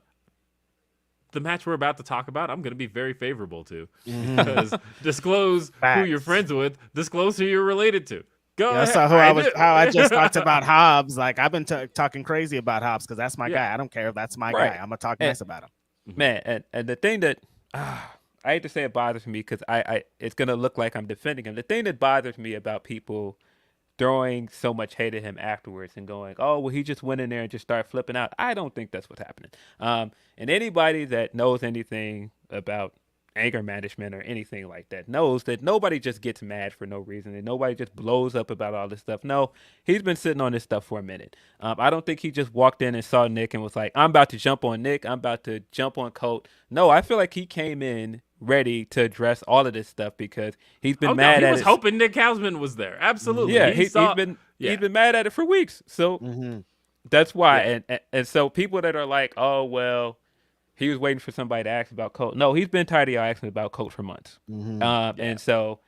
the match we're about to talk about, I'm going to be very favorable to, because disclose who you're friends with, disclose who you're related to. Go ahead.
So how I just talked about Hobbs. Like I've been talking crazy about Hobbs because that's my guy. I don't care if that's my guy. I'm gonna talk nice about him.
Man, and the thing that I hate to say it bothers me because I it's gonna look like I'm defending him. The thing that bothers me about people throwing so much hate at him afterwards and going, oh, well, he just went in there and just started flipping out. I don't think that's what's happening. And anybody that knows anything about anger management or anything like that knows that nobody just gets mad for no reason and nobody just blows up about all this stuff. No, he's been sitting on this stuff for a minute. I don't think he just walked in and saw Nick and was like, I'm about to jump on Nick. I'm about to jump on Colt. No, I feel like he came in ready to address all of this stuff because he's been mad at it.
He was hoping Nick Hausman was there. Absolutely.
Yeah, he's been mad at it for weeks. So that's why. And so people that are like, oh, well, he was waiting for somebody to ask about Colt. No, he's been tired of y'all asking about Colt for months. And so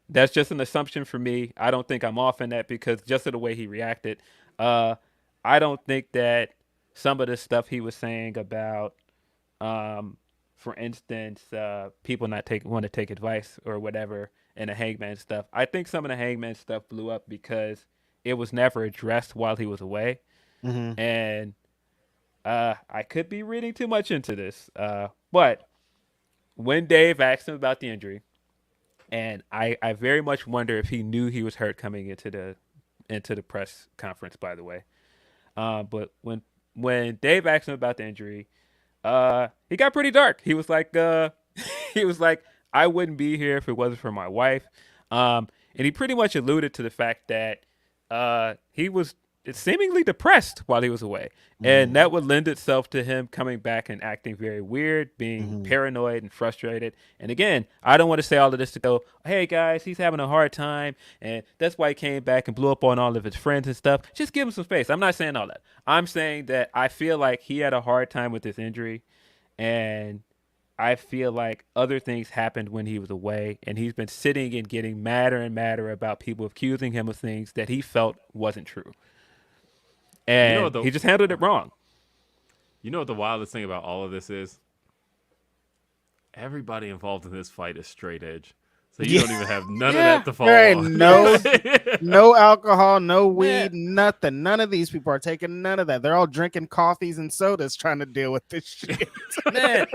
that's just an assumption for me. I don't think I'm off in that because just of the way he reacted. I don't think that some of the stuff he was saying about, for instance, people not want to take advice or whatever and the Hangman stuff. I think some of the Hangman stuff blew up because it was never addressed while he was away. And I could be reading too much into this, but when Dave asked him about the injury, and I very much wonder if he knew he was hurt coming into the press conference, by the way, But when Dave asked him about the injury, he got pretty dark. He was like, he was like, I wouldn't be here if it wasn't for my wife. And he pretty much alluded to the fact that he was seemingly depressed while he was away. And that would lend itself to him coming back and acting very weird, being paranoid and frustrated. And again, I don't want to say all of this to go, hey guys, he's having a hard time. And that's why he came back and blew up on all of his friends and stuff. Just give him some space. I'm not saying all that. I'm saying that I feel like he had a hard time with this injury. And I feel like other things happened when he was away, and he's been sitting and getting madder and madder about people accusing him of things that he felt wasn't true. And he just handled it wrong.
You know what the wildest thing about all of this is? Everybody involved in this fight is straight edge. So you don't even have none of that to fall
there
on.
Ain't no alcohol, no weed, nothing. None of these people are taking none of that. They're all drinking coffees and sodas trying to deal with this shit.
Man,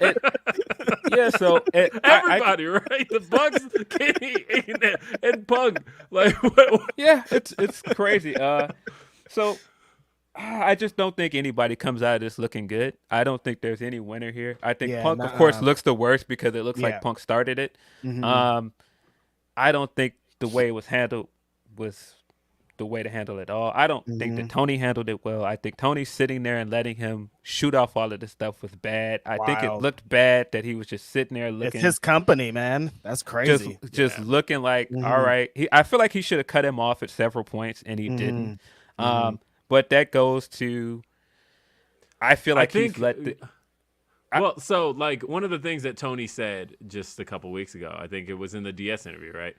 everybody, right? The Bugs, Kenny, and Pug. Like, what?
Yeah, it's crazy. So I just don't think anybody comes out of this looking good. I don't think there's any winner here. I think Punk, of course, looks the worst because it looks like Punk started it. I don't think the way it was handled was the way to handle it all. I don't think that Tony handled it well. I think Tony sitting there and letting him shoot off all of this stuff was bad. I think it looked bad that he was just sitting there looking.
It's his company, man. That's crazy.
Just looking like, all right. I feel like he should have cut him off at several points, and he didn't. But that goes to, I feel like he's let the.
Well, so like one of the things that Tony said just a couple weeks ago, I think it was in the DS interview, right?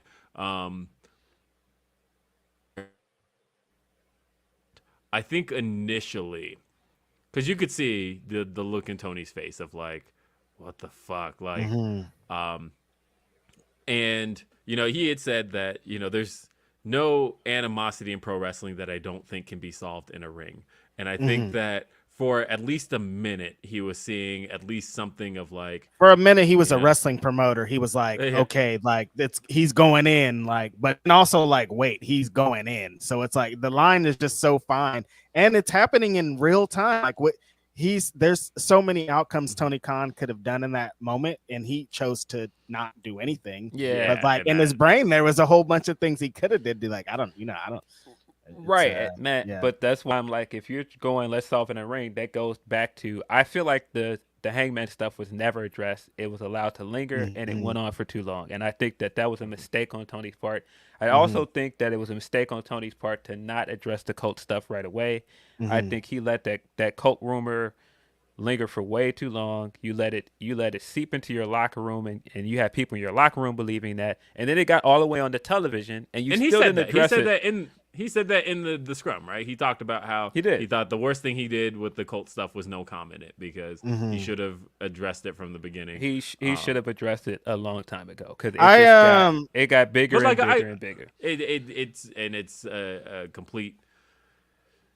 I think initially, because you could see the look in Tony's face of like, what the fuck, like, and you know he had said that there's no animosity in pro wrestling that I don't think can be solved in a ring, and I think that. For at least a minute, he was seeing at least something of like.
For a minute, he was a wrestling promoter. He was like, okay, like he's going in, like, but also like, wait, he's going in. So it's like the line is just so fine, and it's happening in real time. Like there's so many outcomes Tony Khan could have done in that moment, and he chose to not do anything.
Yeah,
but like in his brain, there was a whole bunch of things he could have did. Like I don't.
Right, man. Yeah. But that's why I'm like, if you're going, let's solve in a ring, that goes back to, I feel like the Hangman stuff was never addressed. It was allowed to linger, and it went on for too long. And I think that was a mistake on Tony's part. I also think that it was a mistake on Tony's part to not address the cult stuff right away. I think he let that cult rumor linger for way too long. You let it seep into your locker room, and you have people in your locker room believing that. And then it got all the way on the television, and still didn't address it.
He said that in the scrum, right? He talked about how he thought the worst thing he did with the cult stuff was no comment it because he should have addressed it from the beginning.
He should have addressed it a long time ago because it got bigger and bigger and bigger.
It's a complete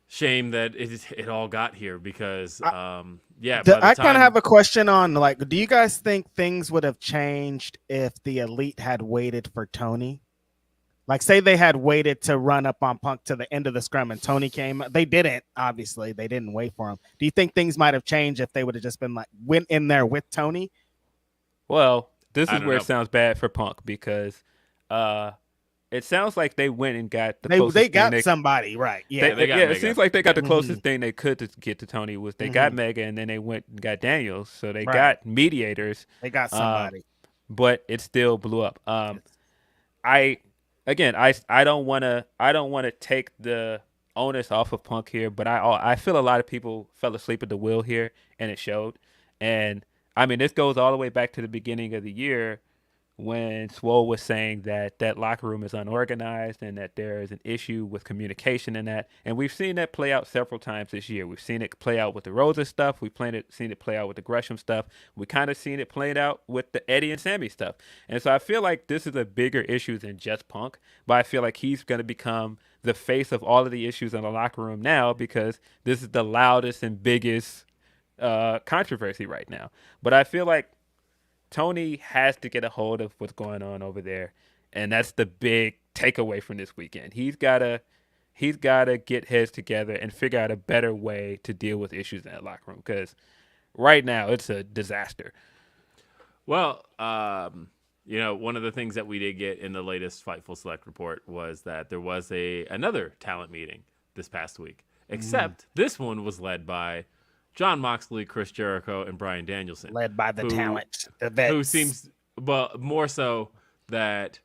shame that it all got here because I
kind of have a question on like, do you guys think things would have changed if the Elite had waited for Tony? Like, say they had waited to run up on Punk to the end of the scrum and Tony came. They didn't, obviously. They didn't wait for him. Do you think things might have changed if they would have just been like, went in there with Tony?
Well, this is where it sounds bad for Punk because it sounds like they went and got the closest
they got somebody, right? Yeah,
it seems like they got the closest thing they could to get to Tony was they got Mega and then they went and got Daniels. So they got mediators.
They got somebody.
But it still blew up. I don't want to take the onus off of Punk here, but I feel a lot of people fell asleep at the wheel here, and it showed. And I mean, this goes all the way back to the beginning of the year when Swole was saying that locker room is unorganized and that there is an issue with communication in that. And we've seen that play out several times this year. We've seen it play out with the Rosa stuff. We've seen it play out with the Gresham stuff. We kind of seen it played out with the Eddie and Sammy stuff. And so I feel like this is a bigger issue than just Punk, but I feel like he's going to become the face of all of the issues in the locker room now because this is the loudest and biggest controversy right now. But I feel like Tony has to get a hold of what's going on over there, and that's the big takeaway from this weekend. He's got to he's got to get heads together and figure out a better way to deal with issues in that locker room, because right now it's a disaster.
Well, one of the things that we did get in the latest Fightful Select report was that there was another talent meeting this past week. Except this one was led by Jon Moxley, Chris Jericho, and Bryan Danielson.
Led by the talent, the vets.
Who seems, but more so that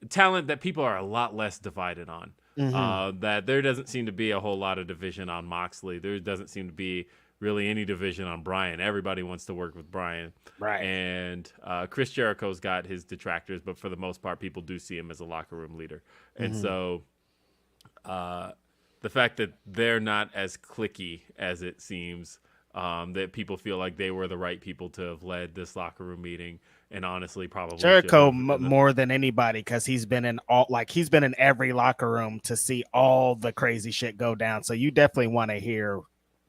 talent that people are a lot less divided on. That there doesn't seem to be a whole lot of division on Moxley. There doesn't seem to be really any division on Bryan. Everybody wants to work with Bryan.
Right.
And Chris Jericho's got his detractors, but for the most part, people do see him as a locker room leader. And so the fact that they're not as cliquey as it seems, that people feel like they were the right people to have led this locker room meeting, and honestly probably
Jericho more than anybody, because he's been in every locker room to see all the crazy shit go down. So you definitely want to hear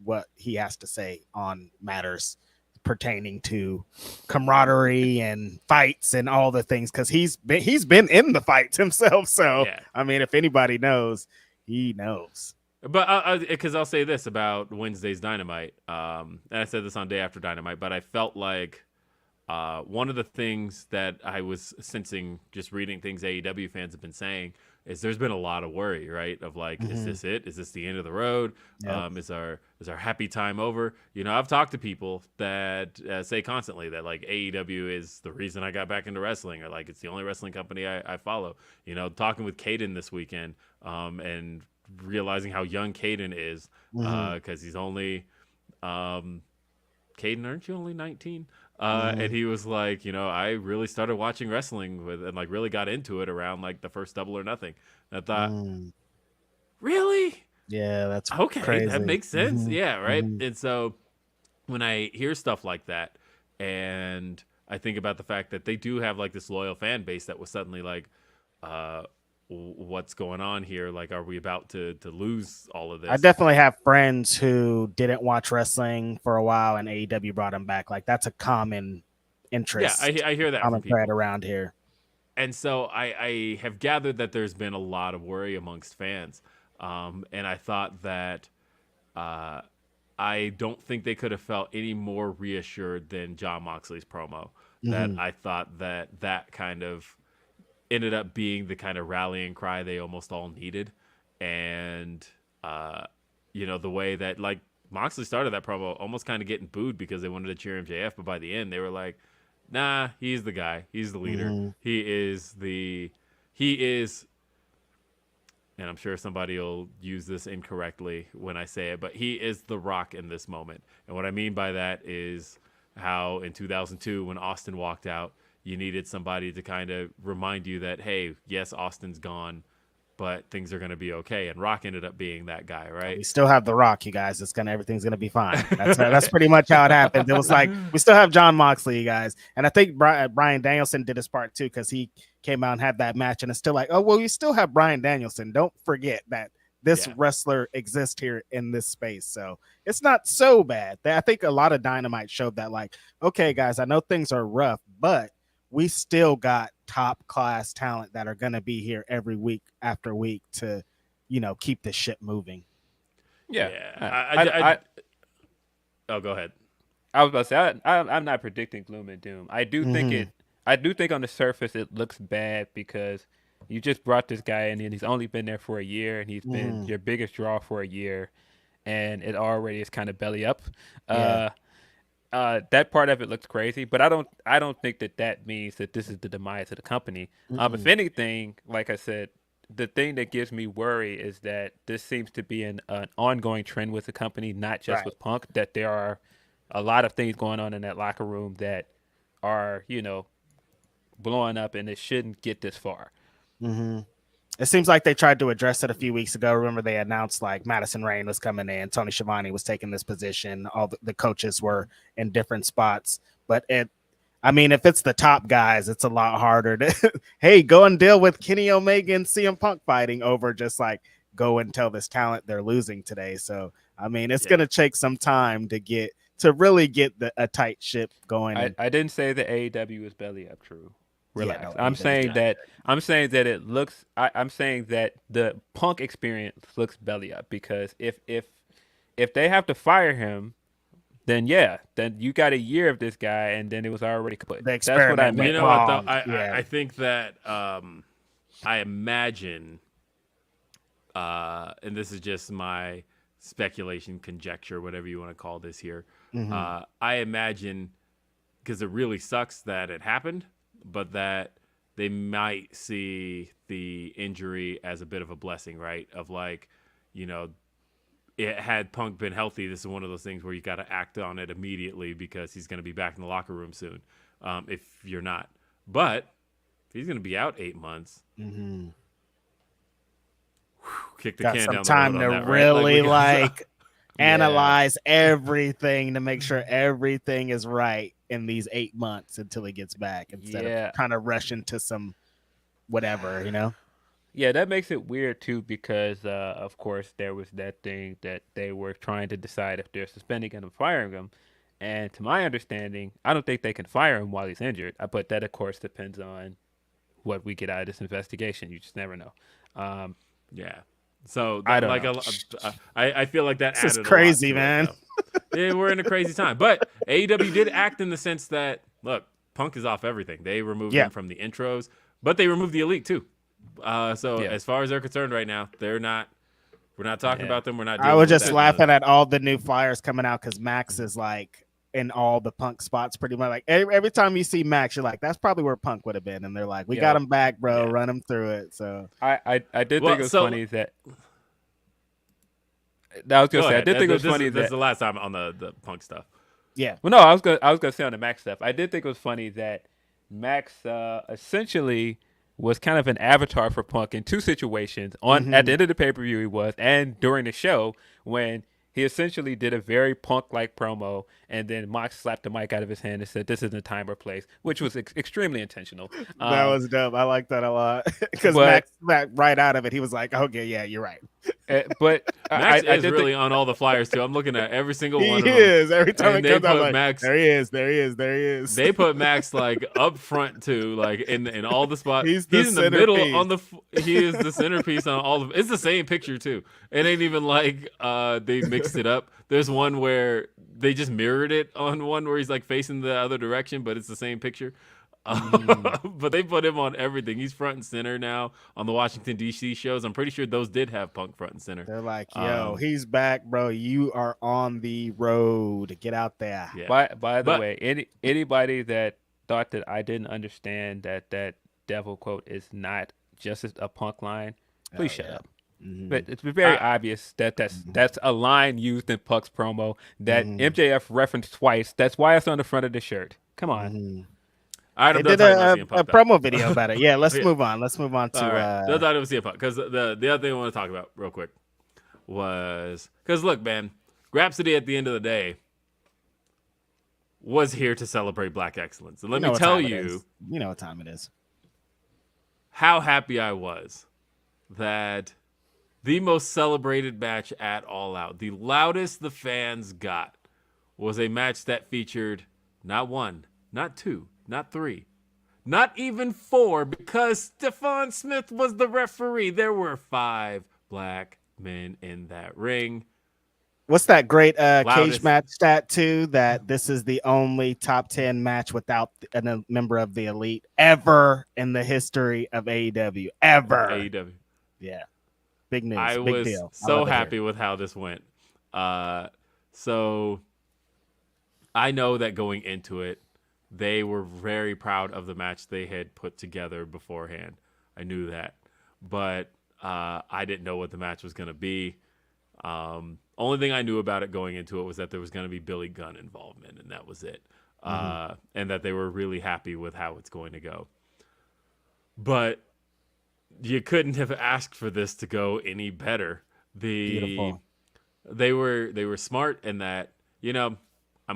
what he has to say on matters pertaining to camaraderie and fights and all the things, because he's been in the fights himself. So yeah. I mean, if anybody knows, he knows.
But because I'll say this about Wednesday's Dynamite, and I said this on Day After Dynamite, but I felt like one of the things that I was sensing just reading things AEW fans have been saying is there's been a lot of worry, right? Of like, is this it? Is this the end of the road? Yep. Is our happy time over? I've talked to people that say constantly that like AEW is the reason I got back into wrestling, or like it's the only wrestling company I follow. Talking with Caden this weekend, and realizing how young Caden is, because he's only Caden, aren't you only 19? And he was like, I really started watching wrestling and like really got into it around like the first Double or Nothing. And I thought, really?
Yeah, that's
okay.
Crazy.
That makes sense. Yeah, right. And so when I hear stuff like that, and I think about the fact that they do have like this loyal fan base that was suddenly like, what's going on here? Like, are we about to lose all of this?
I definitely have friends who didn't watch wrestling for a while, and AEW brought them back. Like, that's a common interest.
Yeah, I hear that
common
from people
thread around here.
And so I have gathered that there's been a lot of worry amongst fans, and I thought that I don't think they could have felt any more reassured than Jon Moxley's promo. That I thought that kind of ended up being the kind of rallying cry they almost all needed. And, the way that, like, Moxley started that promo almost kind of getting booed because they wanted to cheer MJF, but by the end they were like, nah, he's the guy. He's the leader. He is, and I'm sure somebody will use this incorrectly when I say it, but he is the Rock in this moment. And what I mean by that is how in 2002 when Austin walked out, you needed somebody to kind of remind you that, hey, yes, Austin's gone, but things are going to be okay. And Rock ended up being that guy, right?
We still have The Rock, you guys. Everything's going to be fine. That's pretty much how it happened. It was like, we still have Jon Moxley, you guys. And I think Bryan Danielson did his part too, because he came out and had that match, and it's still like, oh, well, you still have Bryan Danielson. Don't forget that this wrestler exists here in this space. So it's not so bad. I think a lot of Dynamite showed that, like, okay, guys, I know things are rough, but we still got top class talent that are going to be here every week after week to, keep this shit moving.
Yeah. Oh, go ahead.
I was about to say, I'm not predicting gloom and doom. I do think on the surface it looks bad because you just brought this guy in and he's only been there for a year, and he's been your biggest draw for a year, and it already is kind of belly up. That part of it looks crazy, but I don't think that means that this is the demise of the company. If anything, like I said, the thing that gives me worry is that this seems to be an ongoing trend with the company, not just with Punk, that there are a lot of things going on in that locker room that are, blowing up, and it shouldn't get this far.
It seems like they tried to address it a few weeks ago. Remember, they announced like Madison Rayne was coming in, Tony Schiavone was taking this position. All the coaches were in different spots. But if it's the top guys, it's a lot harder to, hey, go and deal with Kenny Omega and CM Punk fighting over just like go and tell this talent they're losing today. So, it's going to take some time to really get a tight ship going.
I didn't say the AEW is belly up, True. Relax.
no,
I'm saying
AEW.
that it looks. I'm saying that the Punk experience looks belly up because if they have to fire him, then you got a year of this guy, and then it was already kaput.
The
That's what I
experiment
meant.
You
went
know what though?
wrong.
I think that I imagine, and this is just my speculation, conjecture, whatever you want to call this here. I imagine, because it really sucks that it happened, but that they might see the injury as a bit of a blessing, right? Of like, it had Punk been healthy, this is one of those things where you got to act on it immediately because he's going to be back in the locker room soon. If you're not, but if he's going to be out 8 months, kick the
Got
can
some
down the
time
road
to
on that,
really
right?
analyze everything to make sure everything is right in these 8 months until he gets back instead of trying to rush into some whatever.
Yeah, that makes it weird too because, of course, there was that thing that they were trying to decide if they're suspending him or firing him. And to my understanding, I don't think they can fire him while he's injured. But that, of course, depends on what we get out of this investigation. You just never know.
Yeah. So
I don't
like
know.
I feel like that
This is
added
crazy,
a lot to
man.
it, though. Yeah, we're in a crazy time. But AEW did act in the sense that, look, Punk is off everything. They removed him from the intros, but they removed the Elite too. So as far as they're concerned right now, we're not talking about them. We're not dealing
I was
with
just
that.
laughing at all the new flyers coming out because Max is like in all the Punk spots pretty much. Like every time you see Max, you're like, that's probably where Punk would have been. And they're like, we got him back, bro.
Yeah.
Run him through it. So
I did think it was funny that. I was gonna say I did think it was funny that
this is the last time on the Punk stuff.
Yeah.
Well, no, I was gonna say on the Max stuff. I did think it was funny that Max essentially was kind of an avatar for Punk in two situations. At the end of the pay-per-view, he was, and during the show when he essentially did a very Punk-like promo, and then Mox slapped the mic out of his hand and said, "This isn't time or place," which was extremely intentional.
That was dope. I like that a lot because Max, right out of it, he was like, "Okay, yeah, you're right."
But
Max is really on all the flyers too. I'm looking at every single one of them.
He is. Every time
And
it comes out, like,
Max,
there he is. There he is. There he is.
They put Max like up front too, like in all the spots.
He's
in the middle on the. He is the centerpiece on all of. It's the same picture too. It ain't even like they mixed it up. There's one where they just mirrored it on one where he's like facing the other direction, but it's the same picture. But they put him on everything. He's front and center now on the Washington D.C. shows. I'm pretty sure those did have Punk front and center.
They're like, "Yo, he's back, bro. You are on the road. Get out there."
Yeah. By the way, anybody that thought that I didn't understand that devil quote is not just a Punk line, please shut up. But it's very obvious that's a line used in Punk's promo that MJF referenced twice. That's why it's on the front of the shirt. Come on.
They did a promo video about it. Yeah, let's move on. Let's move on to.
That's not even CM Punk because the other thing I want to talk about real quick was because look, man, Grapsody at the end of the day was here to celebrate Black excellence, and let me tell you,
you know what time it is.
How happy I was that the most celebrated match at All Out, the loudest the fans got, was a match that featured not one, not two, not three, not even four, because Stephon Smith was the referee. There were 5 black men in that ring.
What's that great cage match stat too? That this is the only top 10 match without a member of the Elite ever in the history of AEW. Ever.
AEW.
Yeah. Big news.
I
Big
was
deal.
so happy with how this went. So I know that going into it, they were very proud of the match they had put together beforehand. I knew that. But I didn't know what the match was going to be. Only thing I knew about it going into it was that there was going to be Billy Gunn involvement, and that was it. And that they were really happy with how it's going to go. But you couldn't have asked for this to go any better.
Beautiful.
They were smart in that, I'm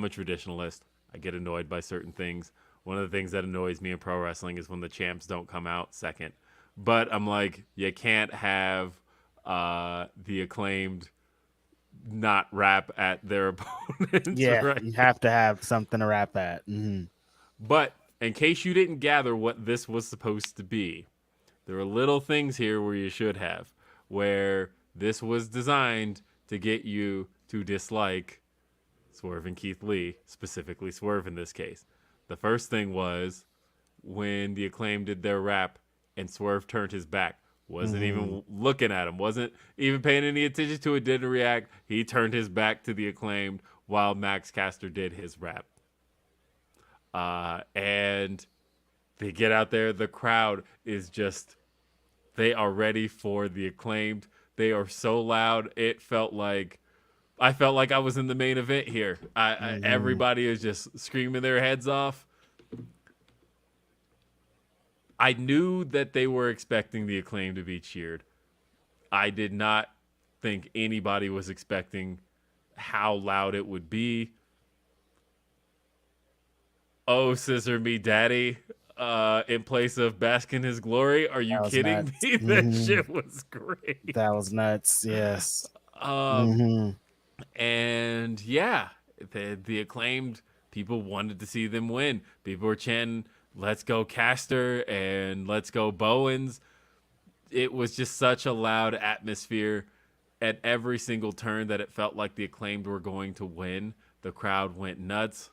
a traditionalist. I get annoyed by certain things. One of the things that annoys me in pro wrestling is when the champs don't come out second. But I'm like, you can't have the Acclaimed not rap at their opponents.
Yeah,
right?
you have to have something to rap at.
But in case you didn't gather what this was supposed to be, there are little things here where you should have, where this was designed to get you to dislike Swerve and Keith Lee, specifically Swerve in this case. The first thing was when the Acclaimed did their rap and Swerve turned his back. Wasn't even looking at him. Wasn't even paying any attention to it. Didn't react. He turned his back to the Acclaimed while Max Caster did his rap. And they get out there. The crowd is just, they are ready for the Acclaimed. They are so loud. I felt like I was in the main event here. Everybody is just screaming their heads off. I knew that they were expecting the Acclaim to be cheered. I did not think anybody was expecting how loud it would be. Oh, scissor me daddy, in place of bask in his glory. Are you kidding
nuts.
me? That shit was great.
That was nuts. Yes.
And yeah, the Acclaimed, people wanted to see them win. People were chanting, "Let's go Caster" and "Let's go Bowens." It was just such a loud atmosphere at every single turn that it felt like the Acclaimed were going to win. The crowd went nuts.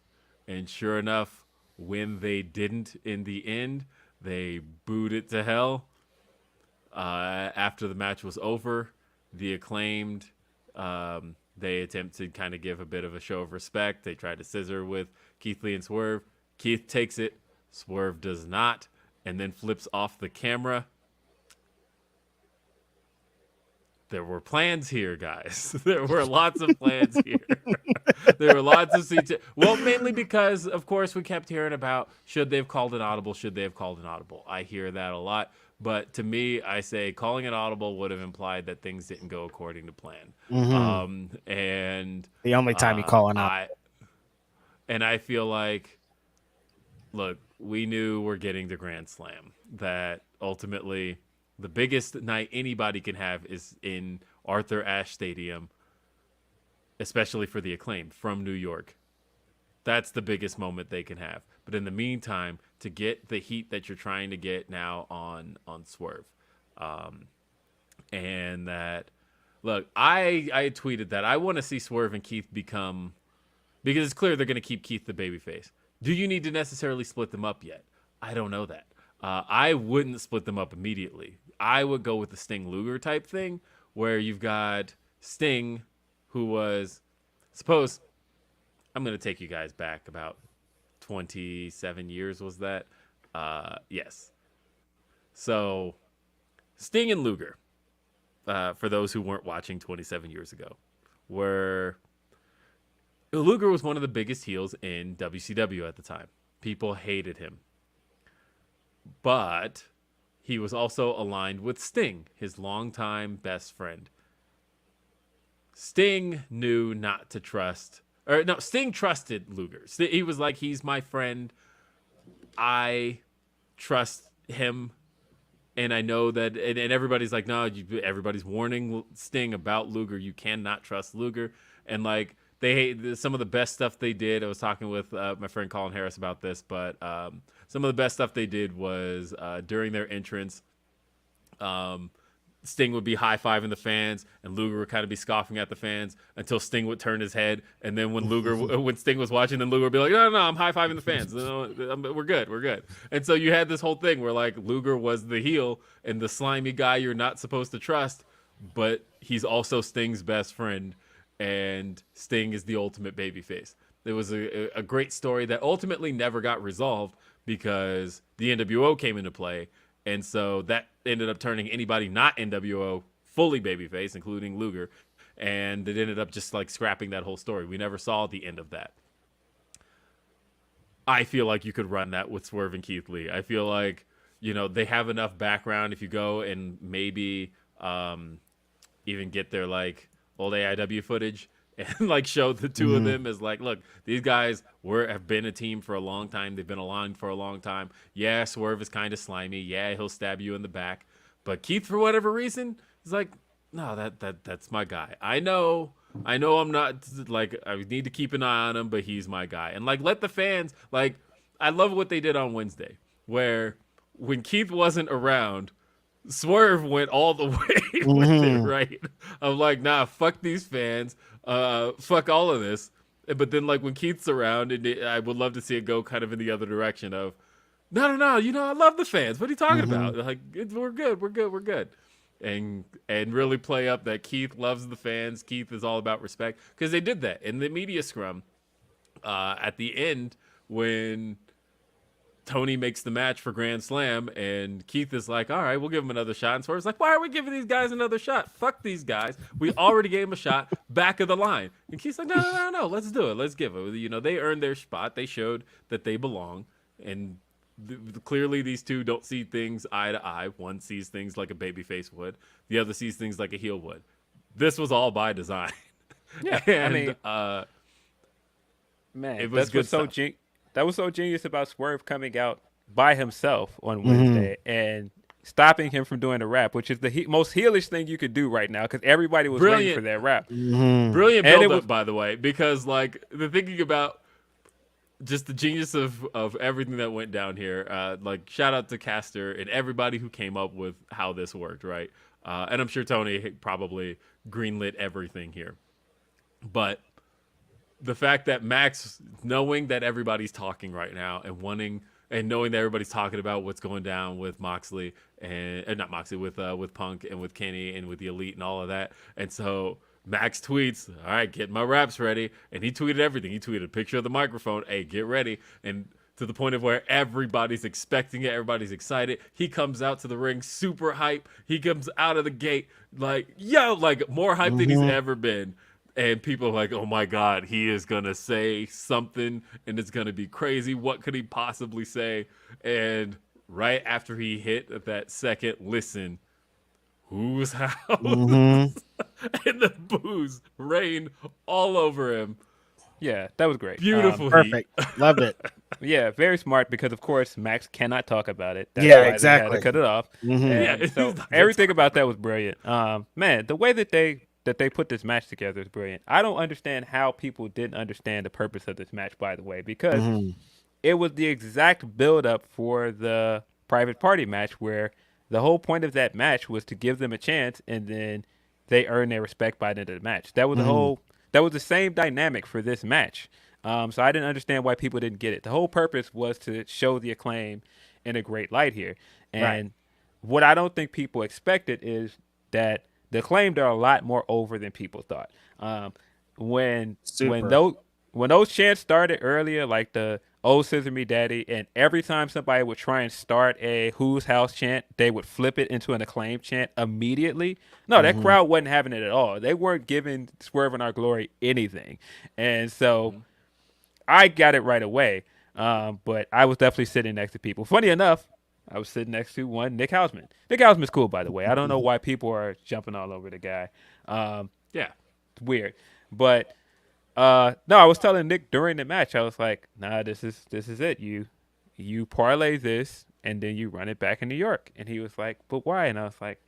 And sure enough, when they didn't in the end, they booed it to hell. After the match was over, the Acclaimed, they attempted to kind of give a bit of a show of respect. They tried to scissor with Keith Lee and Swerve. Keith takes it. Swerve does not, and then flips off the camera. There were plans here, guys. There were lots of plans here. There were lots of seats. Well, mainly because, of course, we kept hearing about should they have called an audible, should they have called an audible. I hear that a lot. But to me, I say calling an audible would have implied that things didn't go according to plan. And
the only time you call an audible.
And I feel like, look, we knew we're getting the Grand Slam. That ultimately the biggest night anybody can have is in Arthur Ashe Stadium, especially for the Acclaim from New York. That's the biggest moment they can have. But in the meantime, to get the heat that you're trying to get now on Swerve, and that, look, I tweeted that I want to see Swerve and Keith become, because it's clear they're going to keep Keith the babyface. Do you need to necessarily split them up yet? I don't know that. I wouldn't split them up immediately. I would go with the Sting Luger type thing, where you've got Sting, who was, suppose, I'm going to take you guys back about 27 years, was that? Yes. So, Sting and Luger, for those who weren't watching 27 years ago, Luger was one of the biggest heels in WCW at the time. People hated him. But he was also aligned with Sting, his longtime best friend. Sting knew not to trust, or no, Sting trusted Luger. He was like, he's my friend. I trust him. And I know that, and everybody's like, no, everybody's warning Sting about Luger. You cannot trust Luger. And like, they hate some of the best stuff they did. I was talking with my friend Colin Harris about this, but some of the best stuff they did was during their entrance, Sting would be high-fiving the fans, and Luger would kind of be scoffing at the fans until Sting would turn his head. And then when Sting was watching, then Luger would be like, no, I'm high-fiving the fans. No, we're good. And so you had this whole thing where like Luger was the heel and the slimy guy you're not supposed to trust, but he's also Sting's best friend. And Sting is the ultimate babyface. It was a great story that ultimately never got resolved because the NWO came into play. And so that ended up turning anybody not NWO fully babyface, including Luger. And it ended up just like scrapping that whole story. We never saw the end of that. I feel like you could run that with Swerve and Keith Lee. I feel like, they have enough background if you go and maybe even get their like old AIW footage and like show the two of them as like, look, these guys have been a team for a long time. They've been aligned for a long time. Yeah, Swerve is kind of slimy. Yeah, he'll stab you in the back. But Keith, for whatever reason, is like, no, that's my guy. I know I'm not like, I need to keep an eye on him, but he's my guy. And like, let the fans, like, I love what they did on Wednesday, where when Keith wasn't around, Swerve went all the way with it, right? I'm like, nah, fuck these fans, fuck all of this. But then, like, when Keith's around, I would love to see it go kind of in the other direction of, no, I love the fans. What are you talking about? Like, we're good. And really play up that Keith loves the fans. Keith is all about respect, because they did that in the media scrum at the end when Tony makes the match for Grand Slam, and Keith is like, all right, we'll give him another shot. And Swerve's like, why are we giving these guys another shot? Fuck these guys. We already gave them a shot back of the line. And Keith's like, no, let's do it. Let's give it. You know, they earned their spot. They showed that they belong. And clearly these two don't see things eye to eye. One sees things like a babyface would. The other sees things like a heel would. This was all by design.
Yeah,
and,
man,
it was good stuff.
That was so genius about Swerve coming out by himself on Wednesday and stopping him from doing the rap, which is the most heelish thing you could do right now, because everybody was waiting for that rap.
Brilliant build-up, by the way, because, like, the thinking about just the genius of everything that went down here. Like, shout out to Caster and everybody who came up with how this worked, right? And I'm sure Tony probably greenlit everything here. But the fact that Max, knowing that everybody's talking right now and knowing that everybody's talking about what's going down with Moxley and not Moxley, with Punk and with Kenny and with the Elite and all of that. And so Max tweets, all right, get my raps ready. And he tweeted everything. He tweeted a picture of the microphone. Hey, get ready. And to the point of where everybody's expecting it. Everybody's excited. He comes out to the ring super hype. He comes out of the gate like, yo, like more hype than he's ever been. And people are like, oh my God, he is going to say something and it's going to be crazy. What could he possibly say? And right after he hit that second listen, whose house? And the boos rained all over him.
Yeah, that was great.
Beautiful.
Perfect. Loved it.
Yeah, very smart, because, of course, Max cannot talk about it. That's
Yeah,
why
exactly.
They had to cut it off.
Yeah,
so everything about that was brilliant. Man, the way that they put this match together is brilliant. I don't understand how people didn't understand the purpose of this match, by the way, because it was the exact build-up for the private party match, where the whole point of that match was to give them a chance, and then they earn their respect by the end of the match. That was that was the same dynamic for this match. So I didn't understand why people didn't get it. The whole purpose was to show the Acclaim in a great light here. And what I don't think people expected is that the Acclaimed are a lot more over than people thought. When those chants started earlier, like the "Oh Scissor Me Daddy," and every time somebody would try and start a "Whose House" chant, they would flip it into an Acclaim chant immediately. No, that crowd wasn't having it at all. They weren't giving Swerve and Our Glory anything, and so I got it right away. But I was definitely sitting next to people. Funny enough, I was sitting next to one, Nick Hausman. Nick Hausman's cool, by the way. I don't know why people are jumping all over the guy.
Yeah.
It's weird. But no, I was telling Nick during the match, I was like, nah, this is it. You parlay this and then you run it back in New York. And he was like, but why? And I was like,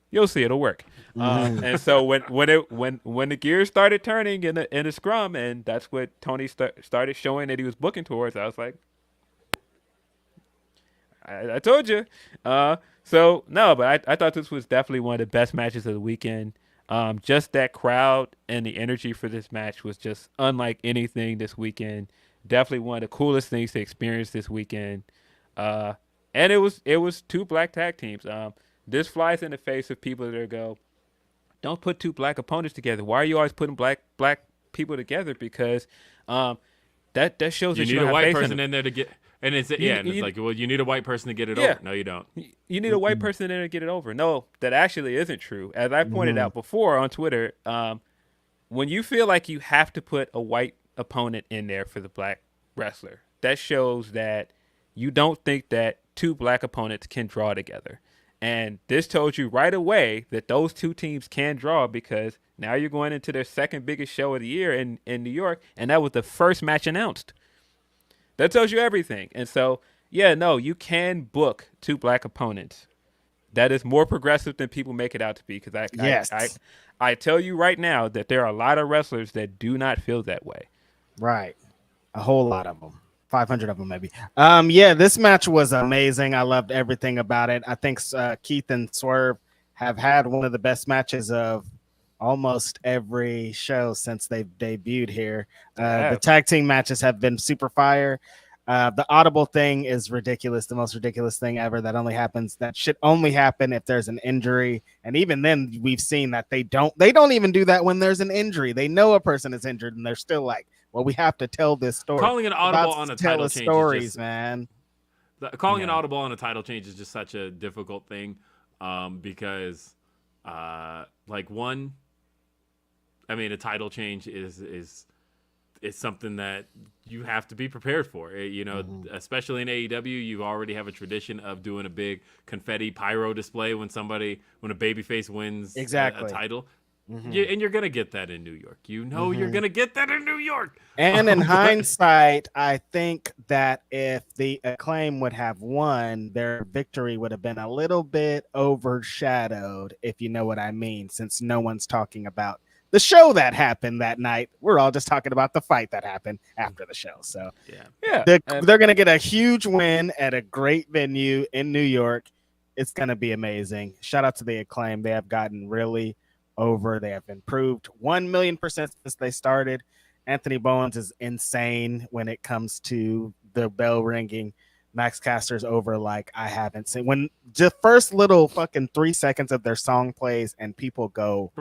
you'll see, it'll work. And so when the gears started turning in the scrum, and that's what Tony started showing that he was booking towards, I was like, I told you. So no, but I thought this was definitely one of the best matches of the weekend. Just that crowd and the energy for this match was just unlike anything this weekend. Definitely one of the coolest things to experience this weekend. And it was two black tag teams. This flies in the face of people that go, don't put two black opponents together. Why are you always putting black people together? Because that shows
you
that
need
you don't
a white
have faith
person
in
in there to get. And it's like, well, you need a white person to get it over. No, you don't.
You need a white person in there to get it over. No, that actually isn't true. As I pointed out before on Twitter, when you feel like you have to put a white opponent in there for the black wrestler, that shows that you don't think that two black opponents can draw together. And this told you right away that those two teams can draw, because now you're going into their second biggest show of the year in New York, and that was the first match announced. That tells you everything. And so, yeah, no, you can book two black opponents. That is more progressive than people make it out to be, because I tell you right now that there are a lot of wrestlers that do not feel that way.
Right. A whole lot of them. 500 of them, maybe. Yeah, this match was amazing. I loved everything about it. I think Keith and Swerve have had one of the best matches of almost every show since they've debuted here. The tag team matches have been super fire. The audible thing is ridiculous, the most ridiculous thing ever. That only happens. That should only happen if there's an injury, and even then, we've seen that they don't even do that when there's an injury. They know a person is injured, and they're still like, "Well, we have to tell this story."
Calling an audible on a title change
stories,
is just,
man.
Calling an audible on a title change is just such a difficult thing, because, like one, I mean, a title change is something that you have to be prepared for. You know, especially in AEW, you already have a tradition of doing a big confetti pyro display when a babyface wins a title. And you're going to get that in New York. You know you're going to get that in New York.
And in hindsight, I think that if the Acclaim would have won, their victory would have been a little bit overshadowed, if you know what I mean, since no one's talking about the show that happened that night. We're all just talking about the fight that happened after the show. So they're going to get a huge win at a great venue in New York. It's going to be amazing. Shout out to the Acclaim. They have gotten really over. They have improved 1,000,000% since they started. Anthony Bowens is insane when it comes to the bell ringing. Max Caster's over like I haven't seen. When the first little fucking 3 seconds of their song plays and people go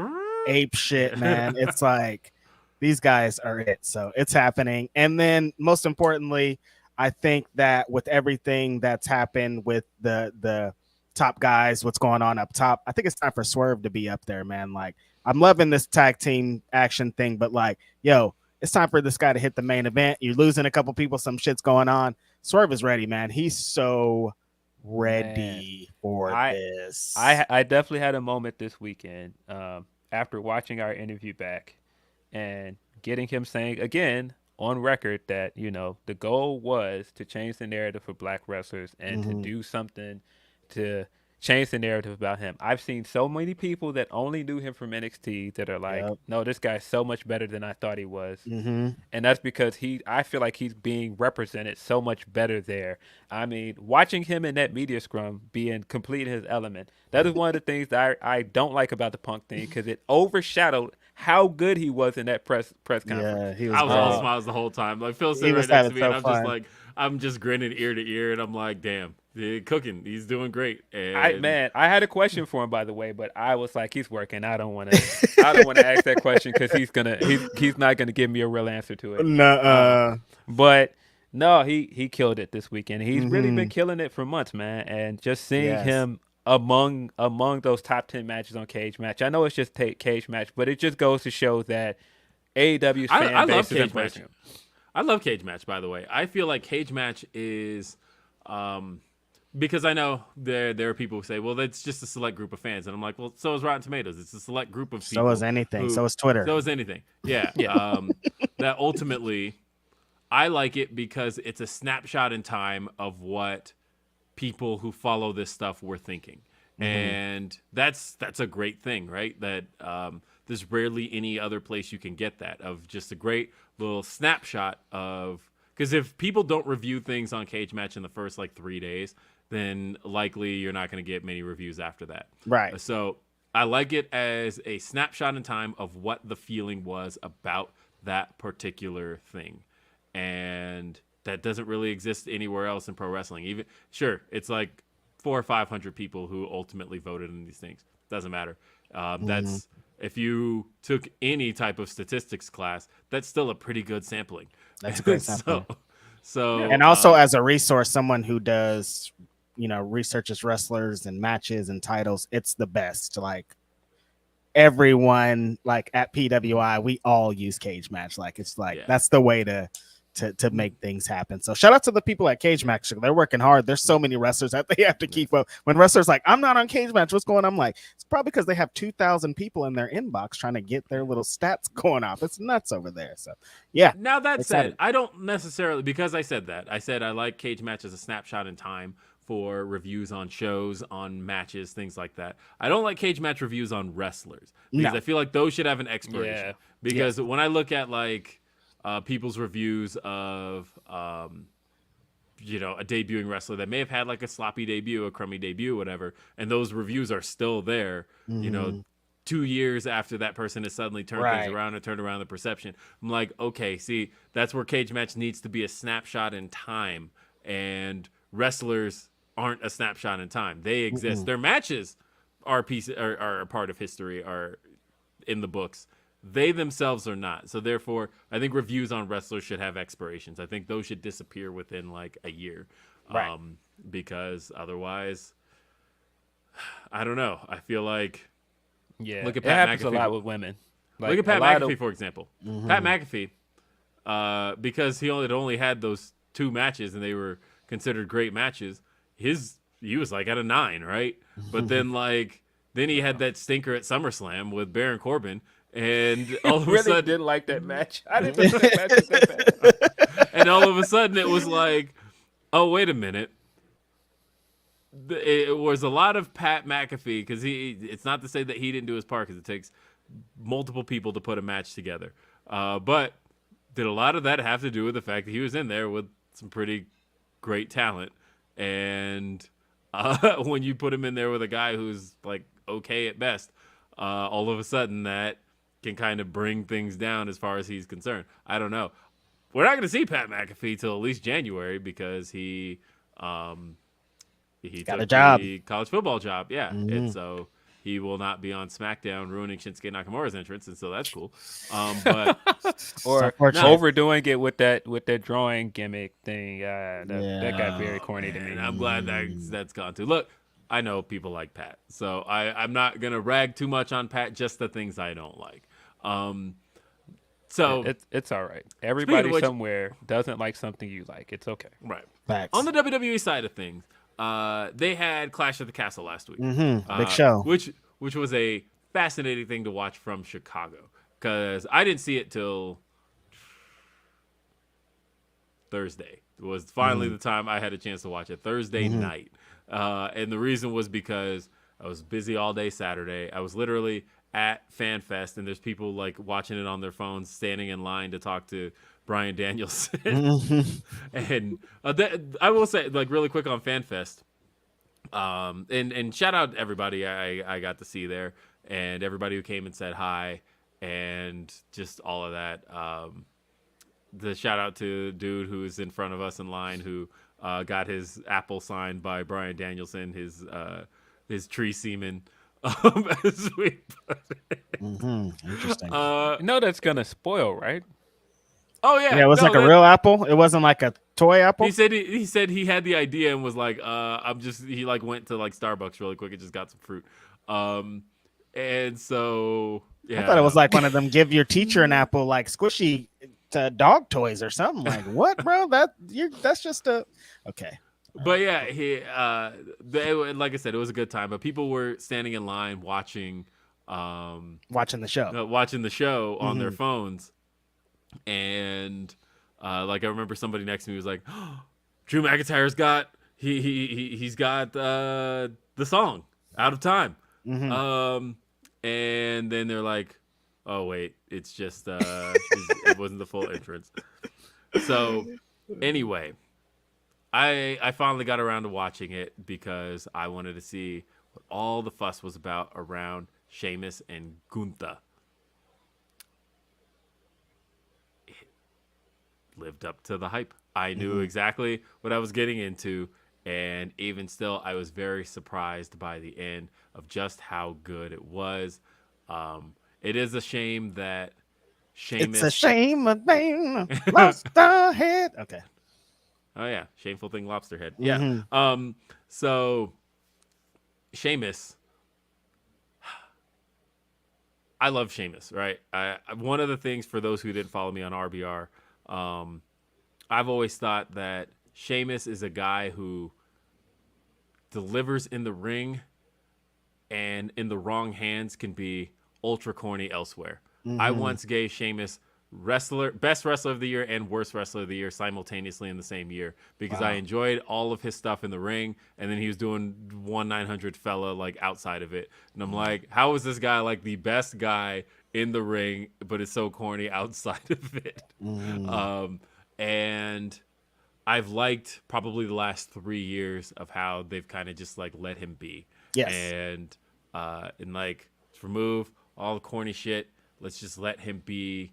ape shit, man, it's like these guys are it. So it's happening. And then most importantly, I think that with everything that's happened with the top guys, what's going on up top, I think it's time for Swerve to be up there, man. Like, I'm loving this tag team action thing, but like, yo, it's time for this guy to hit the main event. You're losing a couple people, some shit's going on. Swerve is ready, man. He's so ready for this.
I definitely had a moment this weekend after watching our interview back and getting him saying again on record that, you know, the goal was to change the narrative for black wrestlers and to do something to change the narrative about him. I've seen so many people that only knew him from NXT that are like, no, this guy's so much better than I thought he was. And that's because I feel like he's being represented so much better there. I mean, watching him in that media scrum being complete his element, that is one of the things that I don't like about the Punk thing, because it overshadowed how good he was in that press conference.
Yeah, he was
I was all smiles the whole time. Like, Phil sitting right next to me, and I'm just grinning ear to ear, and I'm like, damn, cooking. He's doing great. And
I had a question for him, by the way, but I was like, he's working. I don't want to ask that question because he's not gonna give me a real answer to it. But no, he killed it this weekend. He's really been killing it for months, man. And just seeing him among those top 10 matches on Cage Match. I know it's just Cage Match, but it just goes to show that AEW's fan base is embracing him.
I love Cage Match, by the way. I feel like Cage Match is, because I know there are people who say, well, that's just a select group of fans. And I'm like, well, so is Rotten Tomatoes. It's a select group of people.
So is anything. So is Twitter.
So is anything. Yeah. That ultimately, I like it because it's a snapshot in time of what people who follow this stuff were thinking. And that's a great thing, right? That there's rarely any other place you can get that, of just a great little snapshot of, because if people don't review things on Cage Match in the first like 3 days, then likely you're not going to get many reviews after that.
Right.
So I like it as a snapshot in time of what the feeling was about that particular thing. And that doesn't really exist anywhere else in pro wrestling. Even sure, it's like 400 or 500 people who ultimately voted in these things. Doesn't matter. That's, if you took any type of statistics class, that's still a pretty good sampling.
That's a great sampling.
And
also as a resource, someone who does, researches wrestlers and matches and titles, it's the best. Like, everyone, like at PWI, we all use Cage Match. Like, it's like that's the way to make things happen. So shout out to the people at Cage Match. They're working hard. There's so many wrestlers that they have to keep up. When wrestlers like, I'm not on Cage Match, what's going on? I'm like, it's probably because they have 2,000 people in their inbox trying to get their little stats going off. It's nuts over there. So yeah.
Now that said, I don't necessarily, because I said I like Cage Match as a snapshot in time for reviews on shows, on matches, things like that. I don't like Cage Match reviews on wrestlers, because I feel like those should have an expiration. Because when I look at like people's reviews of a debuting wrestler that may have had like a sloppy debut, a crummy debut, whatever, and those reviews are still there, 2 years after that person has suddenly turned things around and turned around the perception. I'm like, okay, see, that's where cage match needs to be a snapshot in time, and wrestlers aren't a snapshot in time. They exist. Their matches are a part of history, are in the books. They themselves are not. So therefore, I think reviews on wrestlers should have expirations. I think those should disappear within like a year.
Right.
Because otherwise, I don't know. I feel like look at
it
Pat
happens
McAfee.
a lot with women. Like,
look at Pat McAfee, for example. Pat McAfee, because he only had those 2 matches and they were considered great matches, he was like at a 9, right? But then then he had that stinker at SummerSlam with Baron Corbin, and all of a sudden
didn't like that match. I didn't think that match was that bad.
And all of a sudden it was like, oh, wait a minute. It was a lot of Pat McAfee, because it's not to say that he didn't do his part, because it takes multiple people to put a match together. But did a lot of that have to do with the fact that he was in there with some pretty great talent? And when you put him in there with a guy who's like okay at best, all of a sudden that can kind of bring things down as far as he's concerned. I don't know. We're not going to see Pat McAfee till at least January, because he
got
took
a job,
the college football job. Yeah. And so he will not be on SmackDown ruining Shinsuke Nakamura's entrance, and so that's cool. But
or overdoing it with that drawing gimmick thing. That got very corny to me.
And I'm glad that's gone too. Look, I know people like Pat, so I'm not gonna rag too much on Pat. Just the things I don't like. So
it's all right. Everybody somewhere doesn't like something you like. It's okay.
Right.
Facts.
On the WWE side of things, they had Clash at the Castle last week.
Big show.
Which was a fascinating thing to watch from Chicago, because I didn't see it till Thursday. It was finally the time I had a chance to watch it, Thursday night. And the reason was because I was busy all day Saturday. I was literally at FanFest, and there's people like watching it on their phones, standing in line to talk to Bryan Danielson. And I will say, like, really quick on FanFest, and shout out to everybody I got to see there, and everybody who came and said hi, and just all of that. The shout out to dude who was in front of us in line, who got his apple signed by Bryan Danielson, his tree semen. As we put it.
Interesting.
No, that's gonna spoil, right?
Oh yeah,
it was like a real apple. It wasn't like a toy apple.
He said he had the idea and was like, he like went to like Starbucks really quick and just got some fruit. And so yeah,
I thought it was like one of them give your teacher an apple, like squishy dog toys or something. Like, what, bro? That's just a okay.
But yeah, like I said, it was a good time. But people were standing in line watching
the show
on their phones, and like I remember somebody next to me was like, oh, "Drew McIntyre's got he's got the song Out of Time," and then they're like, "Oh wait, it's just it wasn't the full entrance." So anyway. I finally got around to watching it because I wanted to see what all the fuss was about around Sheamus and Gunther. It lived up to the hype. I knew exactly what I was getting into, and even still, I was very surprised by the end of just how good it was. It is a shame that Sheamus...
It's a shame a thing lost our head. Okay.
Oh yeah, shameful thing, lobster head. Yeah. So Sheamus, I love Sheamus, right? One of the things, for those who didn't follow me on RBR, I've always thought that Sheamus is a guy who delivers in the ring, and in the wrong hands can be ultra corny elsewhere. I once gave Sheamus best wrestler of the year and worst wrestler of the year simultaneously in the same year, because I enjoyed all of his stuff in the ring, and then he was doing 1/900 fella like outside of it, and I'm like, how is this guy like the best guy in the ring but it's so corny outside of it? And I've liked probably the last 3 years of how they've kind of just like let him be.
Yes.
And like remove all the corny shit. Let's just let him be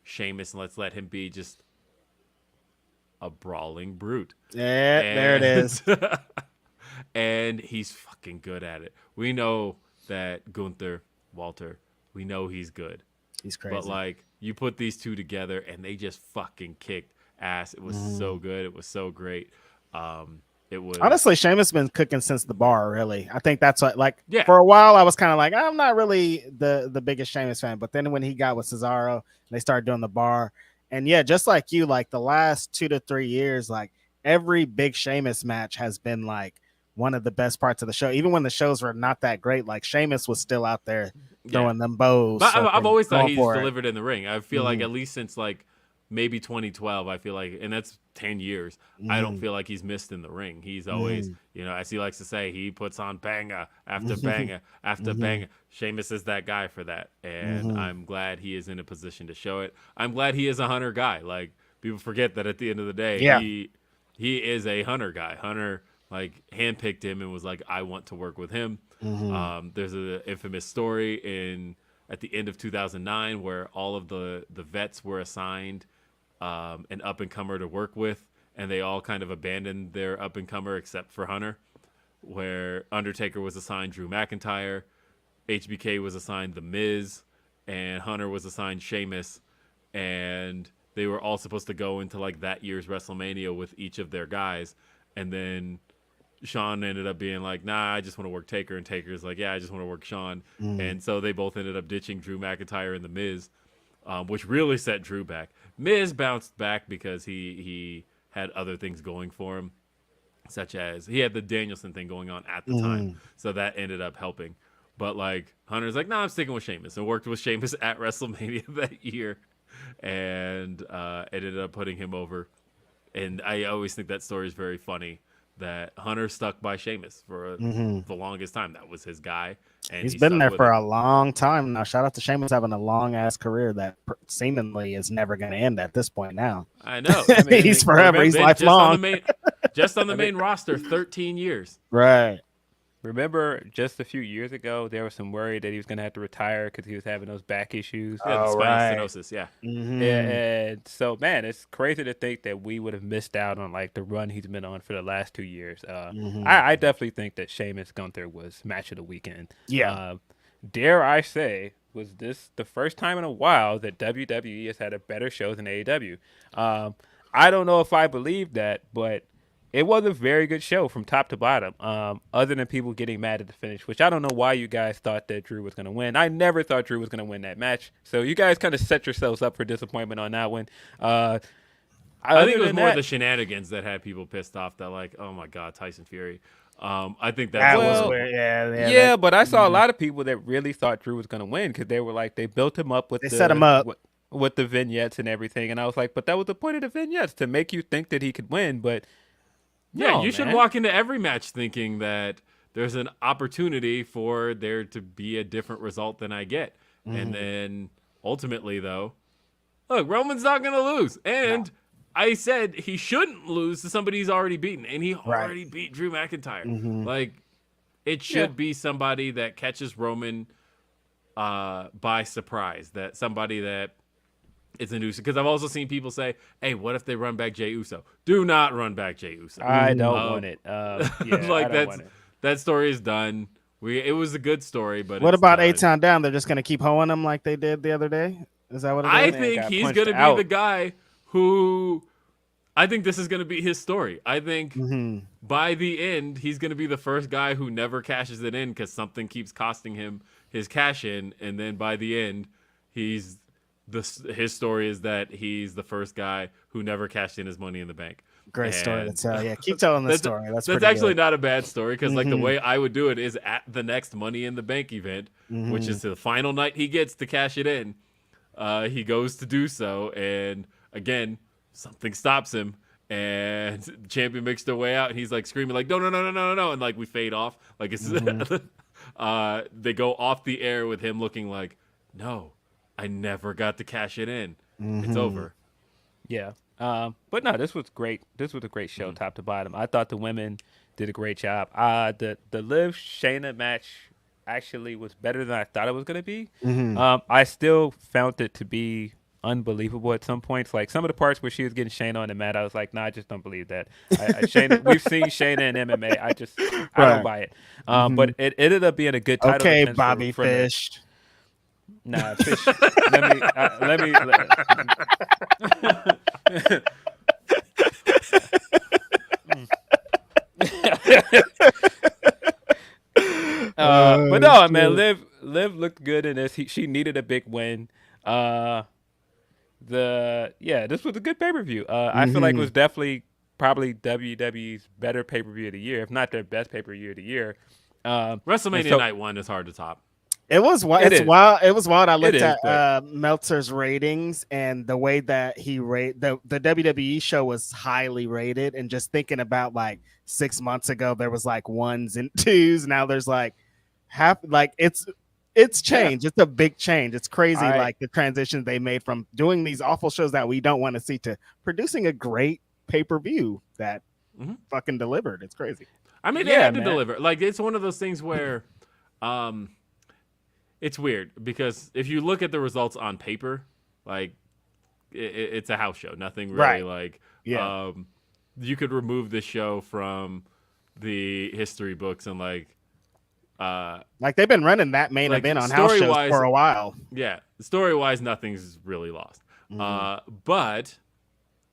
Sheamus, and let's let him be just a brawling brute.
Yeah, there it is.
And he's fucking good at it. We know that Gunther, Walter, we know he's good.
He's crazy.
But like, you put these two together and they just fucking kicked ass. It was so good. It was so great. It was
honestly, Sheamus been cooking since the bar. Really, I think that's what. Like,
Yeah.
for a while, I was kind of like, I'm not really the biggest Sheamus fan. But then when he got with Cesaro, they started doing the bar, and yeah, just like you, like the last 2 to 3 years, like every big Sheamus match has been like one of the best parts of the show. Even when the shows were not that great, like Sheamus was still out there throwing them bows.
But I've always thought he's
for
delivered in the ring. I feel like at least since like maybe 2012, I feel like, and that's 10 years, I don't feel like he's missed in the ring. He's always, you know, as he likes to say, he puts on banger after banger after banger. Sheamus is that guy for that. And I'm glad he is in a position to show it. I'm glad he is a Hunter guy. Like, people forget that at the end of the day, he is a Hunter guy. Hunter, like, handpicked him and was like, I want to work with him. There's an infamous story at the end of 2009 where all of the vets were assigned an up-and-comer to work with, and they all kind of abandoned their up-and-comer except for Hunter, where Undertaker was assigned Drew McIntyre, HBK was assigned The Miz, and Hunter was assigned Sheamus, and they were all supposed to go into like that year's WrestleMania with each of their guys, and then Shawn ended up being like, nah, I just want to work Taker, and Taker's like, yeah, I just want to work Shawn, and so they both ended up ditching Drew McIntyre and The Miz, which really set Drew back. Miz bounced back because he had other things going for him, such as he had the Danielson thing going on at the time, so that ended up helping. But like Hunter's like, nah, I'm sticking with Sheamus, and worked with Sheamus at WrestleMania that year, and ended up putting him over. And I always think that story is very funny, that Hunter stuck by Sheamus for the longest time. That was his guy. And
he's been there for a long time now. Shout out to Sheamus having a long ass career that seemingly is never going to end at this point now.
I know.
I mean, he's forever. He's lifelong.
Just on the main roster, 13 years.
Right.
Remember, just a few years ago, there was some worry that he was going to have to retire because he was having those back issues.
Yeah, the spinal stenosis, yeah.
Yeah, and so, man, it's crazy to think that we would have missed out on, like, the run he's been on for the last 2 years. I definitely think that Sheamus Gunther was match of the weekend.
Yeah.
Dare I say, was this the first time in a while that WWE has had a better show than AEW? I don't know if I believe that, but it was a very good show from top to bottom, other than people getting mad at the finish, which I don't know why you guys thought that Drew was going to win. I never thought Drew was going to win that match. So you guys kind of set yourselves up for disappointment on that one.
I think it was more the shenanigans that had people pissed off, that like, oh my God, Tyson Fury. I think that
was weird.
Yeah, but I saw a lot of people that really thought Drew was going to win because they were like, they built him up with
set him up.
With the vignettes and everything. And I was like, but that was the point of the vignettes, to make you think that he could win. But
yeah, you should walk into every match thinking that there's an opportunity for there to be a different result than I get. And then ultimately, though, look, Roman's not going to lose. And I said he shouldn't lose to somebody he's already beaten. And he already beat Drew McIntyre. Like, it should be somebody that catches Roman by surprise, that somebody that it's a nuisance. Because I've also seen people say, hey, what if they run back Jey Uso? Do not run back Jey Uso.
I don't want it. Like,
that story is done. It was a good story, but
what about A-Town Down? They're just going to keep hoeing him like they did the other day? Is that what it is?
I think he's going to be the guy who, I think this is going to be his story. I think by the end, he's going to be the first guy who never cashes it in because something keeps costing him his cash in. And then by the end, his story is that he's the first guy who never cashed in his Money in the Bank.
Great story to tell. Yeah, keep telling the story. That's
actually
good.
Not a bad story because like the way I would do it is at the next Money in the Bank event, which is the final night he gets to cash it in. He goes to do so, and again, something stops him, and the champion makes their way out, and he's like screaming like, no, and like we fade off. Like it's they go off the air with him looking like, no, I never got to cash it in. It's over.
Yeah. But no, this was great. This was a great show, top to bottom. I thought the women did a great job. The Liv Shayna match actually was better than I thought it was gonna be. I still found it to be unbelievable at some points. Like some of the parts where she was getting Shayna on the mat, I was like, nah, I just don't believe that. Shayna, we've seen Shayna in MMA. I don't buy it. But it ended up being a good title.
Okay,
defense
Bobby
for
Fish.
Nah, Fish. let me. But no, man, Liv looked good in this. She needed a big win. This was a good pay-per-view. I feel like it was definitely probably WWE's better pay-per-view of the year, if not their best pay-per-view of the year.
WrestleMania Night 1 is hard to top.
It was wild. It's wild. It was wild. I looked
at
Meltzer's ratings and the way that he rate the WWE show was highly rated. And just thinking about like 6 months ago, there was like 1s and 2s. Now there's like half. Like it's changed. Yeah. It's a big change. It's crazy. Like the transition they made from doing these awful shows that we don't want to see to producing a great pay-per-view that fucking delivered. It's crazy.
I mean, they had to deliver. Like it's one of those things where, it's weird because if you look at the results on paper, like it's a house show. Nothing really you could remove this show from the history books and like
they've been running that main event on house shows for a while.
Yeah, story-wise, nothing's really lost. But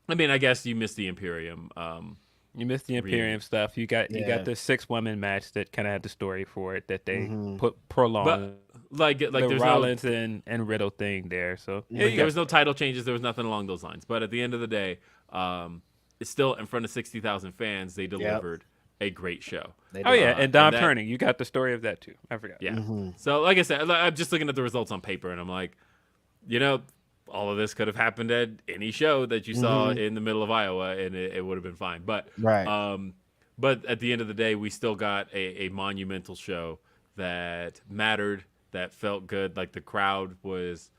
I mean, I guess you missed the Imperium.
You missed the Imperium stuff. You got the 6-woman match that kind of had the story for it that they put prolonged. Like the Rollins and Riddle thing there. So
there was no title changes. There was nothing along those lines. But at the end of the day, it's still in front of 60,000 fans. They delivered a great show.
And Dom Turning. You got the story of that too. I forgot.
Yeah. So like I said, I'm just looking at the results on paper, and I'm like, all of this could have happened at any show that you saw in the middle of Iowa, and it would have been fine. But but at the end of the day, we still got a monumental show that mattered, that felt good. Like the crowd was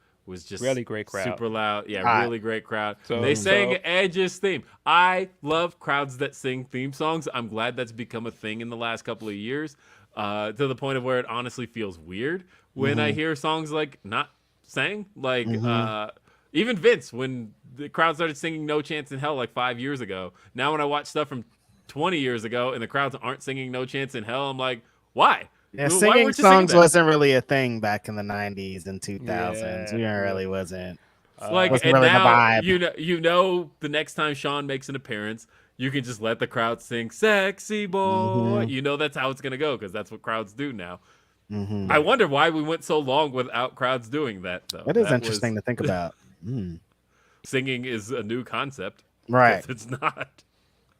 just
really great crowd,
super loud. Yeah, really great crowd. They sang Edge's theme. I love crowds that sing theme songs. I'm glad that's become a thing in the last couple of years, to the point of where it honestly feels weird when I hear songs like not sang. Like even Vince, when the crowd started singing No Chance in Hell like 5 years ago. Now when I watch stuff from 20 years ago and the crowds aren't singing No Chance in Hell, I'm like, why?
Yeah, singing songs wasn't really a thing back in the 90s and 2000s. It really wasn't.
Wasn't and really now, the vibe. The next time Sean makes an appearance, you can just let the crowd sing Sexy Boy. That's how it's going to go because that's what crowds do now. I wonder why we went so long without crowds doing that, though.
That is interesting to think about.
Singing is a new concept.
Right.
It's not.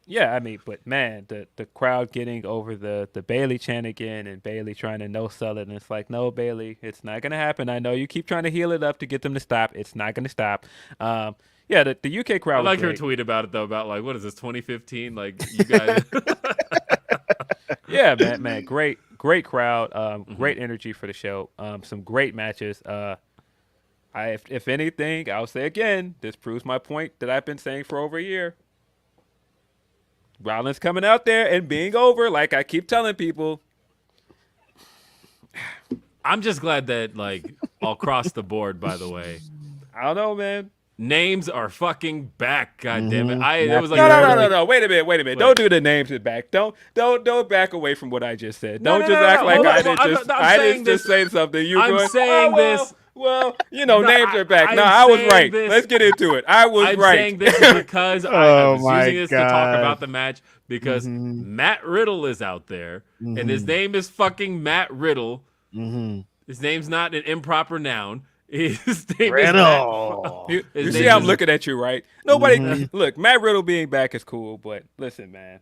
Yeah, I mean, but man, the crowd getting over the Bailey chant again and Bailey trying to no-sell it. And it's like, no, Bailey, it's not going to happen. I know you keep trying to heal it up to get them to stop. It's not going to stop. The UK crowd
I like her tweet about it, though, about like, what is this, 2015? Like, you guys.
Yeah, man, great crowd, great energy for the show, some great matches. If anything, I'll say again, this proves my point that I've been saying for over a year. Rollins coming out there and being over, like I keep telling people.
I'm just glad that, like, all across the board, by the way.
I don't know, man.
Names are fucking back, goddammit.
No. Wait a minute. Wait. Don't do the names back. Don't back away from what I just said. Don't act like I didn't just say something.
I'm saying this.
Well, names are back. I was right. Let's get into it. I was right.
I'm saying this because I was using this to talk about the match because Matt Riddle is out there, and his name is fucking Matt Riddle. His name's not an improper noun. His name
Riddle.
Is Matt. You see how I'm looking at you, right? Nobody look. Matt Riddle being back is cool, but listen, man.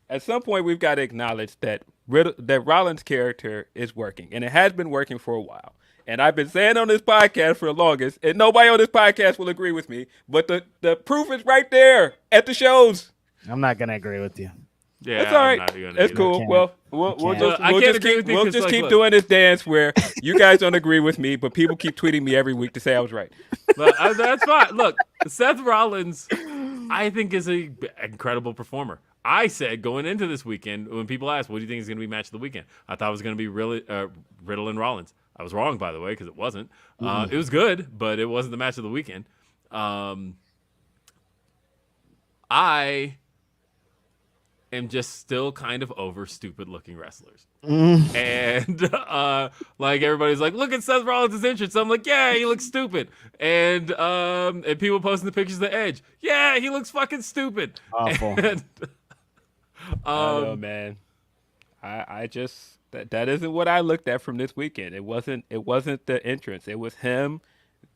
At some point, we've got to acknowledge that Rollins' character is working, and it has been working for a while. And I've been saying on this podcast for the longest, and nobody on this podcast will agree with me, but the proof is right there at the shows.
I'm not gonna agree with you.
Yeah,
that's all right. That's cool. Well, we'll just keep doing this dance where you guys don't agree with me, but people keep tweeting me every week to say I was right.
But that's fine. Look, Seth Rollins I think is an incredible performer. I said going into this weekend, when people asked, what do you think is going to be match of the weekend? I thought it was going to be really Riddle and Rollins. I was wrong, by the way, because it wasn't. It was good, but it wasn't the match of the weekend. I am just still kind of over stupid looking wrestlers. And like everybody's like, look at Seth Rollins' entrance. I'm like, yeah, he looks stupid. And people posting the pictures of the Edge. Yeah, he looks fucking stupid.
Awful.
And,
I don't know, man. I just that isn't what I looked at from this weekend. It wasn't the entrance. It was him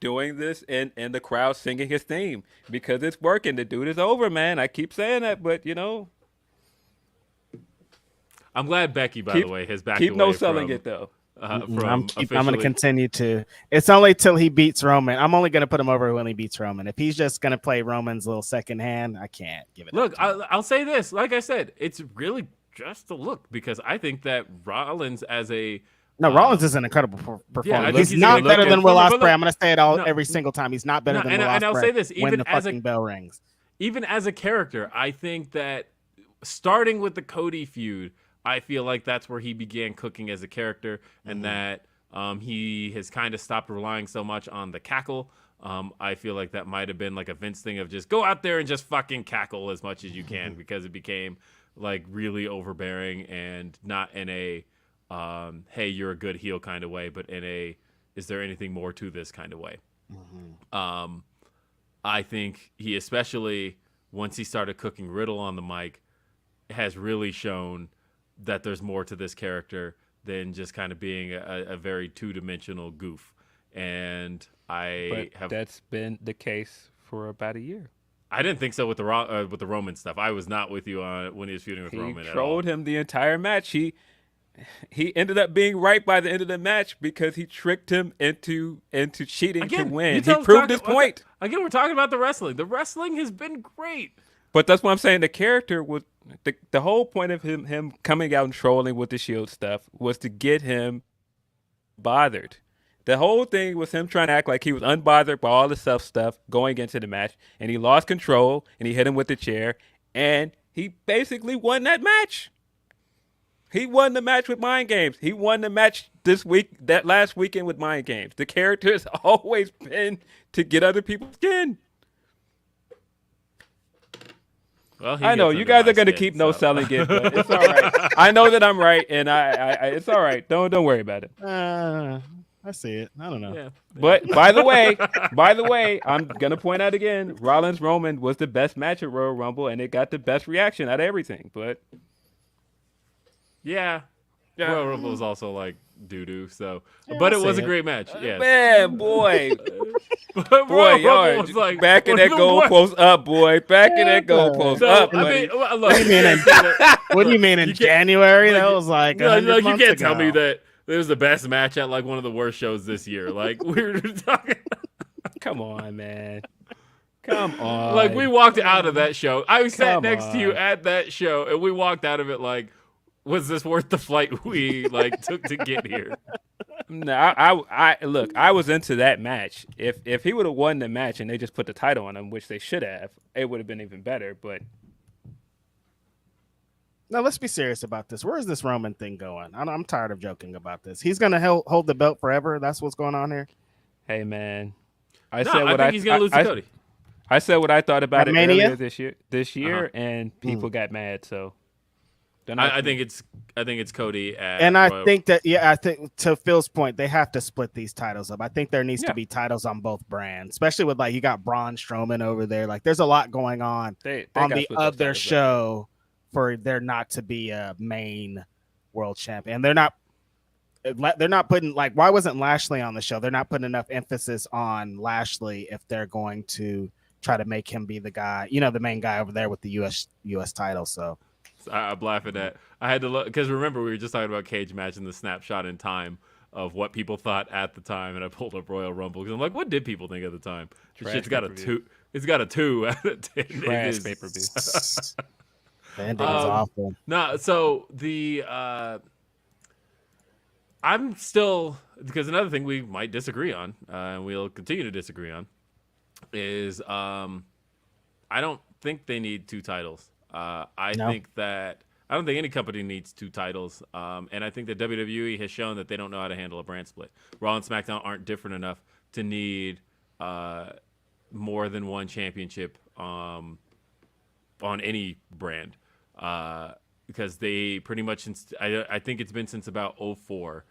doing this and the crowd singing his theme because it's working. The dude is over, man. I keep saying that, but you know.
I'm glad Becky, by the way, has backed
keep
away
no selling
from,
it though.
I'm going to continue to. It's only till he beats Roman. I'm only going to put him over when he beats Roman. If he's just going to play Roman's little second hand, I can't give it.
Look, I'll say this. Like I said, it's really just a look because I think that Rollins as a
Rollins is an incredible performer.
Yeah,
he's not better than Will Ospreay. I'm going to say it every single time. He's not better than Will Ospreay.
And I'll say this, even
when the
as
fucking bell rings.
Even as a character, I think that starting with the Cody feud, I feel like that's where he began cooking as a character, and that he has kind of stopped relying so much on the cackle. I feel like that might have been like a Vince thing of just go out there and just fucking cackle as much as you can because it became like really overbearing and not in a hey, you're a good heel kind of way, but in a is there anything more to this kind of way. I think he, especially once he started cooking Riddle on the mic, has really shown that there's more to this character than just kind of being a very two-dimensional goof. And
that's been the case for about a year.
I didn't think so with the Roman stuff. I was not with you on when he was feuding with Roman at all. He
trolled him the entire match. He ended up being right by the end of the match because he tricked him into cheating to win. He proved his point.
Again, we're talking about the wrestling. The wrestling has been great.
But that's what I'm saying. The character was the whole point of him coming out and trolling with the Shield stuff was to get him bothered. The whole thing was him trying to act like he was unbothered by all the stuff going into the match, and he lost control, and he hit him with the chair, and he basically won that match. He won the match with Mind Games. He won the match that last weekend with Mind Games. The character has always been to get other people's skin.
Well,
I know you guys are going to keep no selling it, but it's all right. I know that I'm right, and I it's all right. Don't worry about it.
I see it. I don't know.
Yeah.
But by the way, I'm going to point out again, Rollins Roman was the best match at Royal Rumble, and it got the best reaction out of everything. But
yeah. Royal Rumble was also like doo-doo, so but it was a great match. Yeah.
Man, boy.
Boy,
y'all
was like
backing that goalpost up, boy. Backing that goalpost up.
I mean, look,
what do you mean in January? That was like
you can't
ago.
tell me that it was the best match at like one of the worst shows this year. Like we were talking.
Come on, man. Come on.
Like we walked out of that show. I sat next to you at that show, and we walked out of it like, was this worth the flight we like took to get here?
No, I was into that match. If he would have won the match and they just put the title on him, which they should have, it would have been even better. But
now let's be serious about this. Where is this Roman thing going? I'm tired of joking about this. He's gonna hold the belt forever. That's what's going on here.
Hey man,
I think he's gonna lose to Cody.
I said what I thought about it
Mania?
earlier this year, and people got mad. So.
I think it's Cody
and I think that I think to Phil's point, they have to split these titles up. I think there needs to be titles on both brands, especially with like you got Braun Strowman over there. Like there's a lot going on on the other show for there not to be a main world champion. They're not putting like why wasn't Lashley on the show? They're not putting enough emphasis on Lashley if they're going to try to make him be the guy, the main guy over there with the US title. So.
I'm laughing at. I had to look because remember we were just talking about cage match and the snapshot in time of what people thought at the time, and I pulled up Royal Rumble because I'm like, what did people think at the time? The shit's got a 2. It's got a 2 out of 10.
Trash pay-per-view.
The ending was awful.
No, so the I'm still because another thing we might disagree on, and we'll continue to disagree on, is I don't think they need 2 titles. I
No.
think that I don't think any company needs 2 titles. And I think that WWE has shown that they don't know how to handle a brand split. Raw and SmackDown aren't different enough to need more than one championship on any brand. Because they pretty much, I think it's been since about 04.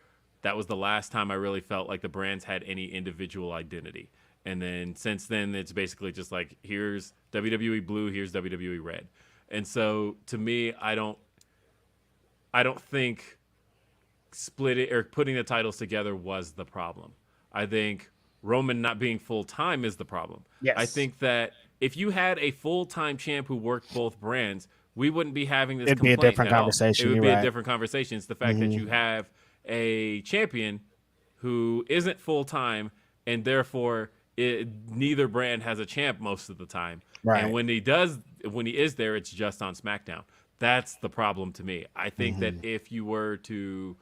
That was the last time I really felt like the brands had any individual identity. And then since then, it's basically just like, here's WWE Blue, here's WWE Red. And so to me, I don't think splitting or putting the titles together was the problem. I think Roman not being full-time is the problem.
Yes.
I think that if you had a full-time champ who worked both brands, we wouldn't be having this
It'd be a
complaint
different
at all.
conversation.
It would
You're
be
right.
a different conversation. It's the fact that you have a champion who isn't full-time, and therefore neither brand has a champ most of the time.
Right.
And when he is there, it's just on SmackDown. That's the problem to me. I think that if you were to,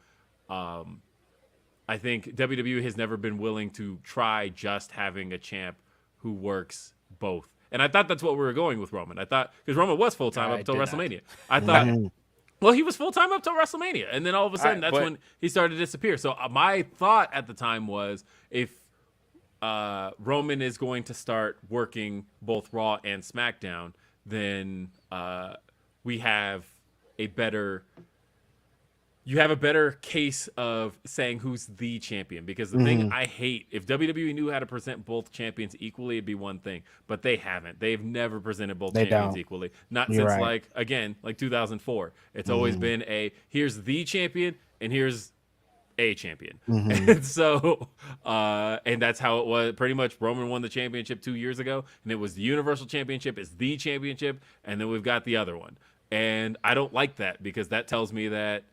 I think WWE has never been willing to try just having a champ who works both. And I thought that's what we were going with Roman. I thought, because Roman was full-time up until WrestleMania. I thought, well, he was full-time up till WrestleMania. And then all of a sudden, that's when he started to disappear. So my thought at the time was, if Roman is going to start working both Raw and SmackDown, then we have a better case of saying who's the champion. Because the thing I hate, if WWE knew how to present both champions equally, it'd be one thing. But they haven't. They've never presented both champions equally. Not
You're
since
right.
like 2004. It's always been here's the champion and here's a champion. And so and that's how it was. Pretty much Roman won the championship 2 years ago, and it was the Universal Championship is the championship, and then we've got the other one. And I don't like that, because that tells me that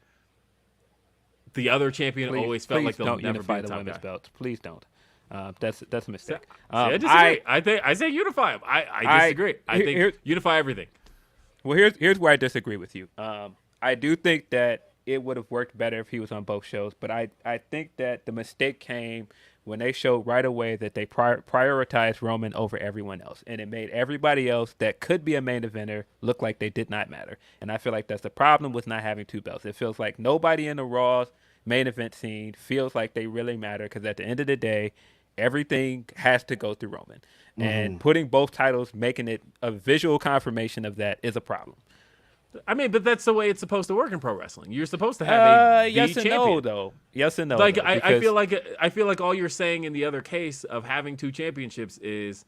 the other champion always felt like they'll
don't
never
unify
be the
the
top
women's
guy.
belts. Please don't. That's a mistake.
I disagree. I say unify them. I disagree. I think unify everything.
Well, here's where I disagree with you. I do think that it would have worked better if he was on both shows, but I think that the mistake came when they showed right away that they prioritized Roman over everyone else, and it made everybody else that could be a main eventer look like they did not matter. And I feel like that's the problem with not having 2 belts. It feels like nobody in the Raw's main event scene feels like they really matter, because at the end of the day, everything has to go through Roman. And putting both titles, making it a visual confirmation of that, is a problem.
I mean, but that's the way it's supposed to work in pro wrestling. You're supposed to have
yes and
champion.
no, though. Yes and no.
Like
though,
I feel like all you're saying in the other case of having 2 championships is,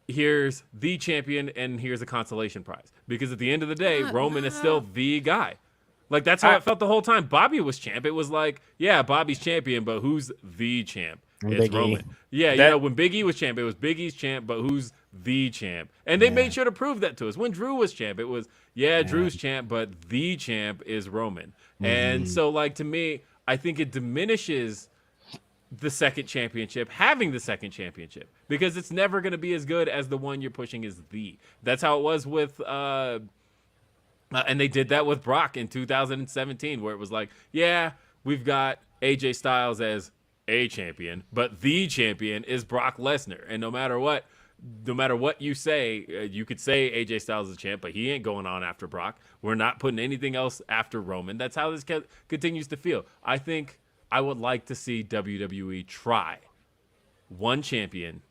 here's the champion and here's a consolation prize. Because at the end of the day, Roman is still the guy. Like, that's how it felt the whole time. Bobby was champ. It was like, yeah, Bobby's champion, but who's the champ? It's Roman. Yeah, when Big E was champ, it was Big E's champ, but who's the champ? And they made sure to prove that to us. When Drew was champ, it was, Drew's champ, but the champ is Roman. And so, like, to me, I think it diminishes the second championship, having the second championship, because it's never going to be as good as the one you're pushing as the. That's how it was with and they did that with Brock in 2017, where it was like, yeah, we've got AJ Styles as a champion, but the champion is Brock Lesnar. And no matter what you say, you could say AJ Styles is a champ, but he ain't going on after Brock. We're not putting anything else after Roman. That's how this continues to feel. I think I would like to see WWE try one champion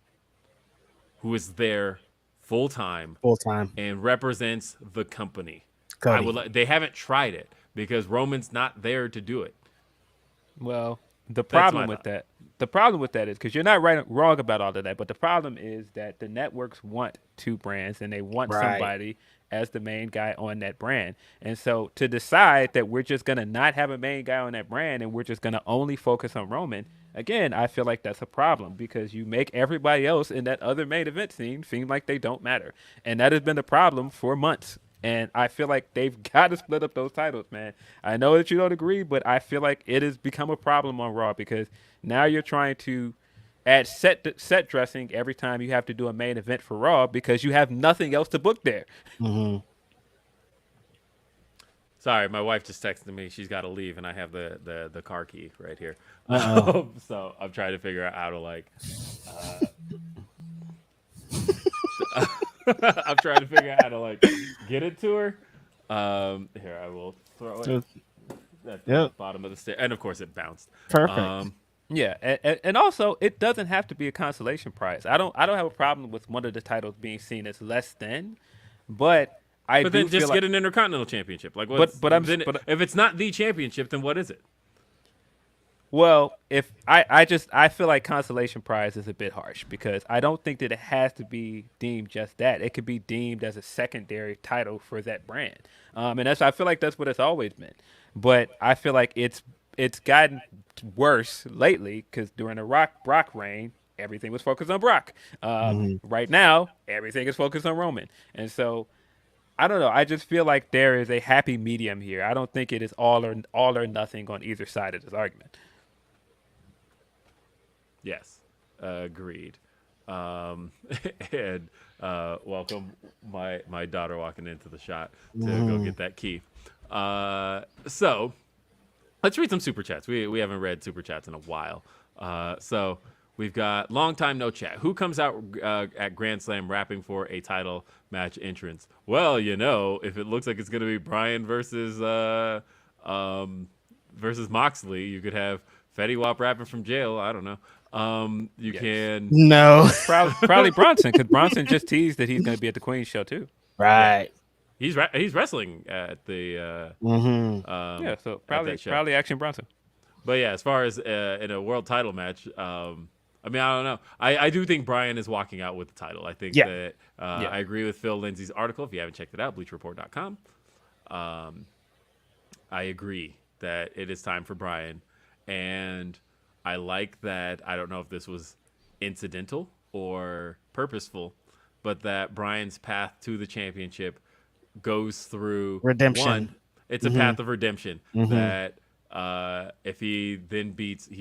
who is there full time, and represents the company. They haven't tried it because Roman's not there to do it.
Well, the problem with that is, because you're not wrong about all of that, but the problem is that the networks want 2 brands, and they want somebody as the main guy on that brand. And so to decide that we're just going to not have a main guy on that brand and we're just going to only focus on Roman, again, I feel like that's a problem, because you make everybody else in that other main event scene seem like they don't matter. And that has been the problem for months. And I feel like they've got to split up those titles, man. I know that you don't agree, but I feel like it has become a problem on Raw, because now you're trying to add set dressing every time you have to do a main event for Raw, because you have nothing else to book there.
Sorry, my wife just texted me. She's got to leave, and I have the car key right here. So I'm trying to figure out how to, like... I'm trying to figure out how to like get it to her. Here I will throw it at the bottom of the stair, and of course it bounced.
Perfect.
Yeah, and also it doesn't have to be a consolation prize. I don't have a problem with one of the titles being seen as less than, but I
But
do
then
feel
just
like,
get an Intercontinental Championship. Like, what's if it's not the championship, then what is it?
well, if I feel like consolation prize is a bit harsh because I don't think that it has to be deemed just that. It could be deemed as a secondary title for that brand, and I feel like that's what it's always been. But I feel like it's gotten worse lately because during the Brock reign, everything was focused on Brock. Right now, everything is focused on Roman, and so I don't know. I just feel like there is a happy medium here. I don't think it is all or nothing on either side of this argument.
Yes, agreed. And welcome my daughter walking into the shot to go get that key. So let's read some super chats. We haven't read super chats in a while. So we've got long time no chat. Who comes out at Grand Slam rapping for a title match entrance? Well, if it looks like it's gonna be Bryan versus Moxley, you could have Fetty Wap rapping from jail. I don't know. You can
No.
Probably Bronson, because Bronson just teased that he's going to be at the Queen's show too.
Right.
He's wrestling at the
Yeah, so probably Action Bronson.
But yeah, as far as in a world title match, I mean, I don't know. I do think Bryan is walking out with the title. I think that I agree with Phil Lindsay's article. If you haven't checked it out, BleachReport.com. I agree that it is time for Bryan, and I like that. I don't know if this was incidental or purposeful, but that Bryan's path to the championship goes through
redemption.
One, it's a path of redemption. That if he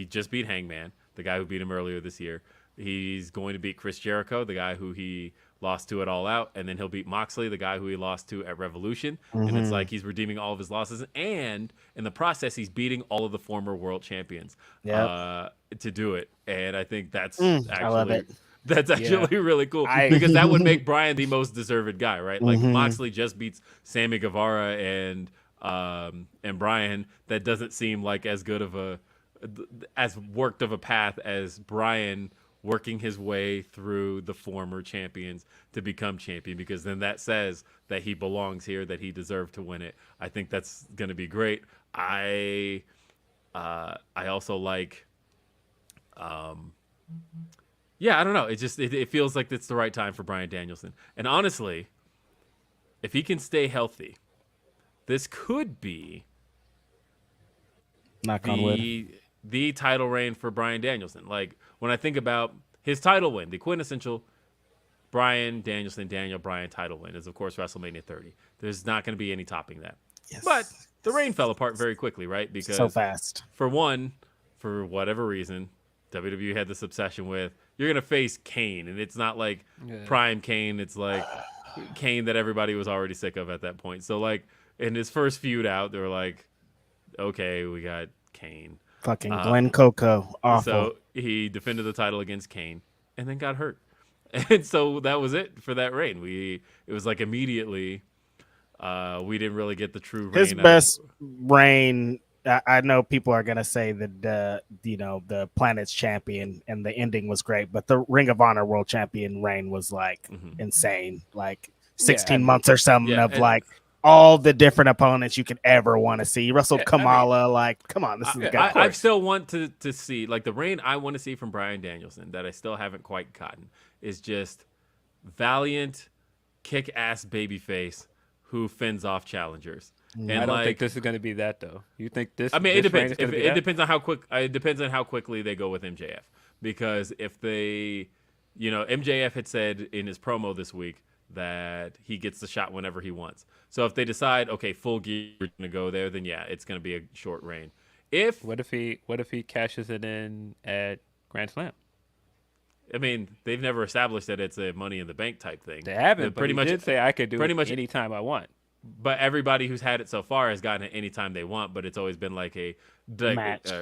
just beat Hangman, the guy who beat him earlier this year. He's going to beat Chris Jericho, the guy who he lost to at All Out, and then he'll beat Moxley, the guy who he lost to at Revolution. And it's like he's redeeming all of his losses, and in the process, he's beating all of the former world champions to do it. And I think that's
I love it.
That's actually really cool because that would make Bryan the most deserved guy, right? Like Moxley just beats Sammy Guevara and Bryan. That doesn't seem like as good of as worked of a path as Bryan working his way through the former champions to become champion, because then that says that he belongs here, that he deserved to win it. I think that's going to be great. I also like, I don't know. It feels like it's the right time for Bryan Danielson. And honestly, if he can stay healthy, this could be
Knock on wood.
The title reign for Bryan Danielson. Like, when I think about his title win, the quintessential Bryan Danielson, Daniel Bryan title win is, of course, WrestleMania 30. There's not going to be any topping that. Yes. But the reign fell apart very quickly, right? Because
so fast.
For one, for whatever reason, WWE had this obsession with, you're going to face Kane. And it's not like prime Kane. It's like Kane that everybody was already sick of at that point. So, like, in his first feud out, they were like, okay, we got Kane.
Fucking Glenn Coco. Awful.
So he defended the title against Kane and then got hurt. And so that was it for that reign. It was like immediately we didn't really get the true reign.
His best reign, I know people are going to say that the Planet's champion and the ending was great, but the Ring of Honor world champion reign was like insane. Like 16 months or something of like all the different opponents you could ever want to see. You wrestled Kamala, come on, this is the guy.
I still want to see, like, the reign I want to see from Bryan Danielson that I still haven't quite gotten is just valiant, kick-ass babyface who fends off challengers. And
I don't think this is going to be that, though. You think this?
I mean,
this
it depends.
it
depends on how quick. It depends on how quickly they go with MJF. Because if they, MJF had said in his promo this week that he gets the shot whenever he wants. So if they decide, okay, full gear, we're going to go there, then yeah, it's going to be a short reign. What if he cashes it in at Grand Slam?
I
mean, they've never established that it's a Money in the Bank type thing.
They haven't. Pretty much did say I could do it anytime I want.
But everybody who's had it so far has gotten it anytime they want. But it's always been like
match.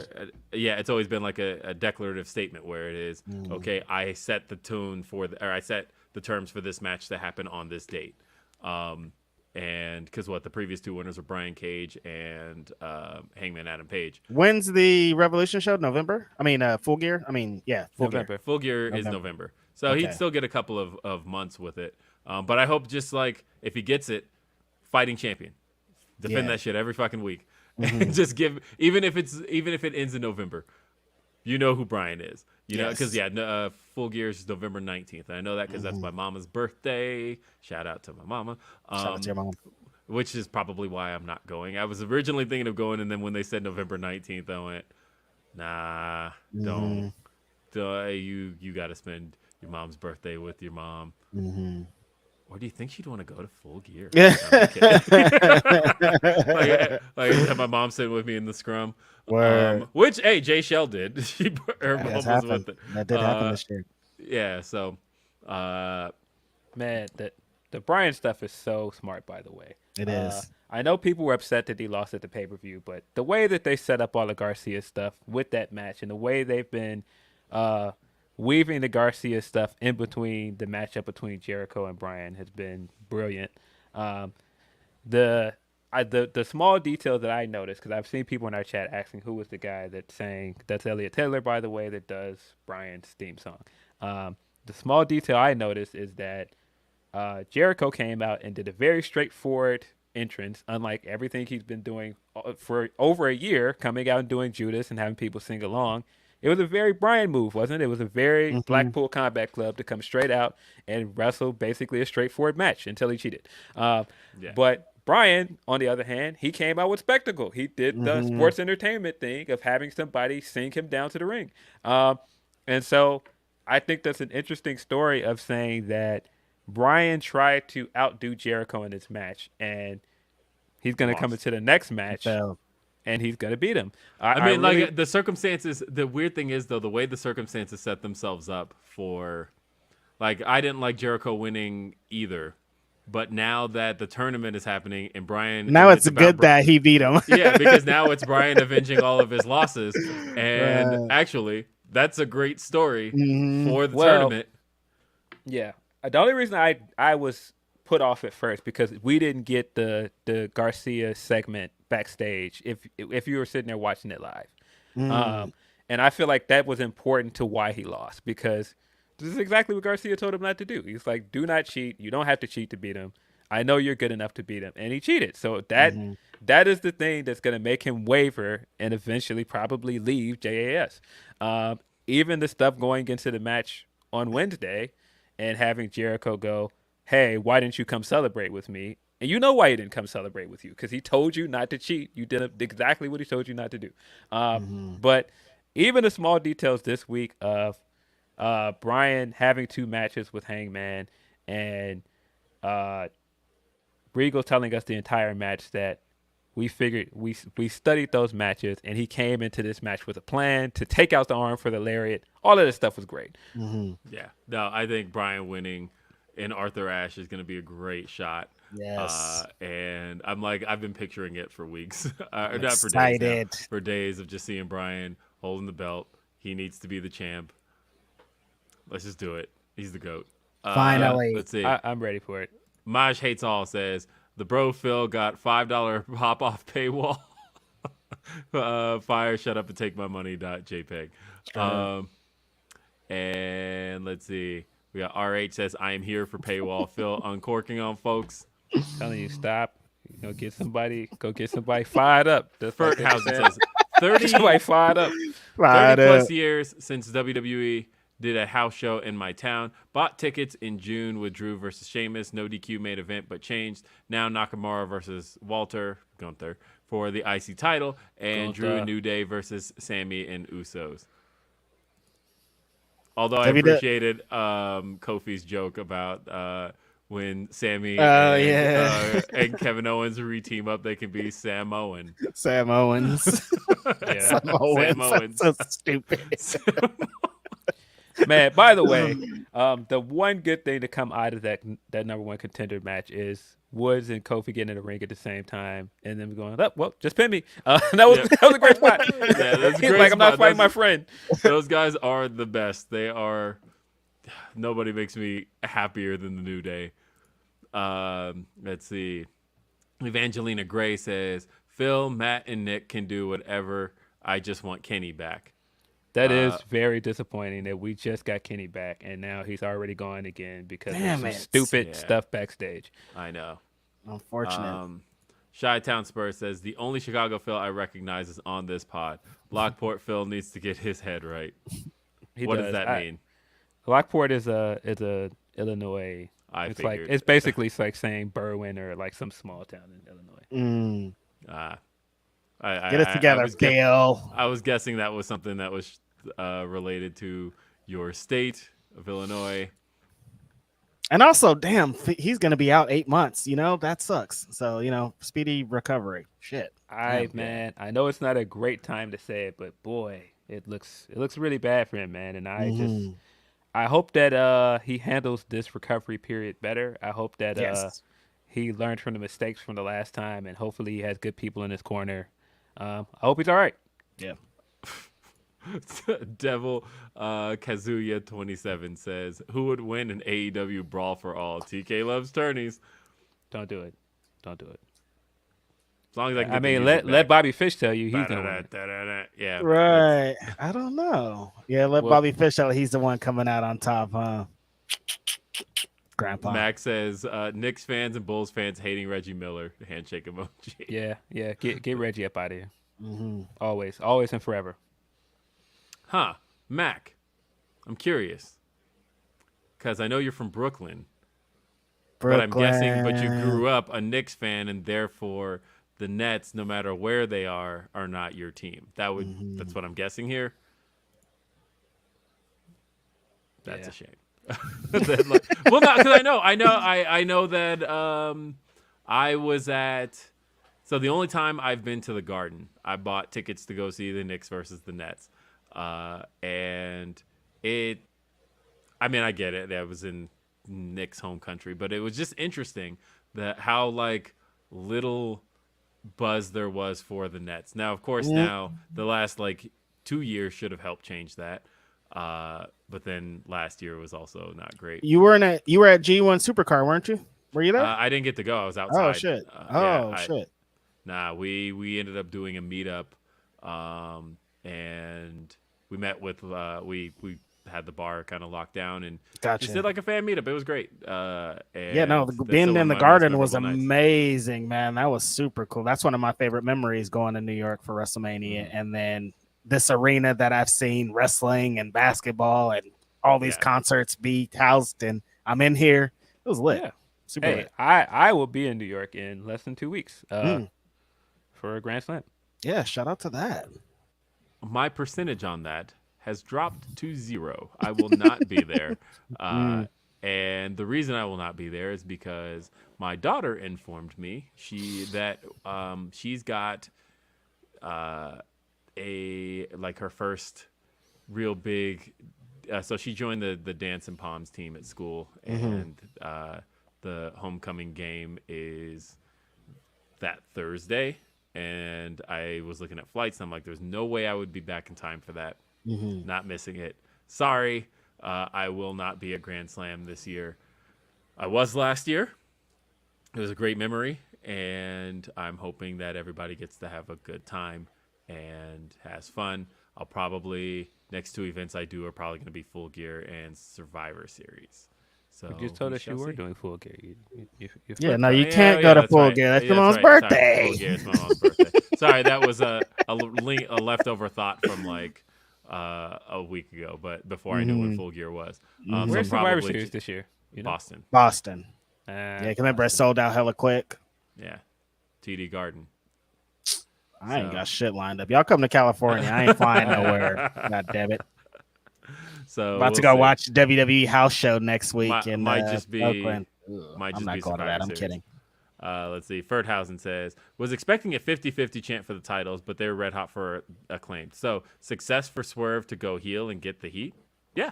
It's always been like a declarative statement where it is, okay, I set the tune I set the terms for this match to happen on this date. And because the previous two winners were Brian Cage and Hangman Adam Page.
When's the Revolution show? November? I mean, Full Gear? I mean, yeah, Full
November.
Gear.
Full Gear is November. So he'd still get a couple of months with it. But I hope just like if he gets it, fighting champion. Defend that shit every fucking week. And just give even if it ends in November. You know who Brian is. You know, because Full Gear is November 19th. And I know that because that's my mama's birthday. Shout out to my mama.
Shout out to your mom.
Which is probably why I'm not going. I was originally thinking of going, and then when they said November 19th, I went, nah, don't. You got to spend your mom's birthday with your mom. Or do you think she'd want to go to Full Gear? Yeah. like have my mom sitting with me in the scrum. Which, hey, Jay Shell did. Her mom was with it.
That did happen this year.
Yeah, so.
Man, the Brian stuff is so smart, by the way.
It is.
I know people were upset that he lost at the pay-per-view, but the way that they set up all the Garcia stuff with that match and the way they've been weaving the Garcia stuff in between the matchup between Jericho and Brian has been brilliant. The small detail that I noticed, because I've seen people in our chat asking who was the guy that's Elliot Taylor, by the way, that does Brian's theme song. The small detail I noticed is that Jericho came out and did a very straightforward entrance, unlike everything he's been doing for over a year, coming out and doing Judas and having people sing along. It was a very Brian move, wasn't it? It was a very Blackpool Combat Club to come straight out and wrestle basically a straightforward match until he cheated. But Brian, on the other hand, he came out with spectacle. He did the sports entertainment thing of having somebody sing him down to the ring. And so I think that's an interesting story of saying that Brian tried to outdo Jericho in this match, and he's going to come into the next match. And he's going to beat him.
I mean, like, the circumstances, the weird thing is, though, the way the circumstances set themselves up for, like, I didn't like Jericho winning either. But now that the tournament is happening and Brian...
Now it's good that he beat him.
Yeah, because now it's Brian avenging all of his losses. And actually, that's a great story for the tournament.
Yeah. The only reason I was put off at first because we didn't get the Garcia segment backstage if you were sitting there watching it live. And I feel like that was important to why he lost, because this is exactly what Garcia told him not to do. He's like, do not cheat. You don't have to cheat to beat him. I know you're good enough to beat him. And he cheated. So that is the thing that's going to make him waver and eventually probably leave JAS. Even the stuff going into the match on Wednesday and having Jericho go, hey, why didn't you come celebrate with me? And you know why he didn't come celebrate with you, because he told you not to cheat. You did exactly what he told you not to do. But even the small details this week of Brian having 2 matches with Hangman and Regal telling us the entire match that we figured we studied those matches, and he came into this match with a plan to take out the arm for the lariat. All of this stuff was great.
Yeah. No, I think Brian winning in Arthur Ashe is going to be a great shot.
Yes.
And I'm like, I've been picturing it for weeks. Not for days now, for days of just seeing Brian holding the belt. He needs to be the champ. Let's just do it. He's the GOAT.
Finally.
Let's see.
I'm ready for it.
Maj Hates All says, the bro Phil got $5 hop-off paywall. Fire, shut up and take my money.jpg. And let's see. We got RH says, I am here for paywall. Phil uncorking on folks.
Telling you, stop. Get somebody fired up.
The first house says 30
somebody fired up.
30 plus years since WWE did a house show in my town. Bought tickets in June with Drew versus Sheamus. No DQ main event, but changed. Now Nakamura versus Gunther for the IC title, and Drew and New Day versus Sammy and Usos. Although I appreciated Kofi's joke about when Sammy and Kevin Owens re-team up, they can be Sam Owen.
Sam Owens.
Yeah. Sam Owens.
So stupid.
Man, by the way, the one good thing to come out of that number 1 contender match is Woods and Kofi getting in the ring at the same time, and then going, oh, well, just pin me. That was a great spot.
Yeah, that's a great
like,
spot.
I'm not fighting my friend.
Those guys are the best. They are nobody makes me happier than the New Day. Let's see. Evangelina Gray says, Phil, Matt, and Nick can do whatever. I just want Kenny back.
That is very disappointing that we just got Kenny back and now he's already gone again because of some stupid stuff backstage.
I know.
Unfortunate.
Chi-Town Spurs says, the only Chicago Phil I recognize is on this pod. Lockport Phil needs to get his head right. What does that mean?
Lockport is a Illinois. It's basically like saying Berwyn or like some small town in Illinois.
Get it together, Phil.
I was guessing that was something that was related to your state of Illinois.
And also, damn, he's going to be out 8 months. That sucks. So, speedy recovery. Shit.
I know it's not a great time to say it, but boy, it looks really bad for him, man. And I hope that he handles this recovery period better. I hope that he learned from the mistakes from the last time, and hopefully he has good people in his corner. I hope he's all right.
Yeah.
Devil Kazuya 27 says, who would win an AEW Brawl for All? TK loves tourneys.
Don't do it.
As long as I can
let Bobby Fish tell you he's gonna win.
Yeah.
Right. I don't know. Yeah, let Bobby Fish tell he's the one coming out on top, huh? Grandpa.
Max says, Knicks fans and Bulls fans hating Reggie Miller. Handshake emoji.
Yeah. Get Reggie up out of here.
Mm-hmm.
Always and forever.
Huh. Mac, I'm curious. Because I know you're from Brooklyn. But I'm guessing, you grew up a Knicks fan, and therefore the Nets, no matter where they are not your team. That's what I'm guessing here. That's a shame. Well, no, because I know that I was at. So the only time I've been to the Garden, I bought tickets to go see the Knicks versus the Nets, and I get it. That was in Knicks' home country, but it was just interesting that how like little buzz there was for the Nets. Now, of course, now the last like 2 years should have helped change that. But then last year was also not great.
You were at G1 Supercar, weren't you? Were you there?
I didn't get to go. I was outside.
Oh shit! Shit!
Nah, we ended up doing a meetup, and we met with we had the bar kind of locked down and just did like a fan meetup. It was great.
Being in the Garden was amazing, man. That was super cool. That's one of my favorite memories, going to New York for WrestleMania, and then this arena that I've seen wrestling and basketball and all these concerts be housed, and I'm in here. It was lit. Yeah. Super lit.
I will be in New York in less than 2 weeks for a Grand Slam.
Yeah, shout out to that.
My percentage on that has dropped to 0. I will not be there. And the reason I will not be there is because my daughter informed me she's got her first real big so she joined the Dance and Palms team at school, and the homecoming game is that Thursday, and I was looking at flights and I'm like, there's no way I would be back in time for that. Not missing it. Sorry, I will not be at Grand Slam this year. I was last year. It was a great memory, and I'm hoping that everybody gets to have a good time and has fun. I'll probably, next 2 events I do are probably going to be Full Gear and Survivor Series. So
you just told us you were doing Full Gear. You
can't go to Full Gear. That's your mom's birthday.
Sorry, Full Gear, it's my mom's birthday. Sorry, that was a leftover thought from like a week ago, but before I knew what Full Gear was.
Where's Survivor Series this year?
Boston.
Remember it sold out hella quick.
Yeah. TD Garden.
I ain't got shit lined up. Y'all come to California. I ain't flying nowhere. God damn it.
So
about to go watch WWE house show next week.
Might just be
Oakland.
I'm
not going to that. I'm kidding.
Let's see. Ferdhausen says, was expecting a 50-50 chant for the titles, but they're red hot for Acclaimed. So success for Swerve to go heel and get the heat. Yeah.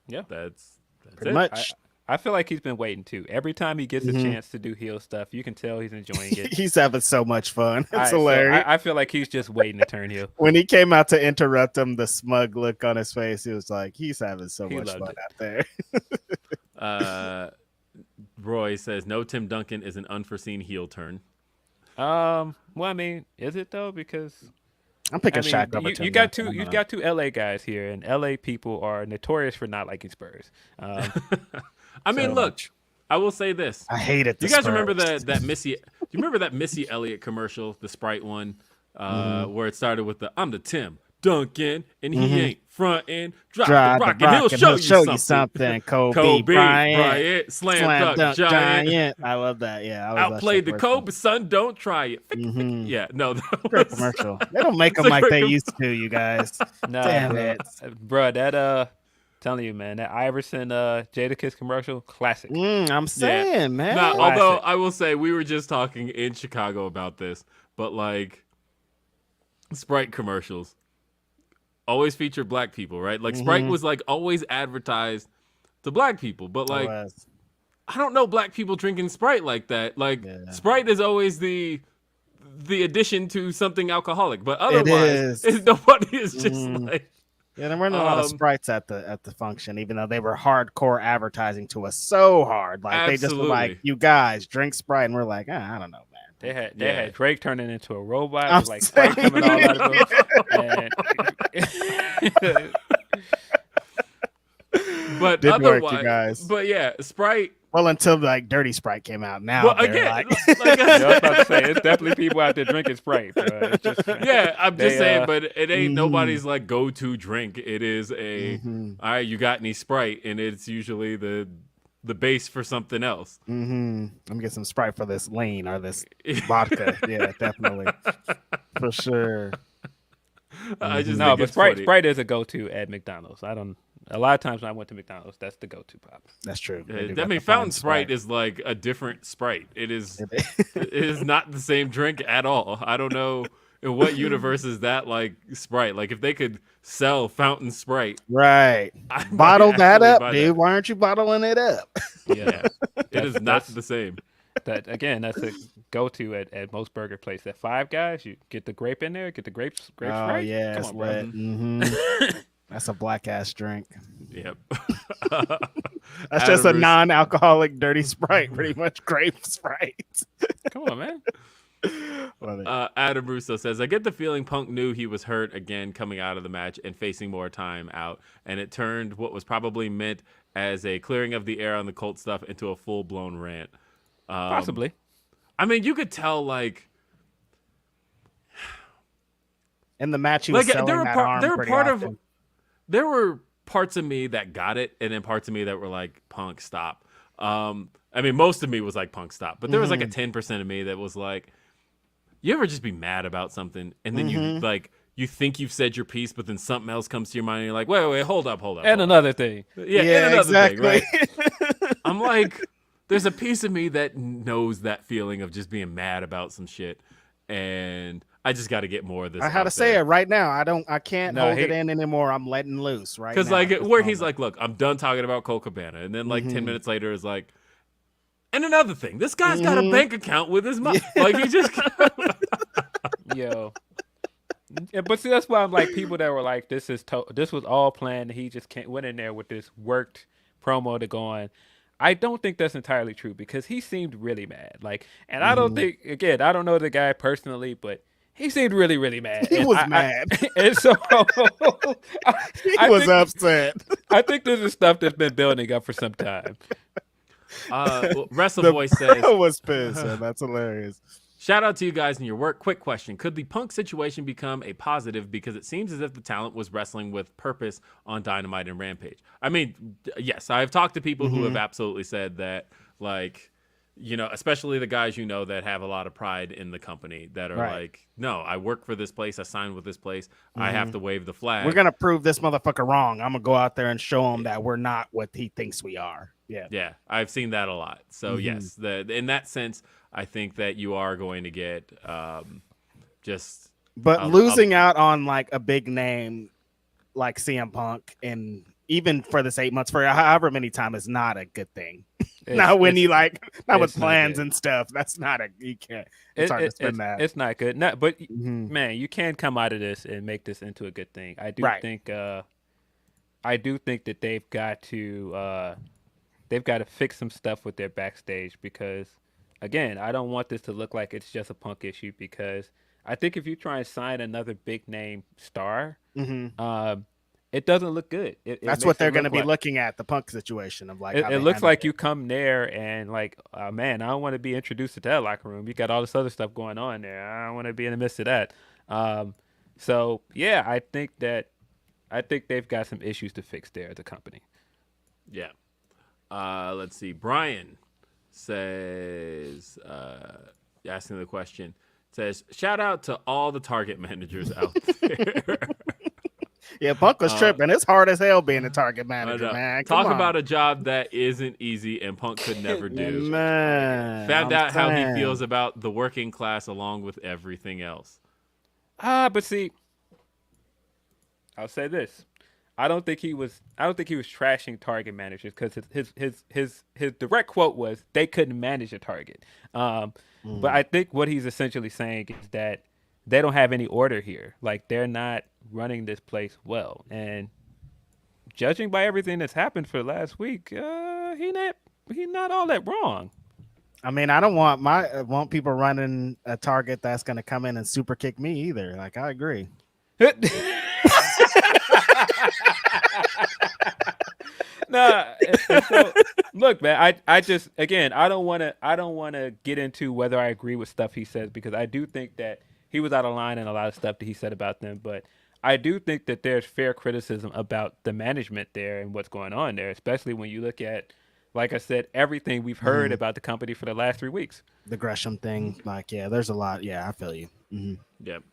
Pretty much.
I feel like he's been waiting too. Every time he gets a chance to do heel stuff, you can tell he's enjoying it.
He's having so much fun. It's
So
hilarious.
I feel like he's just waiting to turn heel.
When he came out to interrupt him, the smug look on his face, he was like, he's having so much fun out there.
Roy says, no, Tim Duncan is an unforeseen heel turn.
Well, I mean, is it though? Because
I'm picking Shaq over
you got two LA guys here, and LA people are notorious for not liking Spurs.
I mean, look, I will say this.
I hate it.
You guys remember that Missy? Do you remember that Missy Elliott commercial, the Sprite one, where it started with the "I'm the Tim Duncan and he ain't frontin', drop the rock and he'll show you something."
Kobe Bryant,
slam dunk giant.
I love that. Yeah, I
outplayed the Kobe, son. Don't try it. Yeah, no,
great commercial. They don't make them like they used to, you guys.
No,
damn it,
bro. That telling you, man, that Iverson Jadakiss commercial, classic.
I'm saying, man.
Now, although I will say we were just talking in Chicago about this, but like Sprite commercials always feature black people, right? Like Sprite was like always advertised to black people, but like I don't know black people drinking Sprite like that. Like Sprite is always the addition to something alcoholic, but otherwise nobody is just like.
Yeah, there weren't a lot of Sprites at the function, even though they were hardcore advertising to us so hard. Like they just were like, "You guys drink Sprite," and we're like, I don't know, man.
They had Drake turning into a robot, with, like Sprite coming all out of him.
But
did
otherwise,
work, you guys.
But yeah, Sprite.
Well, until like Dirty Sprite came out. Now,
well, again,
like
I was about to say, it's definitely people out there drinking Sprite. Bro. It's just,
I'm just saying, but it ain't nobody's like go-to drink. It is a all right. You got any Sprite, and it's usually the base for something else.
Let me get some Sprite for this lean or this vodka. Yeah, definitely, for sure.
I just
but Sprite is a go-to at McDonald's. A lot of times when I went to McDonald's, that's the go-to pop.
That's true.
I mean, Fountain Sprite is like a different Sprite. It is not the same drink at all. I don't know in what universe is that like Sprite. Like if they could sell Fountain Sprite,
right? Bottle that up, dude. Why aren't you bottling it up?
Yeah, it is not the same.
That's a go-to at most burger places. At Five Guys, you get the grape in there, get the grape
Oh
Sprite.
yeah,
come on, bro.
That's a black ass drink.
Yep.
That's just a non-alcoholic dirty Sprite, pretty much grape Sprite.
Come on, man.
Adam Russo says, I get the feeling Punk knew he was hurt again coming out of the match and facing more time out, and it turned what was probably meant as a clearing of the air on the Colt stuff into a full-blown rant.
Possibly.
I mean, you could tell, like,
in the match he was selling that arm pretty often.
There were parts of me that got it, and then parts of me that were like, Punk, stop. I mean, most of me was like, Punk, stop. But there was like a 10% of me that was like, you ever just be mad about something, and then you think you've said your piece, but then something else comes to your mind, and you're like, wait, hold up.
And another thing.
Yeah, and another thing, right?
Exactly.
I'm like, there's a piece of me that knows that feeling of just being mad about some shit, and I just got to get more of this.
I had to say it right now. I can't hold it in anymore. I'm letting loose right now.
Because like where he's like, look, I'm done talking about Colt Cabana, and then like 10 minutes later is like, and another thing, this guy's got a bank account with his mom. Like he just,
yo. Yeah, but see, that's why I'm like people that were like, this was all planned. He just went in there with this worked promo to go on. I don't think that's entirely true because he seemed really mad. Like, and I don't think, again, I don't know the guy personally, but he seemed really, really mad.
He was mad.
And so
he was upset.
I think this is stuff that's been building up for some time.
Wrestle Boy says,
was pissed. That's hilarious.
Shout out to you guys in your work. Quick question. Could the Punk situation become a positive because it seems as if the talent was wrestling with purpose on Dynamite and Rampage? I mean, yes, I've talked to people who have absolutely said that, like, you know, especially the guys you know that have a lot of pride in the company that are like, no, I work for this place. I signed with this place. I have to wave the flag.
We're going to prove this motherfucker wrong. I'm going to go out there and show him that we're not what he thinks we are. Yeah.
Yeah, I've seen that a lot. So, yes, in that sense, I think that you are going to get
But losing out on like a big name like CM Punk in even for this 8 months, for however many time, is not a good thing.
It's-
Not when you not with
it's not
plans
good.
and stuff. That's not you can't. It's hard to spend that.
It's not good. But
Mhm.
man, you can come out of this and make this into a good thing. I do
Right.
think that they've got to fix some stuff with their backstage because again, I don't want this to look like it's just a Punk issue because I think if you try and sign another big name star, it doesn't look good.
That's what they're going to be looking at, the Punk situation of like.
It looks like you come there and like, man, I don't want to be introduced to that locker room. You got all this other stuff going on there. I don't want to be in the midst of that. So yeah, I think they've got some issues to fix there as a company.
Yeah. Let's see. Brian says, asking the question, says, shout out to all the Target managers out there.
Yeah, Punk was tripping. It's hard as hell being a Target manager, man.
Talk about a job that isn't easy and Punk could never do.
Man,
Found out how he feels about the working class along with everything else.
But see, I'll say this. I don't think he was trashing Target managers because his direct quote was they couldn't manage a Target. But I think what he's essentially saying is that they don't have any order here. Like they're not running this place well. And judging by everything that's happened for last week, he not all that wrong.
I mean, I don't want people running a Target that's going to come in and super kick me either. Like I agree.
Nah, so, look, man. I just again, I don't want to get into whether I agree with stuff he says because I do think that he was out of line in a lot of stuff that he said about them. But I do think that there's fair criticism about the management there and what's going on there, especially when you look at, like I said, everything we've heard about the company for the last 3 weeks.
The Gresham thing, like, yeah, there's a lot. Yeah, I feel you.
Yep.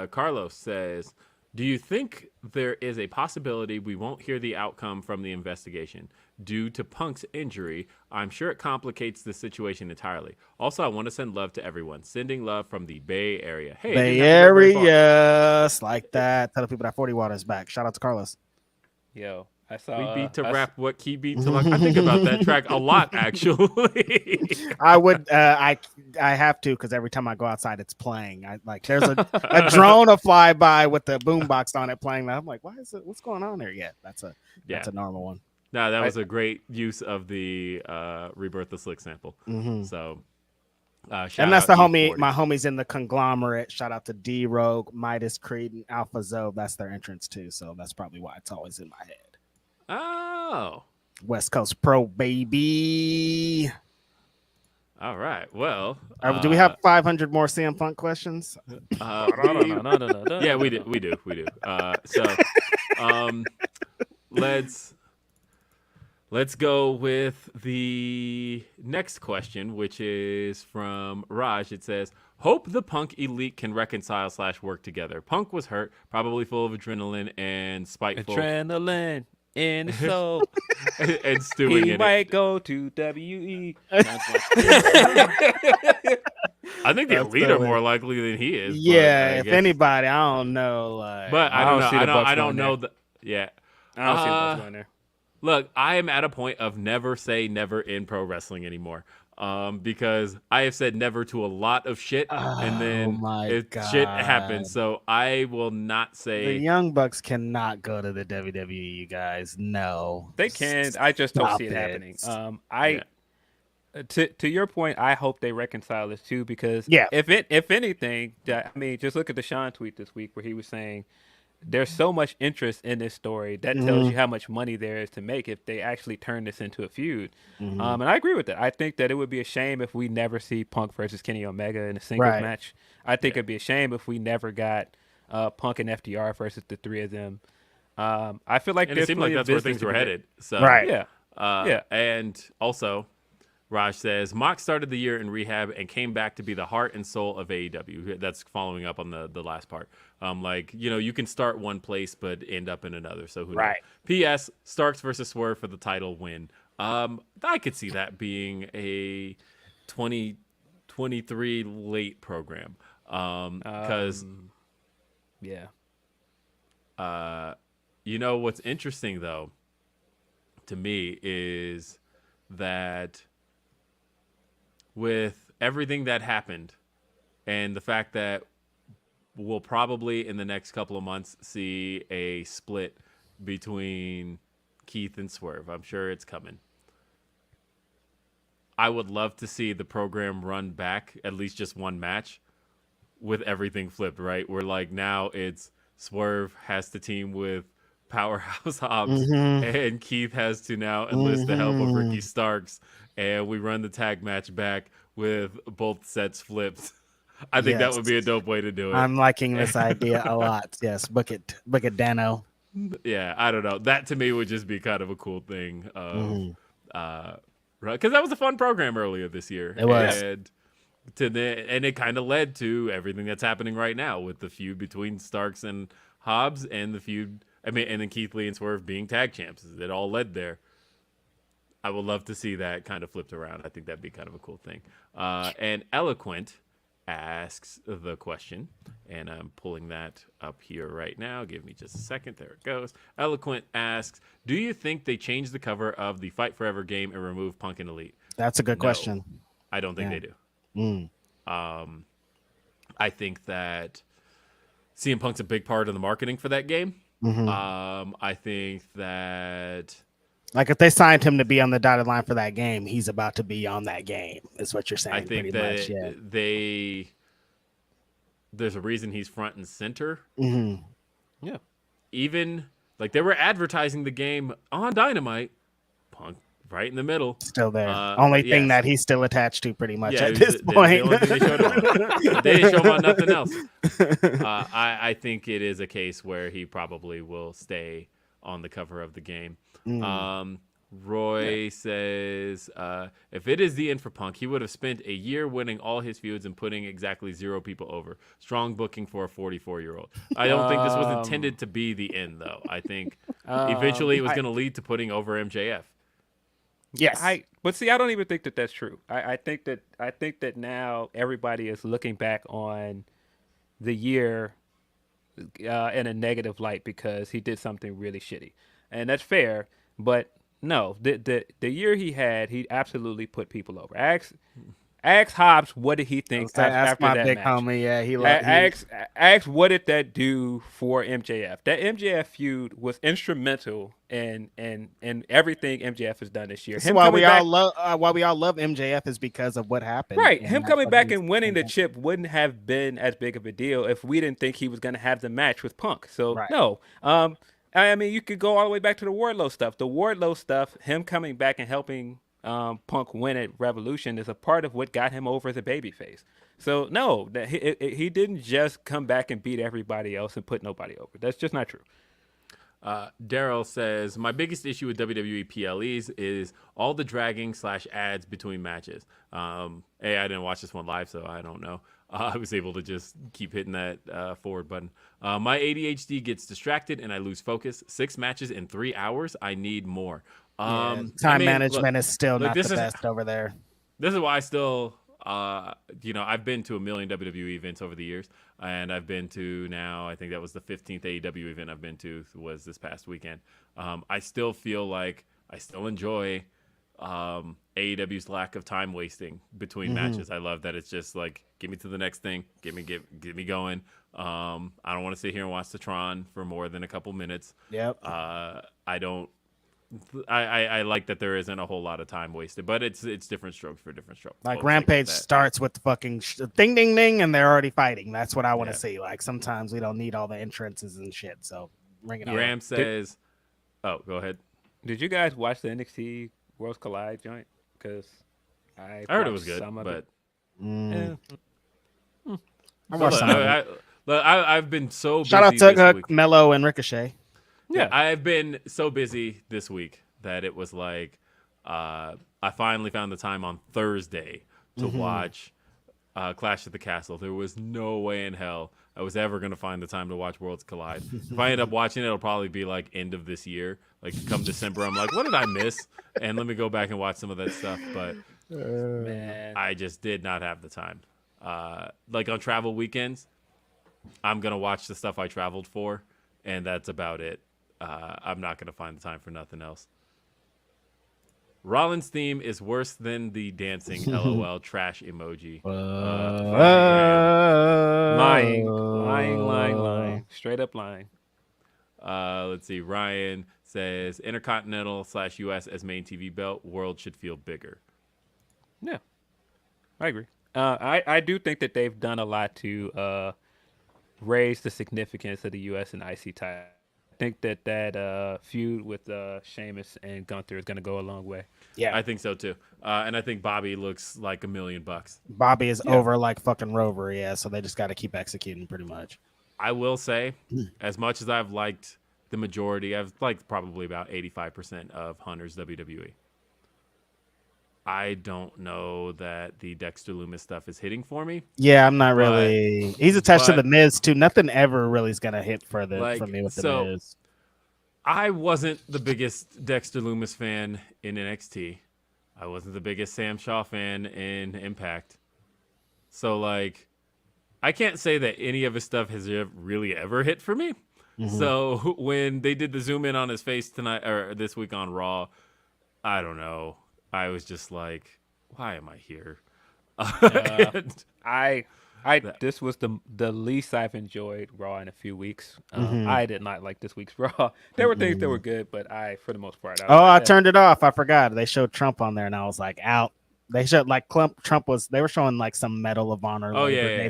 Carlos says, do you think there is a possibility we won't hear the outcome from the investigation due to Punk's injury? I'm sure it complicates the situation entirely. Also, I want to send love to everyone. Sending love from the Bay Area. Hey,
Bay Area, like that. Tell the people that 40 Water is back. Shout out to Carlos.
Yo, I saw.
We beat to rap what key beat to like. I think about that track a lot, actually.
I would, I have to because every time I go outside, it's playing. I like there's a drone a fly by with the boombox on it playing. I'm like, why is it? What's going on there? Yeah, that's a normal one.
No, that was a great use of the Rebirth the Slick sample. So,
and that's the homie, my homies in the conglomerate. Shout out to D Rogue, Midas Creed, and Alpha Zove. That's their entrance too. So that's probably why it's always in my head.
Oh,
West Coast Pro, baby.
All right. Well,
do we have 500 more CM Punk questions?
No. Yeah, we do. Let's go with the next question, which is from Raj. It says, hope the Punk elite can reconcile / work together. Punk was hurt, probably full of adrenaline and spiteful.
Adrenaline in his soul.
And stewing
he
in
might go to WE.
I think the elite are more likely than he is.
Yeah, if anybody, I don't know.
But I don't know. I don't know. Yeah.
I don't see what's going there.
Look, I am at a point of never say never in pro wrestling anymore. Because I have said never to a lot of shit, and then shit happens. So I will not say
the Young Bucks cannot go to the WWE. You guys, no,
they can. I just don't see it happening. To your point, I hope they reconcile this too, because if anything, I mean, just look at the Sean tweet this week where he was saying there's so much interest in this story that tells you how much money there is to make if they actually turn this into a feud. And I agree with that. I think that it would be a shame if we never see Punk versus Kenny Omega in a singles match. I think it'd be a shame if we never got Punk and FDR versus the three of them. I feel like
it seemed like that's where things were headed. So and also, Raj says, Mox started the year in rehab and came back to be the heart and soul of AEW. That's following up on the last part. You can start one place but end up in another. So who knows? P.S. Starks versus Swerve for the title win. I could see that being a 2023 late program. Because you know what's interesting though to me is that with everything that happened and the fact that we'll probably in the next couple of months see a split between Keith and Swerve. I'm sure it's coming. I would love to see the program run back at least just one match with everything flipped, right? Where like now it's Swerve has to team with Powerhouse Hobbs and Keith has to now enlist the help of Ricky Starks, and we run the tag match back with both sets flipped. I think that would be a dope way to do it.
I'm liking this idea a lot. Yes, book it, Dano.
Yeah, I don't know. That to me would just be kind of a cool thing. Right, because that was a fun program earlier this year.
It was.
And it kind of led to everything that's happening right now with the feud between Starks and Hobbs and the feud. I mean, and then Keith Lee and Swerve being tag champs. It all led there. I would love to see that kind of flipped around. I think that'd be kind of a cool thing. And Eloquent asks the question, and I'm pulling that up here right now. Give me just a second. There it goes. Eloquent asks, do you think they changed the cover of the Fight Forever game and remove Punk and Elite?
That's a good question.
I don't think they do. I think that CM Punk's a big part of the marketing for that game. I think that
like if they signed him to be on the dotted line for that game, he's about to be on that game. Is what you're saying?
I think that there's a reason he's front and center.
Yeah.
Even like they were advertising the game on Dynamite, Punk right in the middle,
still there. Only thing that he's still attached to, pretty much at this point.
The only thing they showed him on. They didn't show him on nothing else. I think it is a case where he probably will stay on the cover of the game. Roy says, if it is the end for Punk, he would have spent a year winning all his feuds and putting exactly 0 people over. Strong booking for a 44-year-old. I don't think this was intended to be the end, though. I think eventually it was going to lead to putting over MJF.
Yes,
but see, I don't even think that that's true. I think that now everybody is looking back on the year in a negative light because he did something really shitty, and that's fair. But no, the year he had, he absolutely put people over. Ask Hobbs what did he think after
my
that
big
match.
homie. Yeah,
ask what did that do for MJF? That MJF feud was instrumental in everything MJF has done this year.
Why we all love MJF is because of what happened.
Right, him coming back and winning the chip wouldn't have been as big of a deal if we didn't think he was going to have the match with Punk. So no, I mean you could go all the way back to the Wardlow stuff. The Wardlow stuff, him coming back and helping Punk win at Revolution is a part of what got him over as a babyface. So no, that he didn't just come back and beat everybody else and put nobody over. That's just not true.
Daryl says, my biggest issue with WWE PLEs is all the dragging / ads between matches. I didn't watch this one live, so I don't know. I was able to just keep hitting that forward button. My ADHD gets distracted and I lose focus. 6 matches in 3 hours. I need more.
Time management is still not the best over there.
This is why I still, I've been to a million WWE events over the years, and I've been to now, I think that was the 15th AEW event I've been to was this past weekend. I still feel like I still enjoy AEW's lack of time wasting between matches. I love that it's just like, get me to the next thing, get me going. I don't want to sit here and watch the Tron for more than a couple minutes.
Yep.
I like that there isn't a whole lot of time wasted, but it's different strokes for different strokes.
Like Rampage starts with the fucking ding ding ding, and they're already fighting. That's what I want to see. Like sometimes we don't need all the entrances and shit. So bring it on.
Graham says, "Oh, go ahead."
Did you guys watch the NXT Worlds Collide joint? Because I
heard it was good, but I've been so busy.
Shout out to Mello and Ricochet.
Yeah, I've been so busy this week that it was like I finally found the time on Thursday to watch Clash at the Castle. There was no way in hell I was ever going to find the time to watch Worlds Collide. If I end up watching it, it'll probably be like end of this year. Like come December, I'm like, what did I miss? And let me go back and watch some of that stuff. But man, I just did not have the time. Like on travel weekends, I'm going to watch the stuff I traveled for, and that's about it. I'm not going to find the time for nothing else. Rollins' theme is worse than the dancing LOL trash emoji.
Lying. Straight up lying.
Let's see. Ryan says Intercontinental/US as main TV belt. World should feel bigger.
Yeah, I agree. I do think that they've done a lot to raise the significance of the US and IC title. I think that feud with Sheamus and Gunther is going to go a long way.
Yeah,
I think so too. And I think Bobby looks like $1 million.
Bobby is over like fucking Rover, yeah. So they just got to keep executing, pretty much.
I will say, as much as I've liked the majority, I've liked probably about 85% of Hunter's WWE. I don't know that the Dexter Lumis stuff is hitting for me.
Yeah, I'm not really. He's attached to the Miz too. Nothing ever really is gonna hit for me with the Miz.
I wasn't the biggest Dexter Lumis fan in NXT. I wasn't the biggest Sam Shaw fan in Impact. So like, I can't say that any of his stuff has really ever hit for me. Mm-hmm. So when they did the zoom in on his face tonight or this week on Raw, I don't know. I was just like, why am I here?
This was the least I've enjoyed Raw in a few weeks. I did not like this week's Raw. There were things that were good, but for the most part,
I turned it off. I forgot they showed Trump on there, and I was like, out. They showed like Trump was. They were showing like some Medal of Honor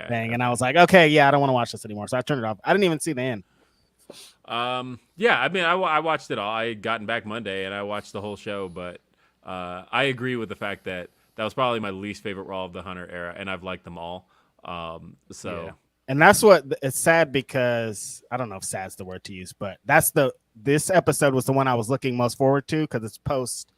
thing, and I was like, okay, yeah, I don't want to watch this anymore. So I turned it off. I didn't even see the end.
Yeah, I mean, I watched it all. I had gotten back Monday, and I watched the whole show, but. I agree with the fact that was probably my least favorite Raw of the Hunter era, and I've liked them all.
And that's what it's sad because I don't know if sad's the word to use, but this episode was the one I was looking most forward to because it's post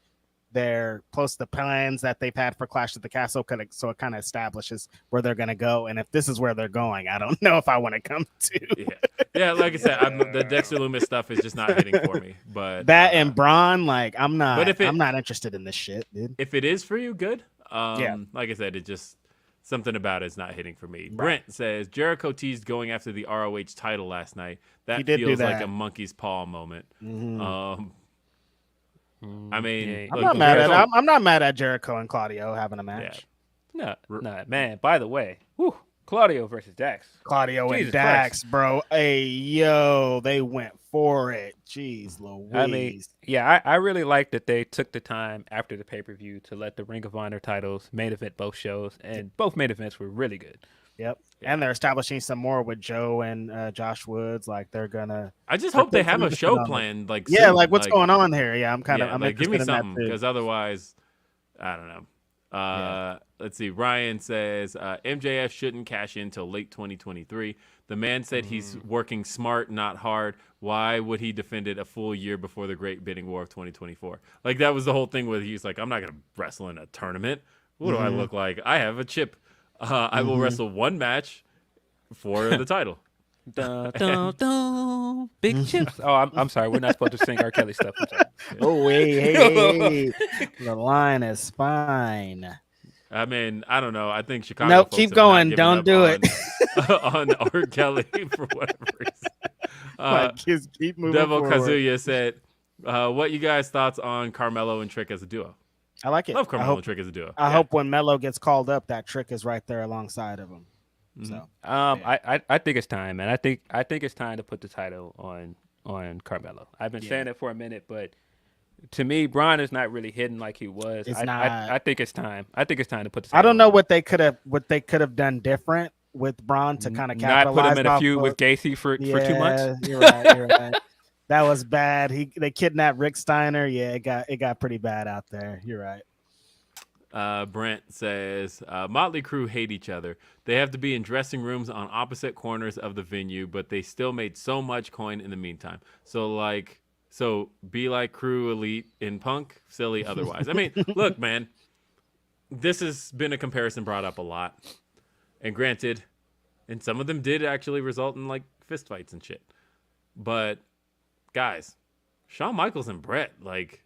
the plans that they've had for Clash at the Castle, so it kind of establishes where they're going to go. And if this is where they're going, I don't know if I want to come to.
Yeah, like I said, the Dexter Lumis stuff is just not hitting for me. But
that and Braun, like I'm not interested in this shit, dude.
If it is for you, good. Like I said, it just something about it's not hitting for me. Right. Brent says Jericho teased going after the ROH title last night. That feels like a monkey's paw moment.
Mm-hmm.
I mean,
I'm not mad at Jericho and Claudio having a match.
Yeah. No, man. By the way, Claudio versus Dax.
Claudio and Dax, bro. Hey, yo, they went for it. Jeez Louise.
I mean, yeah, I really like that they took the time after the pay-per-view to let the Ring of Honor titles main event both shows, and both main events were really good.
Yep. Yeah. And they're establishing some more with Joe and Josh Woods. Like they're gonna.
I just hope they have a show planned. Like
soon. Like what's going on here? Yeah, I'm
like, give me something because otherwise, I don't know. Let's see. Ryan says MJF shouldn't cash in till late 2023. The man said he's working smart, not hard. Why would he defend it a full year before the Great Bidding War of 2024? Like that was the whole thing where he's like, I'm not gonna wrestle in a tournament. What do I look like? I have a chip. I will wrestle one match for the title.
Dun, dun, dun. Big chips. Oh, I'm sorry. We're not supposed to sing R. Kelly stuff.
Oh, wait. Hey. The line is fine.
I mean, I don't know. I think Chicago.
Nope, keep going. Don't do it.
On R. Kelly for whatever reason.
Keep moving
Devil
forward.
Kazuya said, what you guys' thoughts on Carmelo and Trick as a duo?
I like it.
Love Carmelo and Trick as a duo.
I hope when Melo gets called up, that Trick is right there alongside of him. So,
I think it's time, man. I think it's time to put the title on Carmelo. I've been saying it for a minute, but to me, Braun is not really hidden like he was. I think it's time. I think it's time to put the title
I don't know what they could have done different with Braun to kind of capitalize.
Not put him in a feud with Gacy for 2 months.
You're right. That was bad. They kidnapped Rick Steiner. Yeah, it got pretty bad out there. You're right.
Brent says Motley Crue hate each other. They have to be in dressing rooms on opposite corners of the venue, but they still made so much coin in the meantime. So be like Crew Elite in Punk, silly otherwise. I mean, look, man, this has been a comparison brought up a lot, and granted, and some of them did actually result in like fistfights and shit. But guys, Shawn Michaels and Brett, like,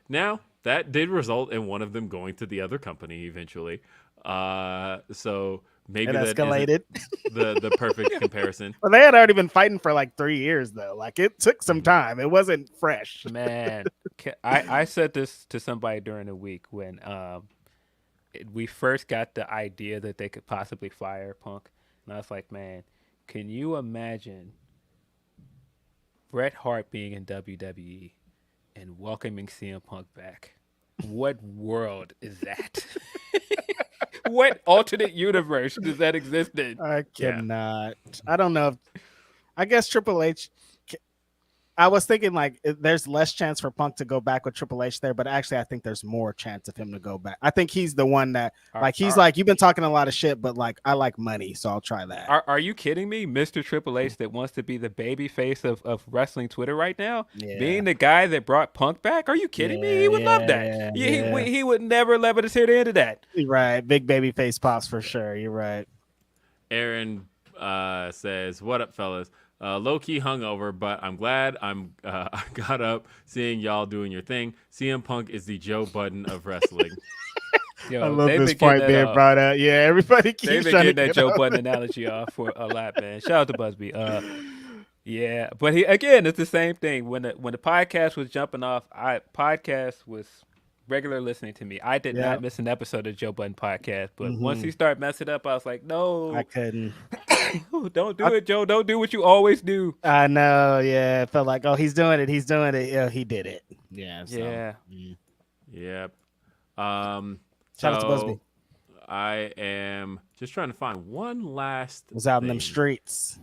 now that did result in one of them going to the other company eventually. So maybe
It
that
escalated.
isn't the perfect comparison.
Well, they had already been fighting for like 3 years though. Like it took some time. It wasn't fresh.
Man, I said this to somebody during the week when we first got the idea that they could possibly fire Punk, and I was like, man, can you imagine Bret Hart being in WWE and welcoming CM Punk back? What world is that? What alternate universe does that exist in?
I cannot. I don't know. I guess Triple H. I was thinking like there's less chance for Punk to go back with Triple H there, but actually I think there's more chance of him to go back. I think he's the one that like he's like, you've been talking a lot of shit, but like I like money, so I'll try that.
Are you kidding me, Mr. Triple H that wants to be the baby face of wrestling Twitter right now? Yeah. Being the guy that brought Punk back? Are you kidding me? He would love that. He would never let us hear the end of that.
You're right. Big baby face pops for sure. You're right.
Aaron says, "What up, fellas? Low-key hungover, but I'm glad I got up seeing y'all doing your thing. CM Punk is the Joe Budden of wrestling."
Yo, I love this part being brought up. Yeah, everybody keeps
they've been getting that Joe Budden analogy off for a lot, man. Shout out to Busby. Yeah, but it's the same thing. When the podcast was jumping off, podcast was regular listening to me. I did not miss an episode of Joe Budden podcast, but once he started messing up, I was like, no,
I couldn't.
Don't do it, Joe. Don't do what you always do.
I know. Yeah, it felt like, oh, he's doing it. He's doing it. Yeah, he did it. Yeah. So,
Yep.
Shout out to Busby.
I am just trying to find one last.
Was out in them streets.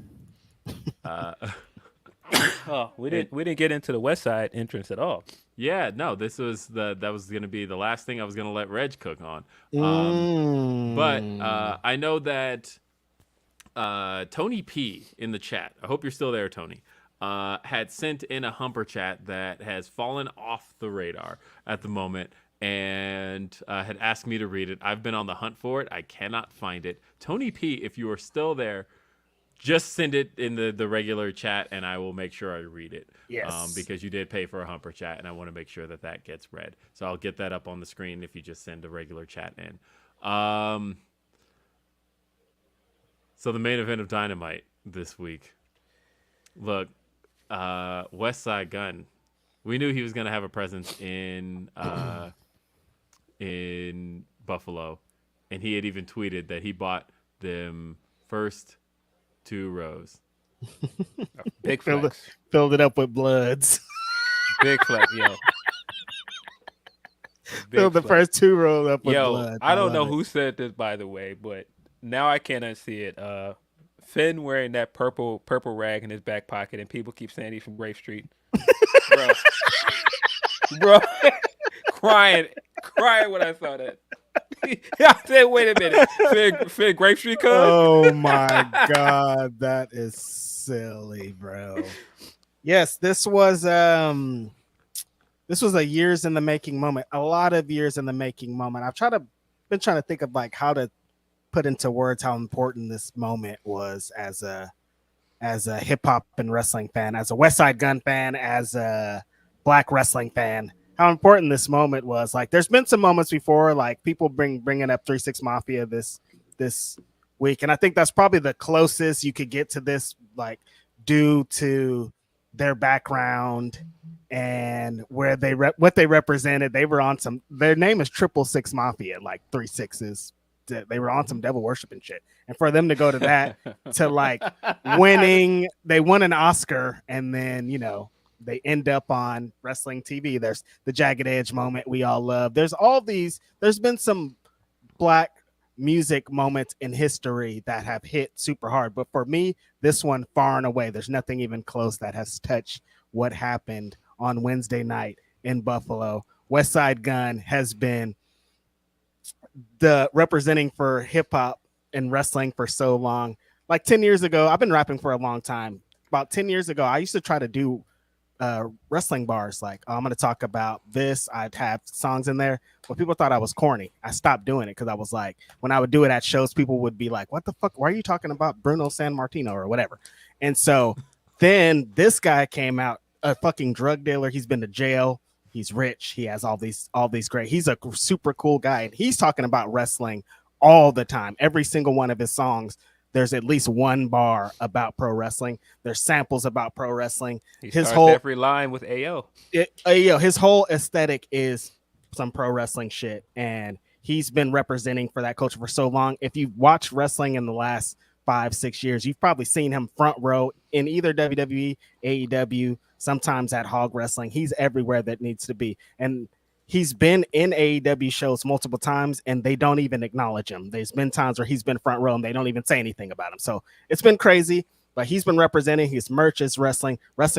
We didn't get into the West Side entrance at all.
Yeah, no, that was going to be the last thing I was going to let Reg cook on. But I know that Tony P in the chat, I hope you're still there, Tony, had sent in a Humper chat that has fallen off the radar at the moment and had asked me to read it. I've been on the hunt for it. I cannot find it. Tony P, if you are still there, just send it in the regular chat, and I will make sure I read it.
Yes.
Because you did pay for a Humper chat, and I want to make sure that gets read. So I'll get that up on the screen if you just send a regular chat in. So the main event of Dynamite this week. Look, West Side Gun. We knew he was going to have a presence in Buffalo, and he had even tweeted that he bought them first 2 rows.
Big flex.
Filled it up with bloods.
Big flex, yo.
Filled the first 2 rows up with blood.
I don't know who said this, by the way, but now I can't unsee it. Finn wearing that purple rag in his back pocket, and people keep saying he's from Grape Street. Bro, crying when I saw that. I said, wait a minute, Finn Grape Street cuz?
Oh my God, that is silly, bro. Yes, this was a years in the making moment. A lot of years in the making moment. I've been trying to think of like how to put into words how important this moment was as a hip hop and wrestling fan, as a West Side Gun fan, as a black wrestling fan. How important this moment was. Like, there's been some moments before, like people bringing up 3-6 Mafia this week, and I think that's probably the closest you could get to this, like due to their background and where what they represented. They were on some. Their name is 666 Mafia, like 3 6s. They were on some devil worship and shit, and for them to go to that to like winning, they won an Oscar, and then they end up on wrestling TV. There's the Jagged Edge moment we all love. There's been some black music moments in history that have hit super hard. But for me, this one far and away, there's nothing even close that has touched what happened on Wednesday night in Buffalo. West Side Gun has been the representing for hip hop and wrestling for so long. Like 10 years ago, I've been rapping for a long time. About 10 years ago, I used to try to do wrestling bars. Like, I'm going to talk about this. I'd have songs in there, but people thought I was corny. I stopped doing it because I was like, when I would do it at shows, people would be like, what the fuck? Why are you talking about Bruno San Martino or whatever? And so then this guy came out, a fucking drug dealer. He's been to jail. He's rich. He has all these great. He's a super cool guy, and he's talking about wrestling all the time. Every single one of his songs, there's at least one bar about pro wrestling. There's samples about pro wrestling.
He
His
starts
whole
every line with "Ayo."
his whole aesthetic is some pro wrestling shit, and he's been representing for that culture for so long. If you've watched wrestling in the last 5-6 years, you've probably seen him front row in either WWE, AEW, sometimes at Hog Wrestling. He's everywhere that needs to be, and he's been in AEW shows multiple times, and they don't even acknowledge him. There's been times where he's been front row, and they don't even say anything about him. So it's been crazy. But he's been representing. His merch is wrestling. That's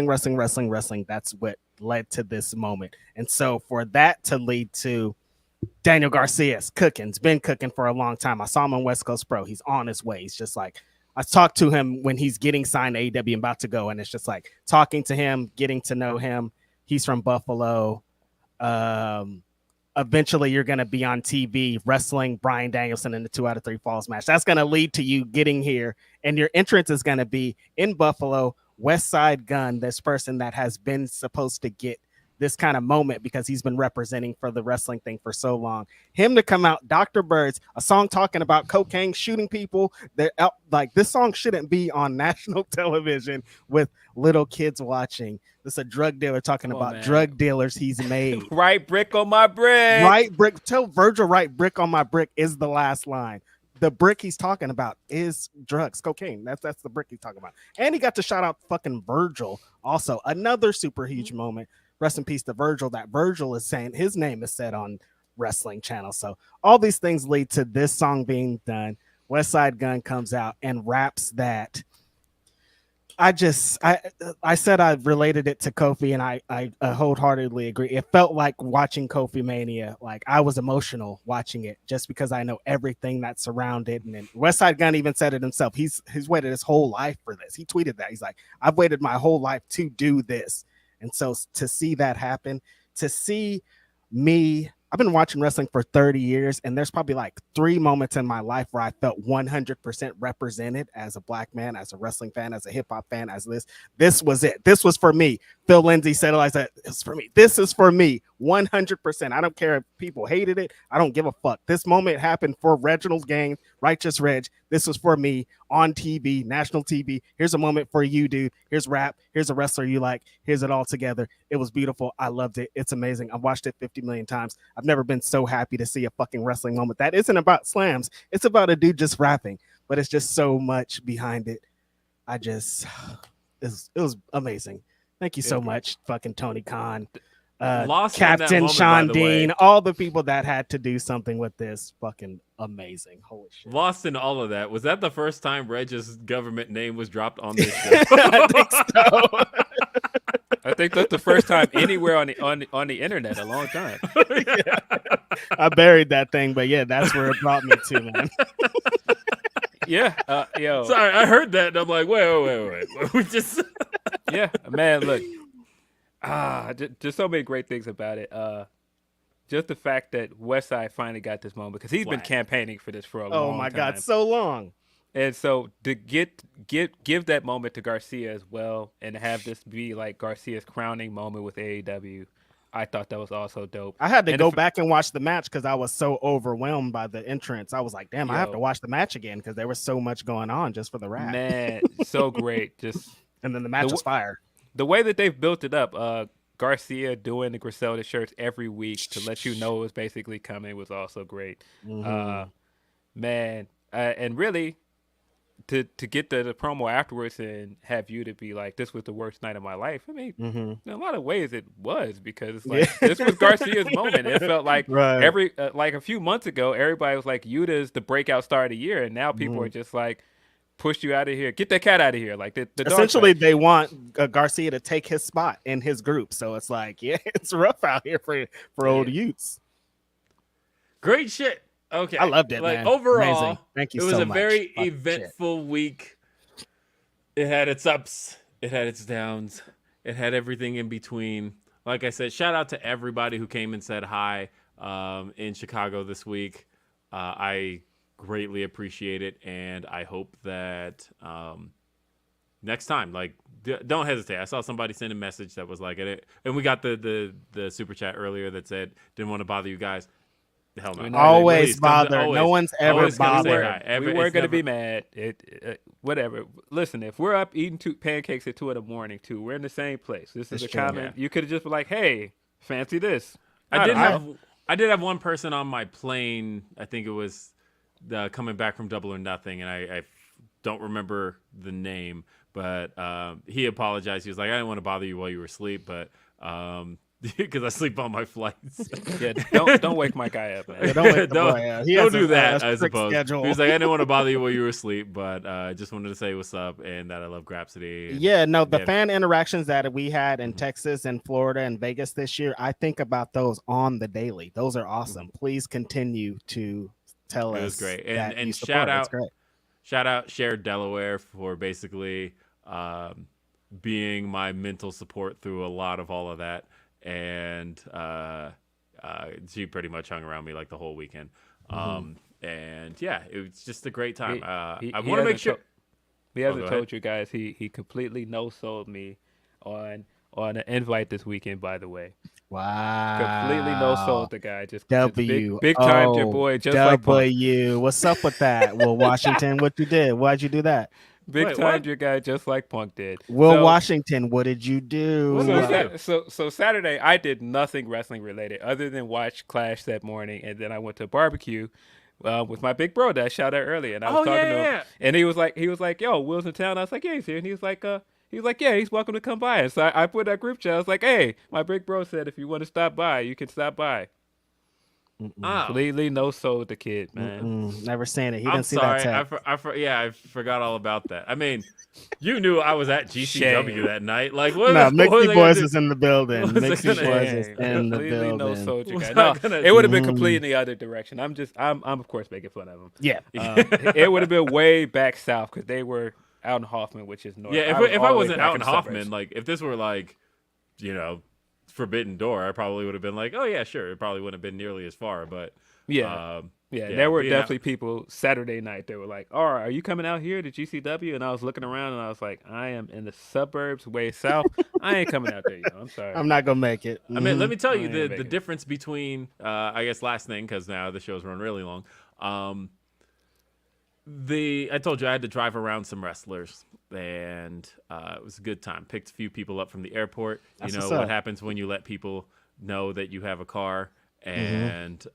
what led to this moment. And so for that to lead to Daniel Garcia's cooking, it's been cooking for a long time. I saw him on West Coast Pro. He's on his way. He's just like, I talked to him when he's getting signed to AEW and about to go. And it's just like talking to him, getting to know him. He's from Buffalo. Eventually you're going to be on TV wrestling Bryan Danielson in the 2 out of 3 falls match. That's going to lead to you getting here, and your entrance is going to be in Buffalo. West Side Gun, this person that has been supposed to get this kind of moment because he's been representing for the wrestling thing for so long. Him to come out, Dr. Birds, a song talking about cocaine, shooting people. Like, this song shouldn't be on national television with little kids watching. This is a drug dealer talking about drug dealers he's made.
Right brick on my brick.
Right brick. Tell Virgil, right brick on my brick is the last line. The brick he's talking about is drugs, cocaine. That's the brick he's talking about. And he got to shout out fucking Virgil. Also, another super huge moment. Rest in peace to Virgil. That Virgil is saying his name is said on wrestling channels. So all these things lead to this song being done. West Side Gun comes out and raps that. I said I related it to Kofi, and I wholeheartedly agree. It felt like watching Kofi Mania. Like, I was emotional watching it just because I know everything that surrounded. And then West Side Gun even said it himself. He's waited his whole life for this. He tweeted that. He's like, I've waited my whole life to do this. And so to see that happen, to see me, I've been watching wrestling for 30 years, and there's probably like 3 moments in my life where I felt 100% represented as a black man, as a wrestling fan, as a hip hop fan, as this. This was it. This was for me. Phil Lindsey said, I said, it's for me. This is for me. 100%. I don't care if people hated it. I don't give a fuck. This moment happened for Reginald Gang, Righteous Reg. This was for me on TV, national TV. Here's a moment for you, dude. Here's rap. Here's a wrestler you like. Here's it all together. It was beautiful. I loved it. It's amazing. I've watched it 50 million times. I've never been so happy to see a fucking wrestling moment. That isn't about slams. It's about a dude just rapping, but it's just so much behind it. It was amazing. Thank you so much, fucking Tony Khan, Captain Sean Dean, all the people that had to do something with this. Fucking amazing. Holy shit.
Lost in all of that. Was that the first time Reg's government name was dropped on this show?
I think so.
I think that's the first time anywhere on the internet in a long time.
Yeah. I buried that thing, but yeah, that's where it brought me to, man.
Yeah, yo.
Sorry, I heard that and I'm like, wait. We just
yeah, man, look. Just so many great things about it. Just the fact that Westside finally got this moment because he's been campaigning for this for a long time.
Oh my God, so long.
And so to give that moment to Garcia as well and have this be like Garcia's crowning moment with AEW, I thought that was also dope.
I had to go back and watch the match because I was so overwhelmed by the entrance. I was like, damn, I have to watch the match again because there was so much going on just for the rap.
Man, so great.
And then the match was fire.
The way that they've built it up, Garcia doing the Griselda shirts every week to let you know it was basically coming was also great. Mm-hmm. Man, and really to get the promo afterwards and have you to be like, this was the worst night of my life. I mean, in a lot of ways it was because it's like this was Garcia's moment. It felt like like a few months ago, everybody was like, Yuta's the breakout star of the year, and now people are just like, push you out of here, get that cat out of here. Like the
essentially they want Garcia to take his spot in his group. So it's like, yeah, it's rough out here for old youths.
Great shit. Okay,
I loved it,
like,
man.
Overall,
amazing. Thank you so much.
It was a very eventful week. It had its ups, it had its downs, it had everything in between. Like I said, shout out to everybody who came and said hi in Chicago this week. I greatly appreciate it, and I hope that next time, like, don't hesitate. I saw somebody send a message that was like, and we got the super chat earlier that said, didn't want to bother you guys. Hell no.
Always
Please, come to-
bother.
always-
No one's ever
always come to say
bothered.
hi.
We
It's
weren't gonna
never-
be mad. Whatever. Listen, if we're up eating pancakes at 2 a.m. too, we're in the same place. This is
That's
a
true.
comment. You could have just been like, "Hey, fancy this."
I did
don't know.
have one person on my plane. I think it was coming back from Double or Nothing, and I don't remember the name, but he apologized. He was like, "I didn't want to bother you while you were asleep, but because I sleep on my flights."
Yeah, don't wake my guy up, man.
Yeah, don't wake the
Don't-
boy up. He
don't
has
do that,
a
I
strict
suppose.
schedule.
He was like, "I didn't want to bother you while you were asleep, but I just wanted to say what's up and that I love Grapsody." And
Yeah, no, the
yeah.
fan interactions that we had in Texas and Florida and Vegas this year, I think about those on the daily. Those are awesome. Please continue to tell us.
It was great.
that
And
you support
shout
it. It's
out
great.
Shout out Shared Delaware for basically being my mental support through a lot of all of that. And she pretty much hung around me like the whole weekend. And yeah, it was just a great time. I want to make sure.
He hasn't
go
told
ahead.
you guys he completely no-sold me on an invite this weekend. By the way,
Wow.
completely no-sold the guy. Just
W.
big time, your boy. Just like Punk.
W. What's up with that? Will Washington, what you did? Why'd you do that?
Big
Wait,
time,
what?
your guy. Just like Punk did.
Will
So-
Washington, what did you do?
What did I do?
So Saturday I did nothing wrestling related other than watch Clash that morning, and then I went to a barbecue with my big bro that I shouted out earlier, and I was
Oh,
talking to him,
yeah.
and he was like, "Yo, Will's in town." I was like, "Yeah, he's here," and he was like, "Yeah, he's welcome to come by." And so I put that group chat. I was like, "Hey, my big bro said if you want to stop by, you can stop by."
Oh,
Completely no sold the kid, man.
Never seen it. He
I'm
didn't see
sorry.
that text.
I forgot all about that. I mean, you knew I was at GCW
Shame.
that night. Like, what?
No,
what was I
Mixie
gonna
Boys
do?
is in the building.
What was I
Mixie
gonna-
Boys is
Dang,
in the
completely no
building.
sold your
Was
guy.
I
No,
gonna-
it would have been completely in the other direction. I'm of course making fun of him.
Yeah.
It would have been way back south because they were out in Hoffman, which is north.
Yeah,
was
if
all
I
the way
wasn't
back
out in
the
Hoffman,
suburbs.
like if this were like, Forbidden Door, I probably would have been like, oh yeah, sure. It probably wouldn't have been nearly as far, but
yeah,
yeah,
there were
being out-
definitely people Saturday night. They were like, "Oh, are you coming out here to GCW?" And I was looking around and I was like, "I am in the suburbs, way south. I ain't coming out there, yo. I'm sorry."
I'm not going to make it.
I mean, let me tell you
Oh, yeah,
the
make it.
difference between, I guess, last thing, because now the show's run really long. I told you I had to drive around some wrestlers, and it was a good time. Picked a few people up from the airport.
That's
you know
what's
what
up.
happens when you let people know that you have a car, and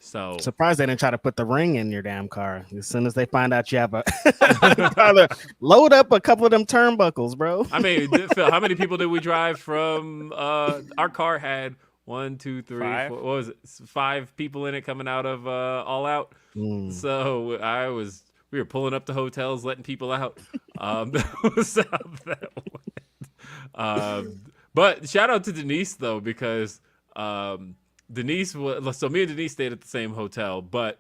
so
Surprised they didn't try to put the ring in your damn car. As soon as they find out you have a load up a couple of them turnbuckles, bro.
I mean, Phil, how many people did we drive from? Our car had 1, 2, 3,
Five?
4. What was it? 5 people in it coming out of All Out. So we were pulling up to hotels, letting people out. That was how that went. But shout out to Denise though, because Denise was, so me and Denise stayed at the same hotel, but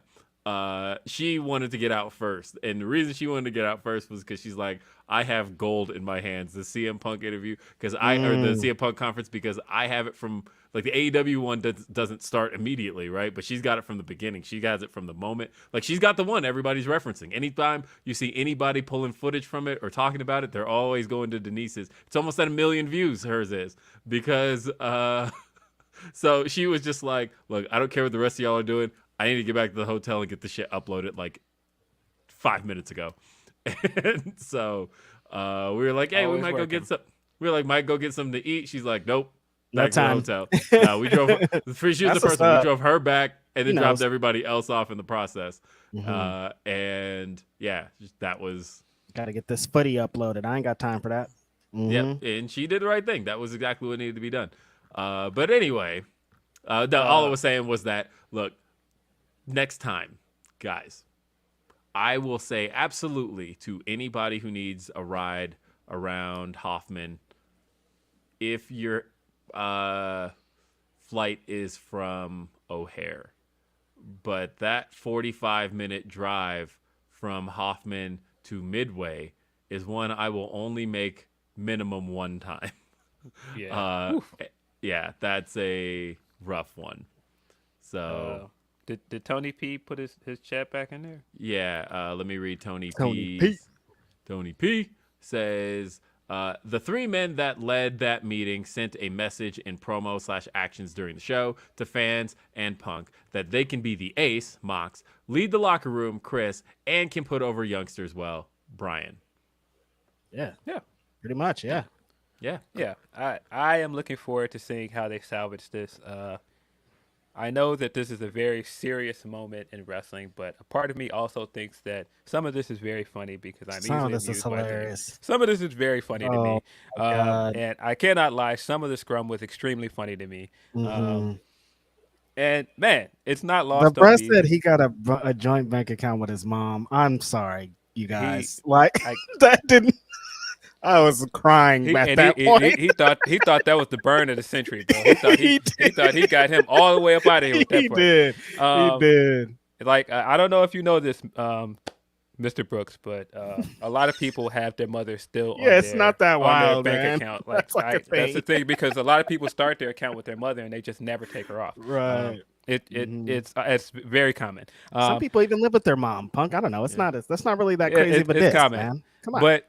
she wanted to get out first. And the reason she wanted to get out first was because she's like, I have gold in my hands. The CM Punk interview, or the CM Punk conference, because I have it from, like, the AEW one doesn't start immediately, right? But she's got it from the beginning. She has it from the moment. Like, she's got the one everybody's referencing. Anytime you see anybody pulling footage from it or talking about it, they're always going to Denise's. It's almost at 1 million views, hers is. Because, so she was just like, look, I don't care what the rest of y'all are doing. I need to get back to the hotel and get the shit uploaded like 5 minutes ago. And so we were like, hey, we
Always
might go
working.
get some. We were like, might go get something to eat. She's like, nope.
No
Back
time.
to the hotel. No, we drove. She was
That's
the
what's
first one. We
up.
drove her back and then
He
dropped
knows.
everybody else off in the process. And yeah, that was.
Got to get this footy uploaded. I ain't got time for that.
Yeah, and she did the right thing. That was exactly what needed to be done. But anyway, all I was saying was that, look, next time, guys, I will say absolutely to anybody who needs a ride around Hoffman, if your flight is from O'Hare, but that 45-minute drive from Hoffman to Midway is one I will only make minimum one time.
Yeah.
Yeah, that's a rough one. So
Did Tony P put his chat back in there?
yeah, let me read Tony
Tony
P. Tony P says, The three men that led that meeting sent a message in promo/actions during the show to fans and Punk that they can be the ace, Mox, lead the locker room, Chris, and can put over youngsters well, Brian.
Yeah.
Yeah.
Pretty much, yeah.
Yeah.
Yeah. I am looking forward to seeing how they salvage this. I know that this is a very serious moment in wrestling, but a part of me also thinks that some of this is very funny because I'm
Some of
easily
this is
amused by things.
hilarious.
Some of this is very funny to me.
my God.
And I cannot lie, some of the scrum was extremely funny to me. And man, it's not
The
lost on
Brett
me.
said he got a joint bank account with his mom. I'm sorry, you guys.
I-
that didn't. I was crying at that point.
He thought that was the burn of the century, bro. He thought he got him all the way up out of here with that
He
part.
did. He did.
Like I don't know if you know this, Mr. Brooks, but a lot of people have their mother still on
It's
their,
not that
on
wild,
their bank
man.
account. Like,
That's like a thing.
that's the thing, because a lot of people start their account with their mother and they just never take her off.
Right.
It's very common.
Some people even live with their mom. Punk, I don't know. It's not. That's not really that crazy, but
it's common.
man. Come on.
But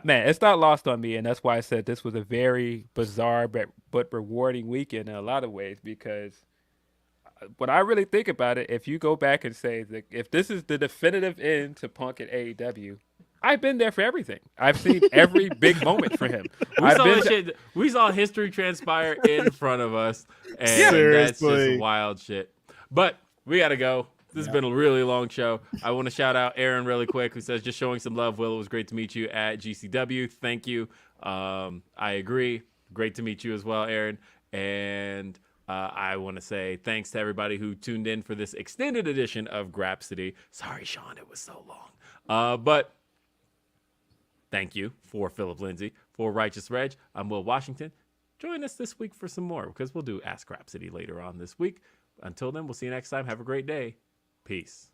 man, it's not lost on me, and that's why I said this was a very bizarre but rewarding weekend in a lot of ways, because when I really think about it, if you go back and say that if this is the definitive end to Punk at AEW, I've been there for everything. I've seen every big moment for him.
We saw history transpire in front of us, and that's
Seriously.
just wild shit. But we got to go. This has been a really long show. I want to shout out Aaron really quick, who says, just showing some love. Will, it was great to meet you at GCW. Thank you. I agree. Great to meet you as well, Aaron. And I want to say thanks to everybody who tuned in for this extended edition of Grapsody. Sorry, Sean, it was so long. But thank you for Philip Lindsey, for Righteous Reg. I'm Will Washington. Join us this week for some more, because we'll do Ask Grapsody later on this week. Until then, we'll see you next time. Have a great day. Peace.